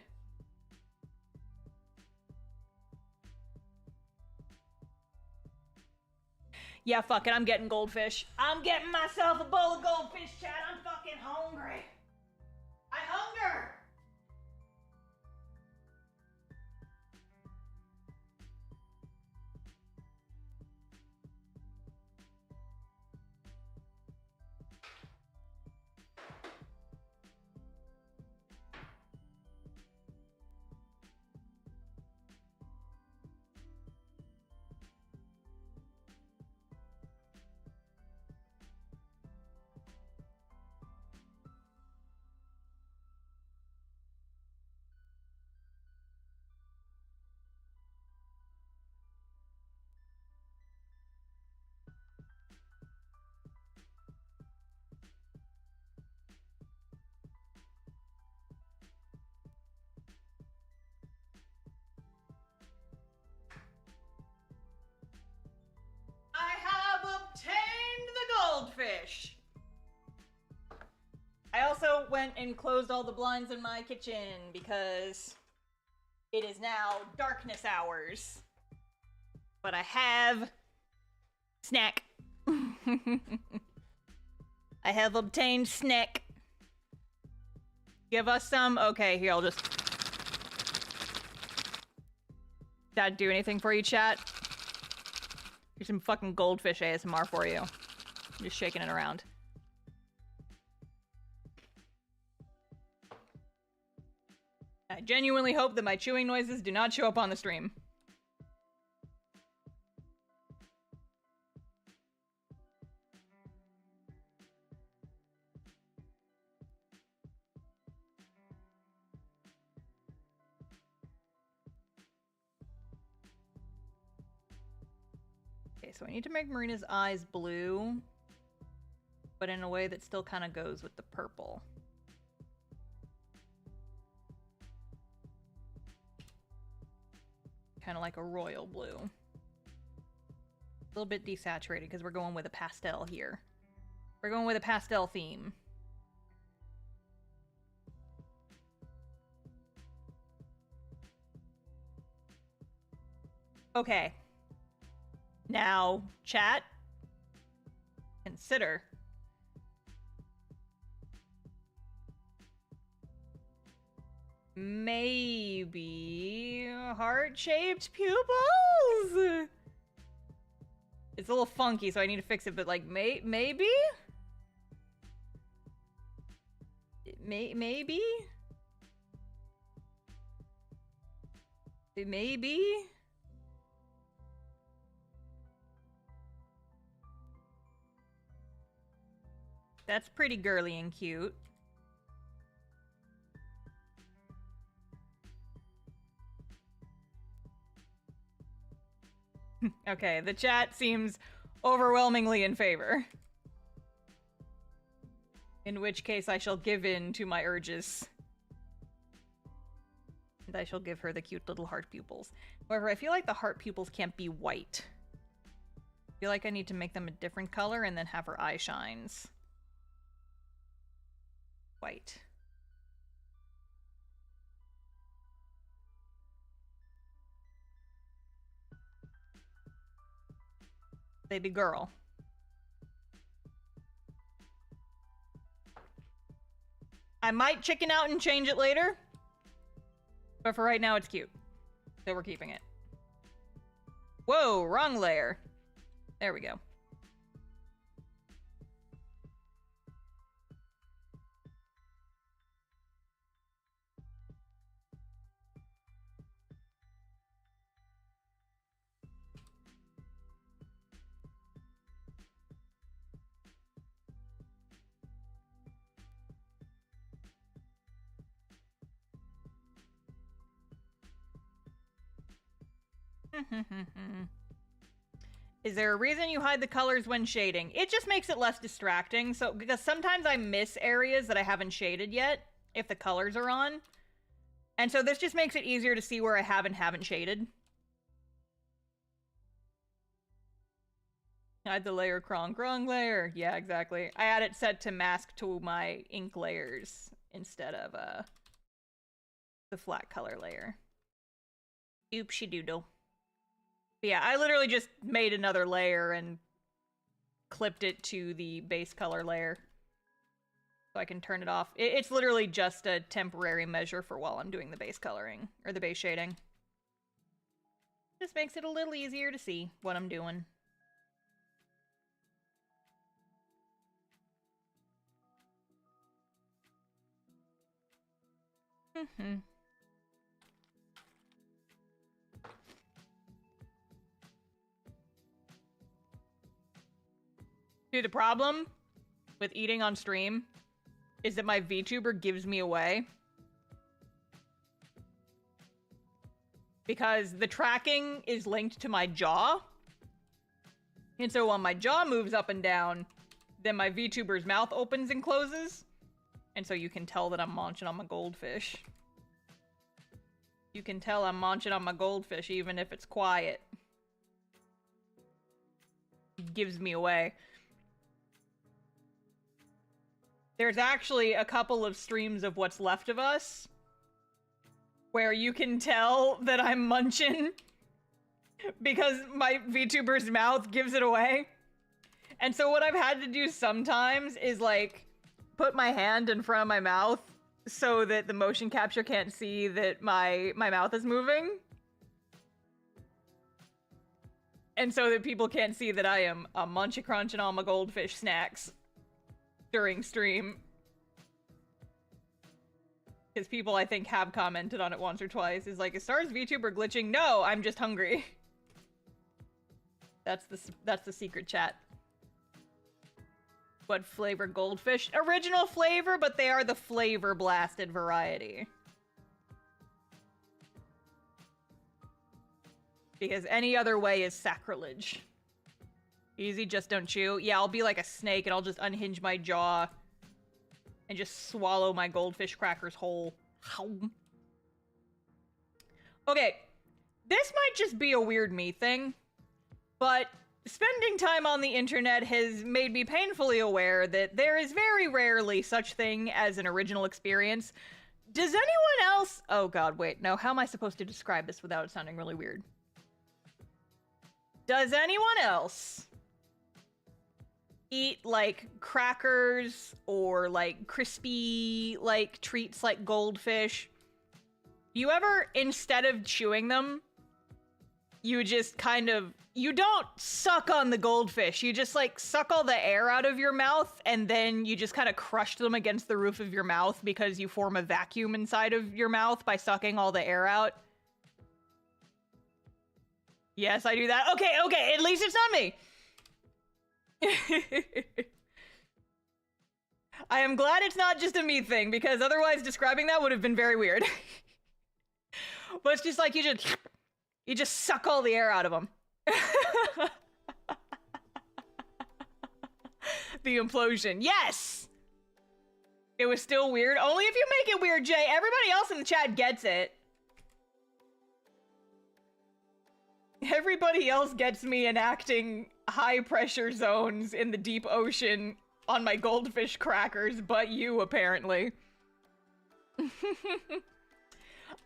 Yeah, fuck it, I'm getting goldfish. I'm getting myself a bowl of goldfish, chat. I'm fucking hungry. I hunger! goldfish. I also went and closed all the blinds in my kitchen because it is now darkness hours. But I have snack. I have obtained snack. Give us some. Okay, here, I'll just... Did that do anything for you, chat? Here's some fucking goldfish ASMR for you. Just shaking it around. I genuinely hope that my chewing noises do not show up on the stream. Okay, so I need to make Marina's eyes blue, but in a way that still kind of goes with the purple. Kind of like a royal blue. A little bit desaturated because we're going with a pastel here. We're going with a pastel theme. Okay. Now, chat, consider. Maybe heart-shaped pupils? It's a little funky, so I need to fix it, but like, maybe? Maybe? Maybe? That's pretty girly and cute. Okay, the chat seems overwhelmingly in favor. In which case I shall give in to my urges. And I shall give her the cute little heart pupils. However, I feel like the heart pupils can't be white. I feel like I need to make them a different color and then have her eye shines white. Baby girl. I might chicken out and change it later, but for right now it's cute, so we're keeping it. Whoa, wrong layer. There we go. Is there a reason you hide the colors when shading? It just makes it less distracting. So, because sometimes I miss areas that I haven't shaded yet if the colors are on. And so this just makes it easier to see where I haven't shaded. Hide the layer Kronk. Wrong layer. Yeah, exactly. I had it set to mask to my ink layers instead of the flat color layer. Oopsie doodle. But yeah, I literally just made another layer and clipped it to the base color layer. So I can turn it off. It's literally just a temporary measure for while I'm doing the base coloring, or the base shading. Just makes it a little easier to see what I'm doing. Dude, the problem with eating on stream is that my VTuber gives me away. Because the tracking is linked to my jaw. And so when my jaw moves up and down, then my VTuber's mouth opens and closes. And so you can tell that I'm munching on my goldfish. You can tell I'm munching on my goldfish even if it's quiet. It gives me away. There's actually a couple of streams of What's Left of Us where you can tell that I'm munching because my VTuber's mouth gives it away. And so what I've had to do sometimes is, like, put my hand in front of my mouth so that the motion capture can't see that my mouth is moving. And so that people can't see that I am munch-a-crunching all my goldfish snacks during stream. Because people, I think, have commented on it once or twice. Is like, is Star's VTuber glitching? No, I'm just hungry. That's the secret chat. What flavor goldfish? Original flavor, but they are the flavor blasted variety. Because any other way is sacrilege. Easy, just don't chew. Yeah, I'll be like a snake and I'll just unhinge my jaw and just swallow my goldfish crackers whole. Okay, this might just be a weird me thing, but spending time on the internet has made me painfully aware that there is very rarely such thing as an original experience. Does anyone else... Oh god, wait, no, how am I supposed to describe this without it sounding really weird? Does anyone else eat, like, crackers or, like, crispy, like, treats like goldfish? You ever, instead of chewing them, you just kind of... You don't suck on the goldfish. You just, like, suck all the air out of your mouth, and then you just kind of crush them against the roof of your mouth because you form a vacuum inside of your mouth by sucking all the air out. Yes, I do that. Okay, okay, at least it's not me. I am glad it's not just a me thing, because otherwise describing that would have been very weird. But it's just like you just suck all the air out of them. The implosion. Yes! It was still weird. Only if you make it weird, Jay. Everybody else in the chat gets it. Everybody else gets me enacting high pressure zones in the deep ocean on my goldfish crackers, but you, apparently.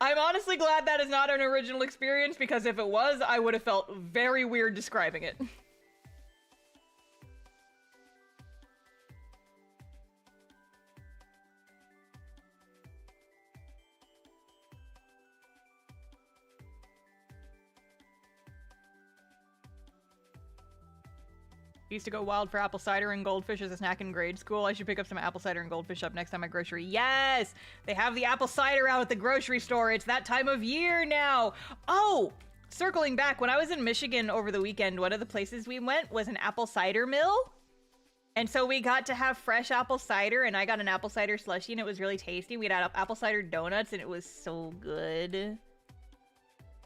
I'm honestly glad that is not an original experience, because if it was, I would have felt very weird describing it. Used to go wild for apple cider and goldfish as a snack in grade school. I should pick up some apple cider and goldfish up next time at grocery. Yes! They have the apple cider out at the grocery store. It's that time of year now. Oh! Circling back, when I was in Michigan over the weekend, one of the places we went was an apple cider mill. And so we got to have fresh apple cider, and I got an apple cider slushie, and it was really tasty. We had apple cider donuts, and it was so good.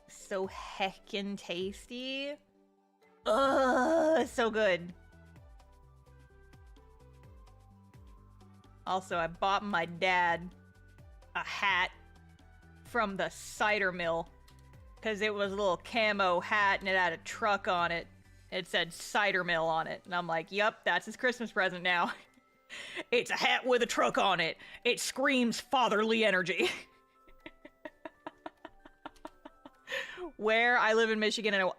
So heckin' tasty. Ugh, so good. Also, I bought my dad a hat from the cider mill because it was a little camo hat and it had a truck on it. It said cider mill on it. And I'm like, yep, that's his Christmas present now. It's a hat with a truck on it. It screams fatherly energy. Where I live in Michigan, and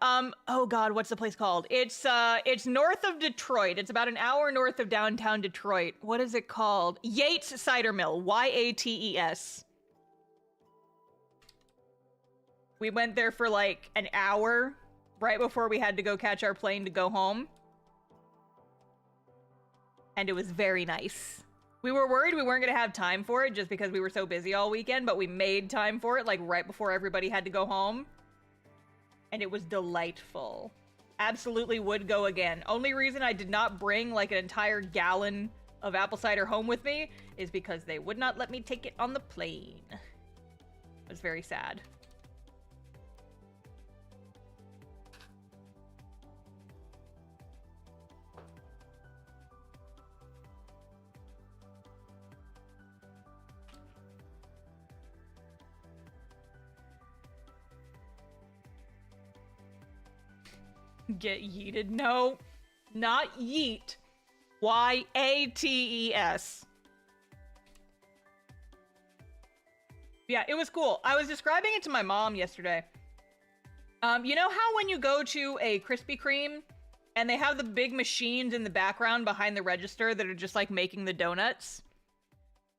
oh god, what's the place called? It's north of Detroit. It's about an hour north of downtown Detroit. What is it called? Yates Cider Mill. Y-A-T-E-S. We went there for like an hour right before we had to go catch our plane to go home. And it was very nice. We were worried we weren't going to have time for it just because we were so busy all weekend, but we made time for it like right before everybody had to go home. And it was delightful. Absolutely would go again. Only reason I did not bring like an entire gallon of apple cider home with me is because they would not let me take it on the plane. It was very sad. Get yeeted? No, not yeet. Y-A-T-E-S. Yeah, it was cool. I was describing it to my mom yesterday. You know how when you go to a Krispy Kreme and they have the big machines in the background behind the register that are just like making the donuts?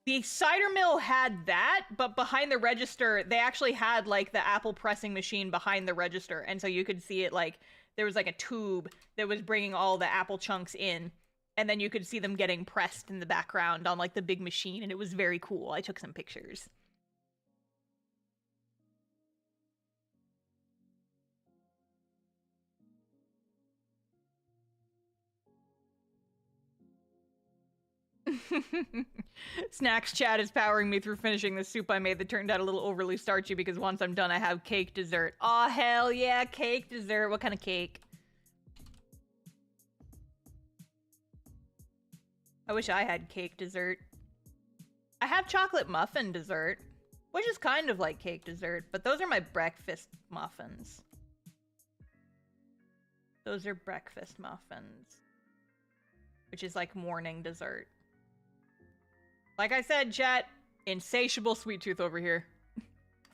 The cider mill had that, but behind the register, they actually had like the apple pressing machine behind the register. And so you could see it like, there was like a tube that was bringing all the apple chunks in. And then you could see them getting pressed in the background on like the big machine. And it was very cool. I took some pictures. Snacks chat is powering me through finishing the soup I made that turned out a little overly starchy because once I'm done I have cake dessert. Aw, hell yeah, cake dessert. What kind of cake? I wish I had cake dessert. I have chocolate muffin dessert, which is kind of like cake dessert, but those are my breakfast muffins. Those are breakfast muffins, which is like morning dessert. Like I said, chat, insatiable sweet tooth over here.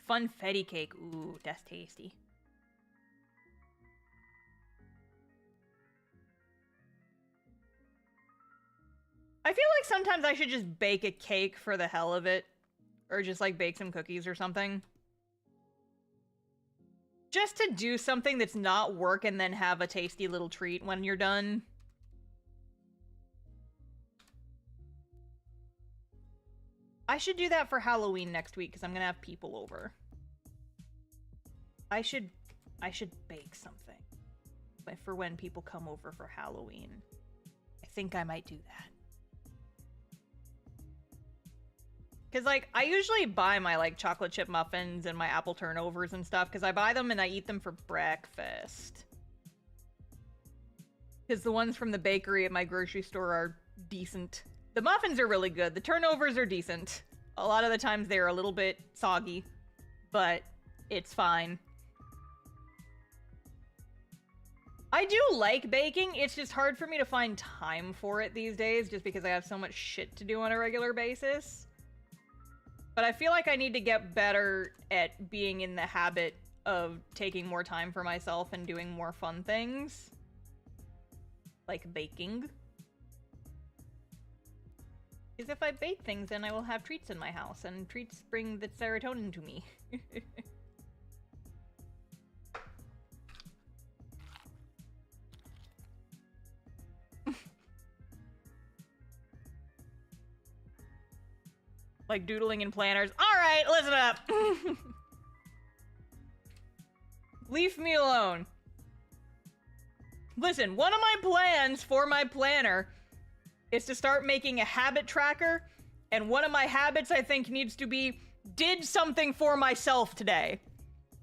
Funfetti cake. Ooh, that's tasty. I feel like sometimes I should just bake a cake for the hell of it. Or just like bake some cookies or something. Just to do something that's not work and then have a tasty little treat when you're done. I should do that for Halloween next week because I'm gonna have people over. I should bake something for when people come over for Halloween. I think I might do that. Because, like, I usually buy my, like, chocolate chip muffins and my apple turnovers and stuff because I buy them and I eat them for breakfast. Because the ones from the bakery at my grocery store are decent. The muffins are really good. The turnovers are decent. A lot of the times they're a little bit soggy, but it's fine. I do like baking. It's just hard for me to find time for it these days just because I have so much shit to do on a regular basis. But I feel like I need to get better at being in the habit of taking more time for myself and doing more fun things. Like baking. Because if I bake things, then I will have treats in my house, and treats bring the serotonin to me. Like doodling in planners. Alright, listen up! Leave me alone. Listen, one of my plans for my planner is to start making a habit tracker, and one of my habits I think needs to be did something for myself today.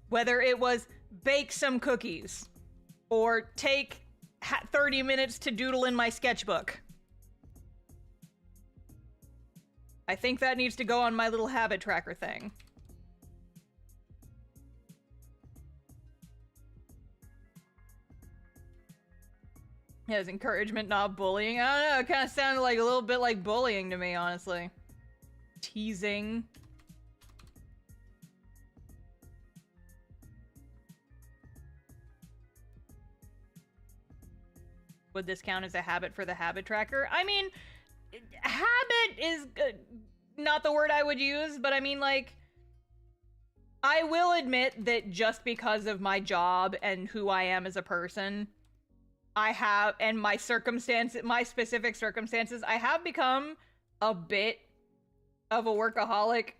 Whether it was bake some cookies, or take 30 minutes to doodle in my sketchbook. I think that needs to go on my little habit tracker thing. Yeah, it's encouragement, not bullying. I don't know, it kind of sounded like a little bit like bullying to me, honestly. Teasing. Would this count as a habit for the habit tracker? I mean, habit is not the word I would use, but I mean, like, I will admit that just because of my job and who I am as a person, I have, and my circumstances, my specific circumstances, I have become a bit of a workaholic.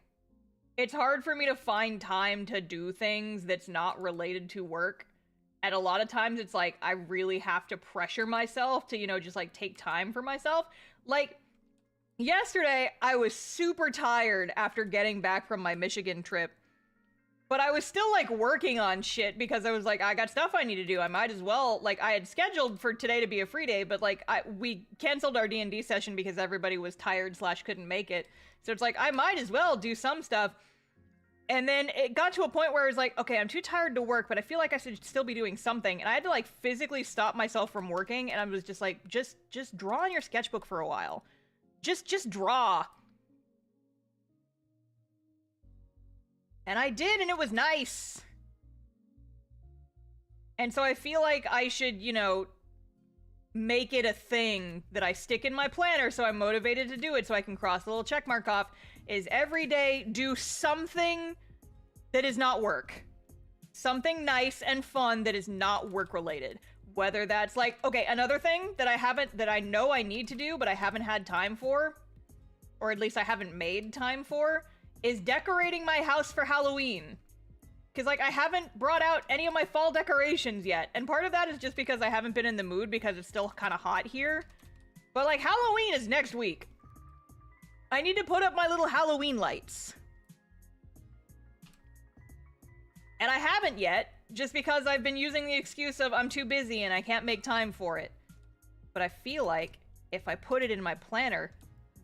It's hard for me to find time to do things that's not related to work. And a lot of times it's like, I really have to pressure myself to, you know, just like take time for myself. Like, yesterday, I was super tired after getting back from my Michigan trip. But I was still, like, working on shit because I was like, I got stuff I need to do. I might as well, like, I had scheduled for today to be a free day, but, like, we canceled our D&D session because everybody was tired / couldn't make it. So it's like, I might as well do some stuff. And then it got to a point where I was like, okay, I'm too tired to work, but I feel like I should still be doing something. And I had to, like, physically stop myself from working, and I was just like, just draw in your sketchbook for a while. Just draw. And I did, and it was nice. And so I feel like I should, you know, make it a thing that I stick in my planner so I'm motivated to do it so I can cross the little check mark off, is every day do something that is not work. Something nice and fun that is not work related. Whether that's like, okay, another thing that I know I need to do, but I haven't had time for, or at least I haven't made time for, is decorating my house for Halloween. Because, like, I haven't brought out any of my fall decorations yet. And part of that is just because I haven't been in the mood because it's still kind of hot here. But, like, Halloween is next week. I need to put up my little Halloween lights. And I haven't yet, just because I've been using the excuse of I'm too busy and I can't make time for it. But I feel like if I put it in my planner,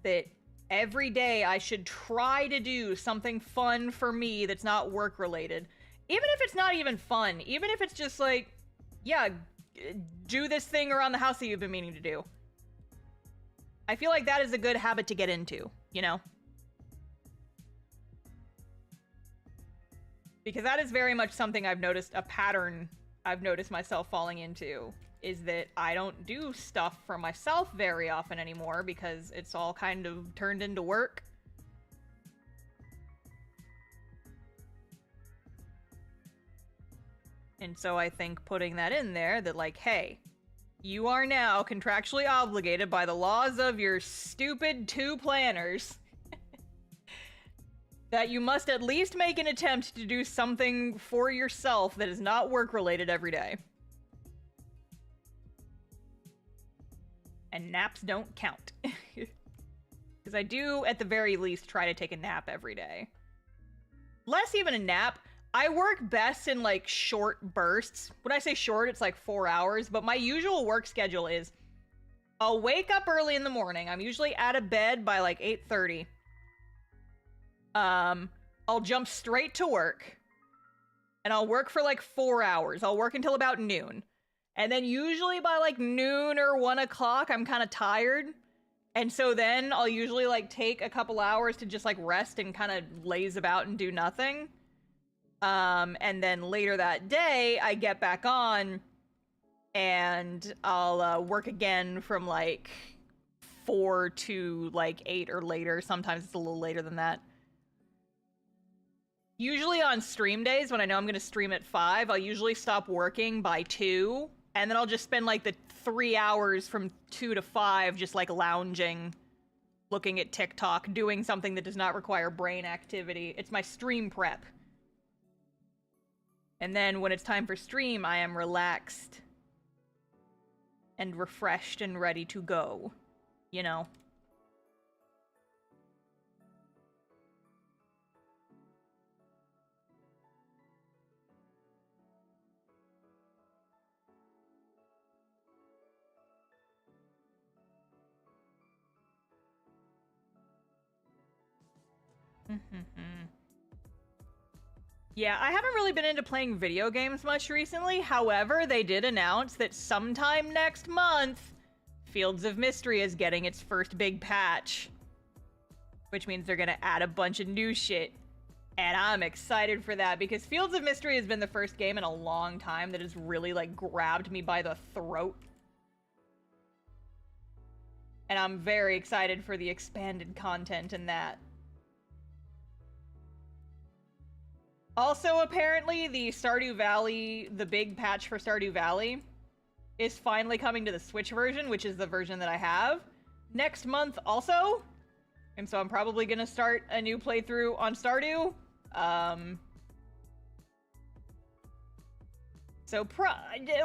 that every day I should try to do something fun for me that's not work related. Even if it's not even fun, even if it's just like, yeah, do this thing around the house that you've been meaning to do. I feel like that is a good habit to get into, you know? Because that is very much something I've noticed, a pattern I've noticed myself falling into, is that I don't do stuff for myself very often anymore because it's all kind of turned into work. And so I think putting that in there, that like, hey, you are now contractually obligated by the laws of your stupid 2 planners that you must at least make an attempt to do something for yourself that is not work-related every day. And naps don't count. Because I do, at the very least, try to take a nap every day. Less even a nap. I work best in, like, short bursts. When I say short, it's like 4 hours. But my usual work schedule is I'll wake up early in the morning. I'm usually out of bed by, like, 8:30. I'll jump straight to work. And I'll work for, like, 4 hours. I'll work until about noon. And then usually by, like, noon or 1 o'clock, I'm kind of tired. And so then I'll usually, like, take a couple hours to just, like, rest and kind of laze about and do nothing. And then later that day, I get back on and I'll work again from, like, 4 to, like, 8 or later. Sometimes it's a little later than that. Usually on stream days, when I know I'm going to stream at 5, I'll usually stop working by 2. And then I'll just spend, like, the 3 hours from 2 to 5 just, like, lounging, looking at TikTok, doing something that does not require brain activity. It's my stream prep. And then when it's time for stream, I am relaxed and refreshed and ready to go, you know? Yeah, I haven't really been into playing video games much recently. However, they did announce that sometime next month, Fields of Mystery is getting its first big patch. Which means they're gonna add a bunch of new shit. And I'm excited for that, because Fields of Mystery has been the first game in a long time that has really, like, grabbed me by the throat. And I'm very excited for the expanded content in that. Also, apparently, the Stardew Valley, the big patch for Stardew Valley, is finally coming to the Switch version, which is the version that I have, next month also. And so I'm probably gonna start a new playthrough on Stardew. So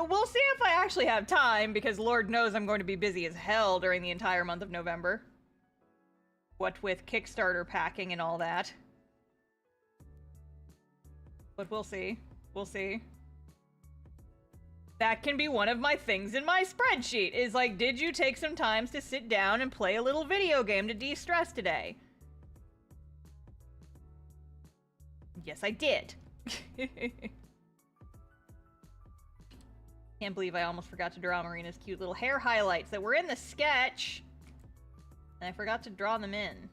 we'll see if I actually have time, because Lord knows I'm going to be busy as hell during the entire month of November. What with Kickstarter packing and all that. But we'll see. We'll see. That can be one of my things in my spreadsheet, is like, did you take some time to sit down and play a little video game to de-stress today? Yes, I did. Can't believe I almost forgot to draw Marina's cute little hair highlights that were in the sketch. And I forgot to draw them in.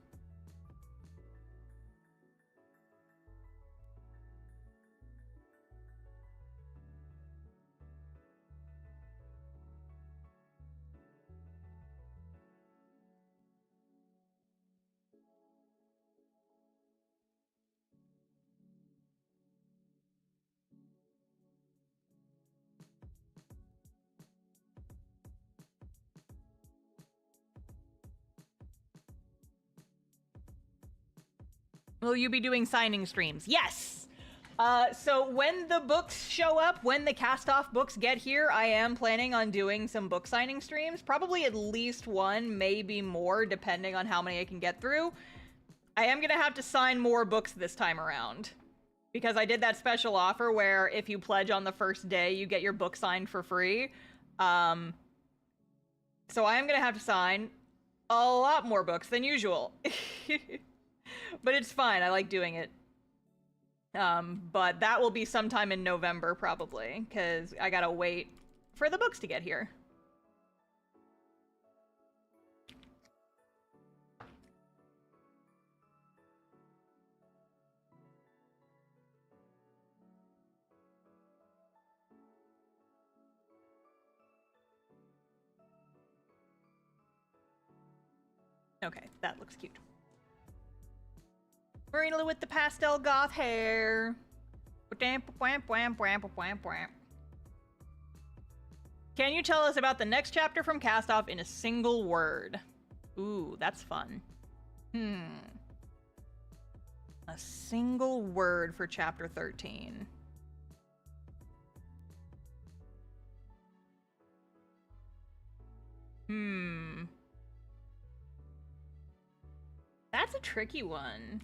Will you be doing signing streams? Yes! So when the books show up, when the cast-off books get here, I am planning on doing some book signing streams. Probably at least one, maybe more, depending on how many I can get through. I am gonna have to sign more books this time around. Because I did that special offer where if you pledge on the first day, you get your book signed for free. So I am gonna have to sign a lot more books than usual. But it's fine, I like doing it. But that will be sometime in November, probably, because I gotta wait for the books to get here. Okay, that looks cute. Marina with the pastel goth hair. Can you tell us about the next chapter from Cast Off in a single word? Ooh, that's fun. A single word for chapter 13. That's a tricky one.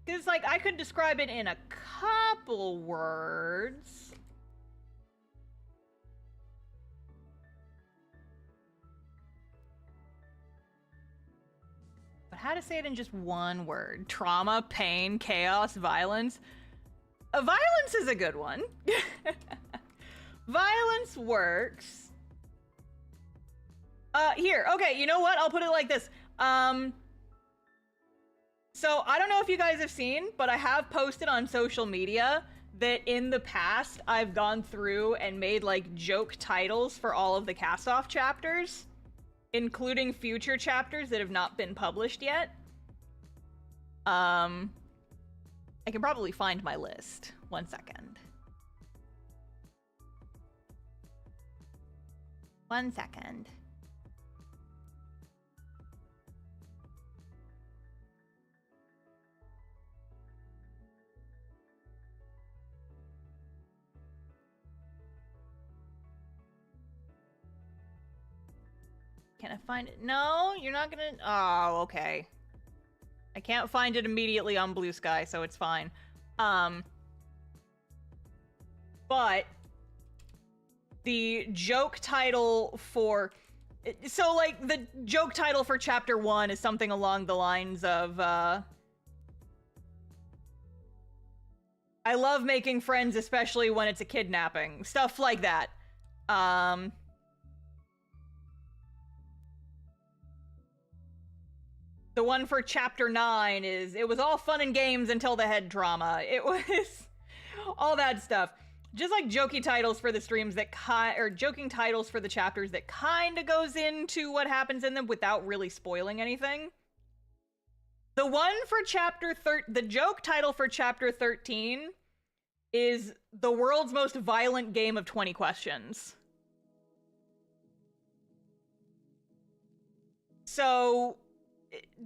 Because, like, I could describe it in a couple words. But how to say it in just one word? Trauma, pain, chaos, violence. Violence is a good one. Violence works. Here. Okay, you know what? I'll put it like this. So, I don't know if you guys have seen, but I have posted on social media that in the past, I've gone through and made, like, joke titles for all of the cast-off chapters, including future chapters that have not been published yet. I can probably find my list. 1 second. 1 second. Can I find it? No, you're not gonna... Oh, okay. I can't find it immediately on Blue Sky, so it's fine. But the joke title for... So, like, the joke title for Chapter 1 is something along the lines of, I love making friends, especially when it's a kidnapping. Stuff like that. The one for Chapter 9 is, it was all fun and games until the head trauma. It was all that stuff. Just like jokey titles for the streams that or joking titles for the chapters that kind of goes into what happens in them without really spoiling anything. The one for the joke title for Chapter 13 is the world's most violent game of 20 questions. So...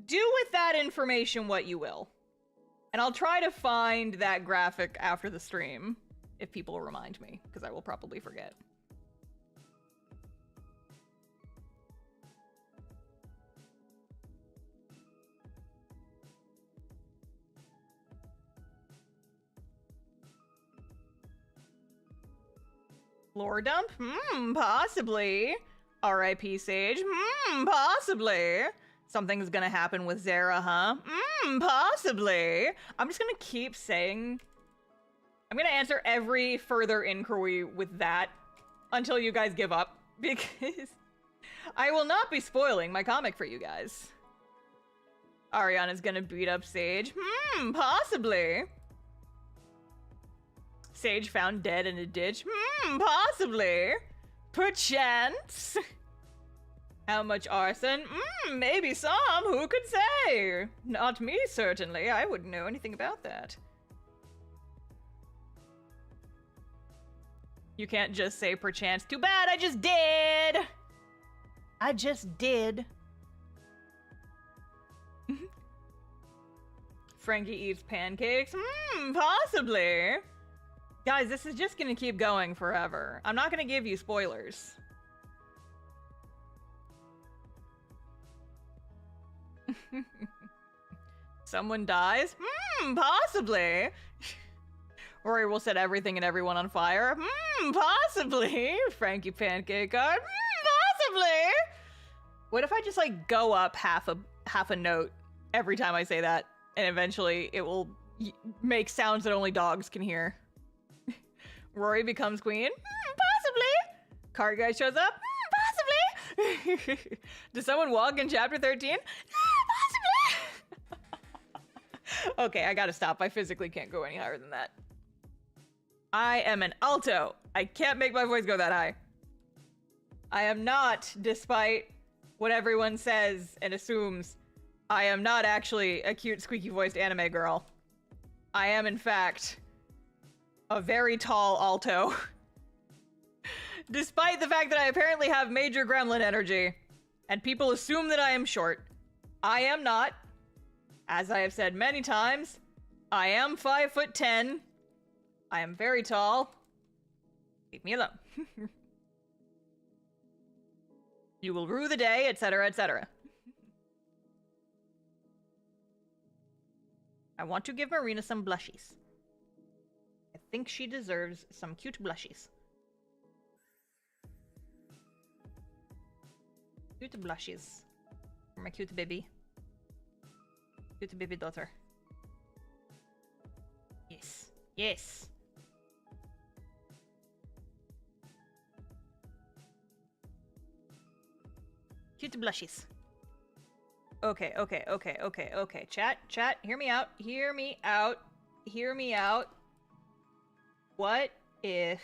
do with that information what you will. And I'll try to find that graphic after the stream, if people remind me, because I will probably forget. Lore dump? Possibly. R.I.P. Sage? Possibly. Something's gonna happen with Zara, huh? Possibly. I'm just gonna keep saying... I'm gonna answer every further inquiry with that until you guys give up, because I will not be spoiling my comic for you guys. Ariana's gonna beat up Sage. Possibly. Sage found dead in a ditch. Possibly. Perchance. How much arson? Maybe some, who could say? Not me, certainly. I wouldn't know anything about that. You can't just say perchance. Too bad, I just did! I just did. Frankie eats pancakes? Possibly. Guys, this is just gonna keep going forever. I'm not gonna give you spoilers. Someone dies? Possibly. Rory will set everything and everyone on fire? Possibly. Frankie pancake card? Possibly. What if I just like go up half a note every time I say that, and eventually it will make sounds that only dogs can hear? Rory becomes queen? Possibly. Card guy shows up? Possibly. Does someone walk in chapter 13? Possibly. Okay, I gotta stop. I physically can't go any higher than that. I am an alto. I can't make my voice go that high. I am not, despite what everyone says and assumes, I am not actually a cute squeaky voiced anime girl. I am, in fact, a very tall alto. Despite the fact that I apparently have major gremlin energy, and people assume that I am short, I am not. As I have said many times, I am 5'10". I am very tall. Leave me alone. You will rue the day, etc., etc. I want to give Marina some blushies. I think she deserves some cute blushies. Cute blushies. For my cute baby. Cute baby daughter. Yes. Yes. Cute blushies. Okay. Chat, hear me out. Hear me out. What if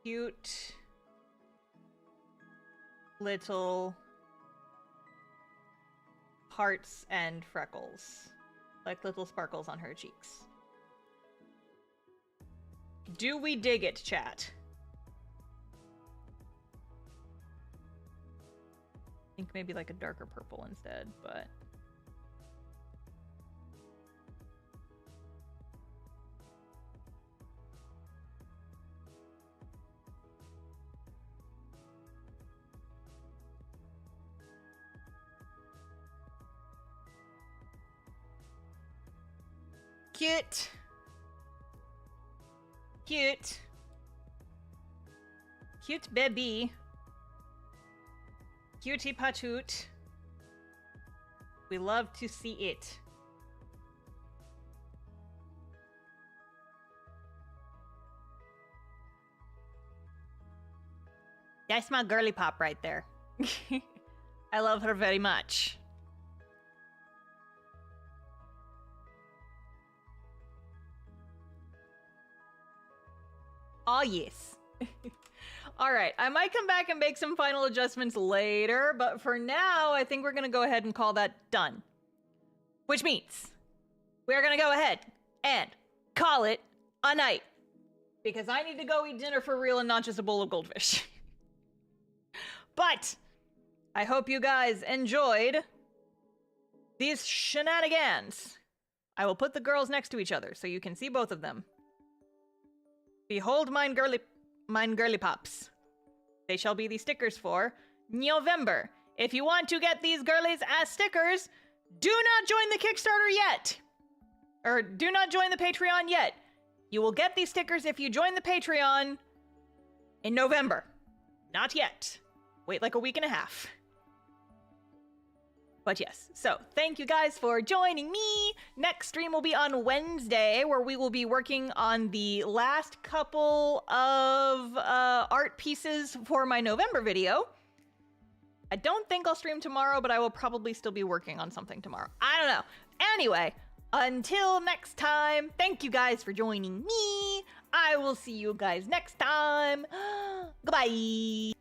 cute little hearts and freckles, like little sparkles on her cheeks? Do we dig it, chat? I think maybe like a darker purple instead, but... Cute. Cute. Cute baby. Cutie patoot. We love to see it. That's my girly pop right there. I love her very much. Oh, yes. All right, I might come back and make some final adjustments later, but for now, I think we're going to go ahead and call that done. Which means we're going to go ahead and call it a night. Because I need to go eat dinner for real and not just a bowl of goldfish. But I hope you guys enjoyed these shenanigans. I will put the girls next to each other so you can see both of them. Behold mine girly pops. They shall be the stickers for November. If you want to get these girlies as stickers, do not join the Kickstarter yet. Or do not join the Patreon yet. You will get these stickers if you join the Patreon in November. Not yet. Wait like a week and a half. But yes, so thank you guys for joining me. Next stream will be on Wednesday, where we will be working on the last couple of art pieces for my November video. I don't think I'll stream tomorrow, but I will probably still be working on something tomorrow. I don't know. Anyway, until next time, thank you guys for joining me. I will see you guys next time. Goodbye.